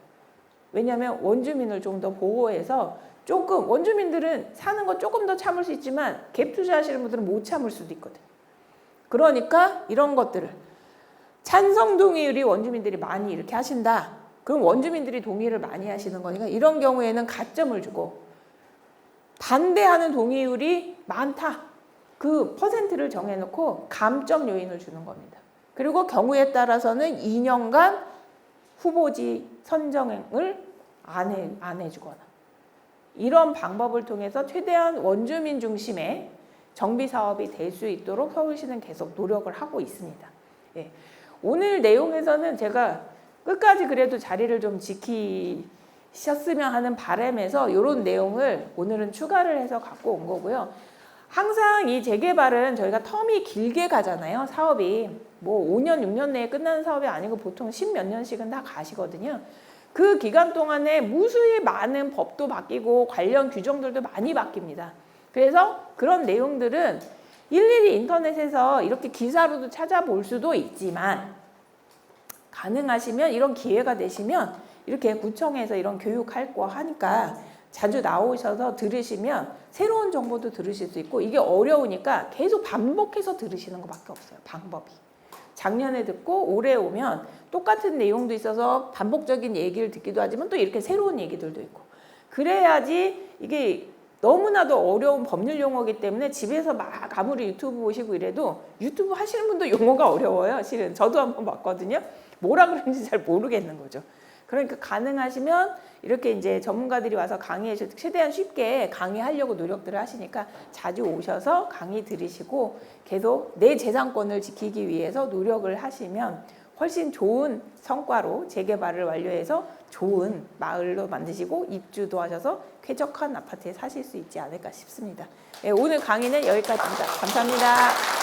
왜냐하면 원주민을 좀 더 보호해서 조금 원주민들은 사는 거 조금 더 참을 수 있지만 갭 투자하시는 분들은 못 참을 수도 있거든. 그러니까 이런 것들을 찬성 동의율이 원주민들이 많이 이렇게 하신다. 그럼 원주민들이 동의를 많이 하시는 거니까 이런 경우에는 가점을 주고 반대하는 동의율이 많다. 그 퍼센트를 정해놓고 감점 요인을 주는 겁니다. 그리고 경우에 따라서는 2년간 후보지 선정을 안 해주거나 이런 방법을 통해서 최대한 원주민 중심의 정비 사업이 될 수 있도록 서울시는 계속 노력을 하고 있습니다. 예. 오늘 내용에서는 제가 끝까지 그래도 자리를 좀 지키셨으면 하는 바람에서 이런 내용을 오늘은 추가를 해서 갖고 온 거고요. 항상 이 재개발은 저희가 텀이 길게 가잖아요. 사업이 뭐 5년, 6년 내에 끝나는 사업이 아니고 보통 10몇 년씩은 다 가시거든요. 그 기간 동안에 무수히 많은 법도 바뀌고 관련 규정들도 많이 바뀝니다. 그래서 그런 내용들은 일일이 인터넷에서 이렇게 기사로도 찾아볼 수도 있지만 가능하시면 이런 기회가 되시면 이렇게 구청에서 이런 교육할 거 하니까 자주 나오셔서 들으시면 새로운 정보도 들으실 수 있고 이게 어려우니까 계속 반복해서 들으시는 것밖에 없어요. 방법이. 작년에 듣고 올해 오면 똑같은 내용도 있어서 반복적인 얘기를 듣기도 하지만 또 이렇게 새로운 얘기들도 있고 그래야지 이게 너무나도 어려운 법률 용어이기 때문에 집에서 막 아무리 유튜브 보시고 이래도 유튜브 하시는 분도 용어가 어려워요. 실은 저도 한번 봤거든요. 뭐라 그러는지 잘 모르겠는 거죠. 그러니까 가능하시면 이렇게 이제 전문가들이 와서 강의해 주셔서 최대한 쉽게 강의하려고 노력들을 하시니까 자주 오셔서 강의 들으시고 계속 내 재산권을 지키기 위해서 노력을 하시면 훨씬 좋은 성과로 재개발을 완료해서 좋은 마을로 만드시고 입주도 하셔서 쾌적한 아파트에 사실 수 있지 않을까 싶습니다. 네, 오늘 강의는 여기까지입니다. 감사합니다.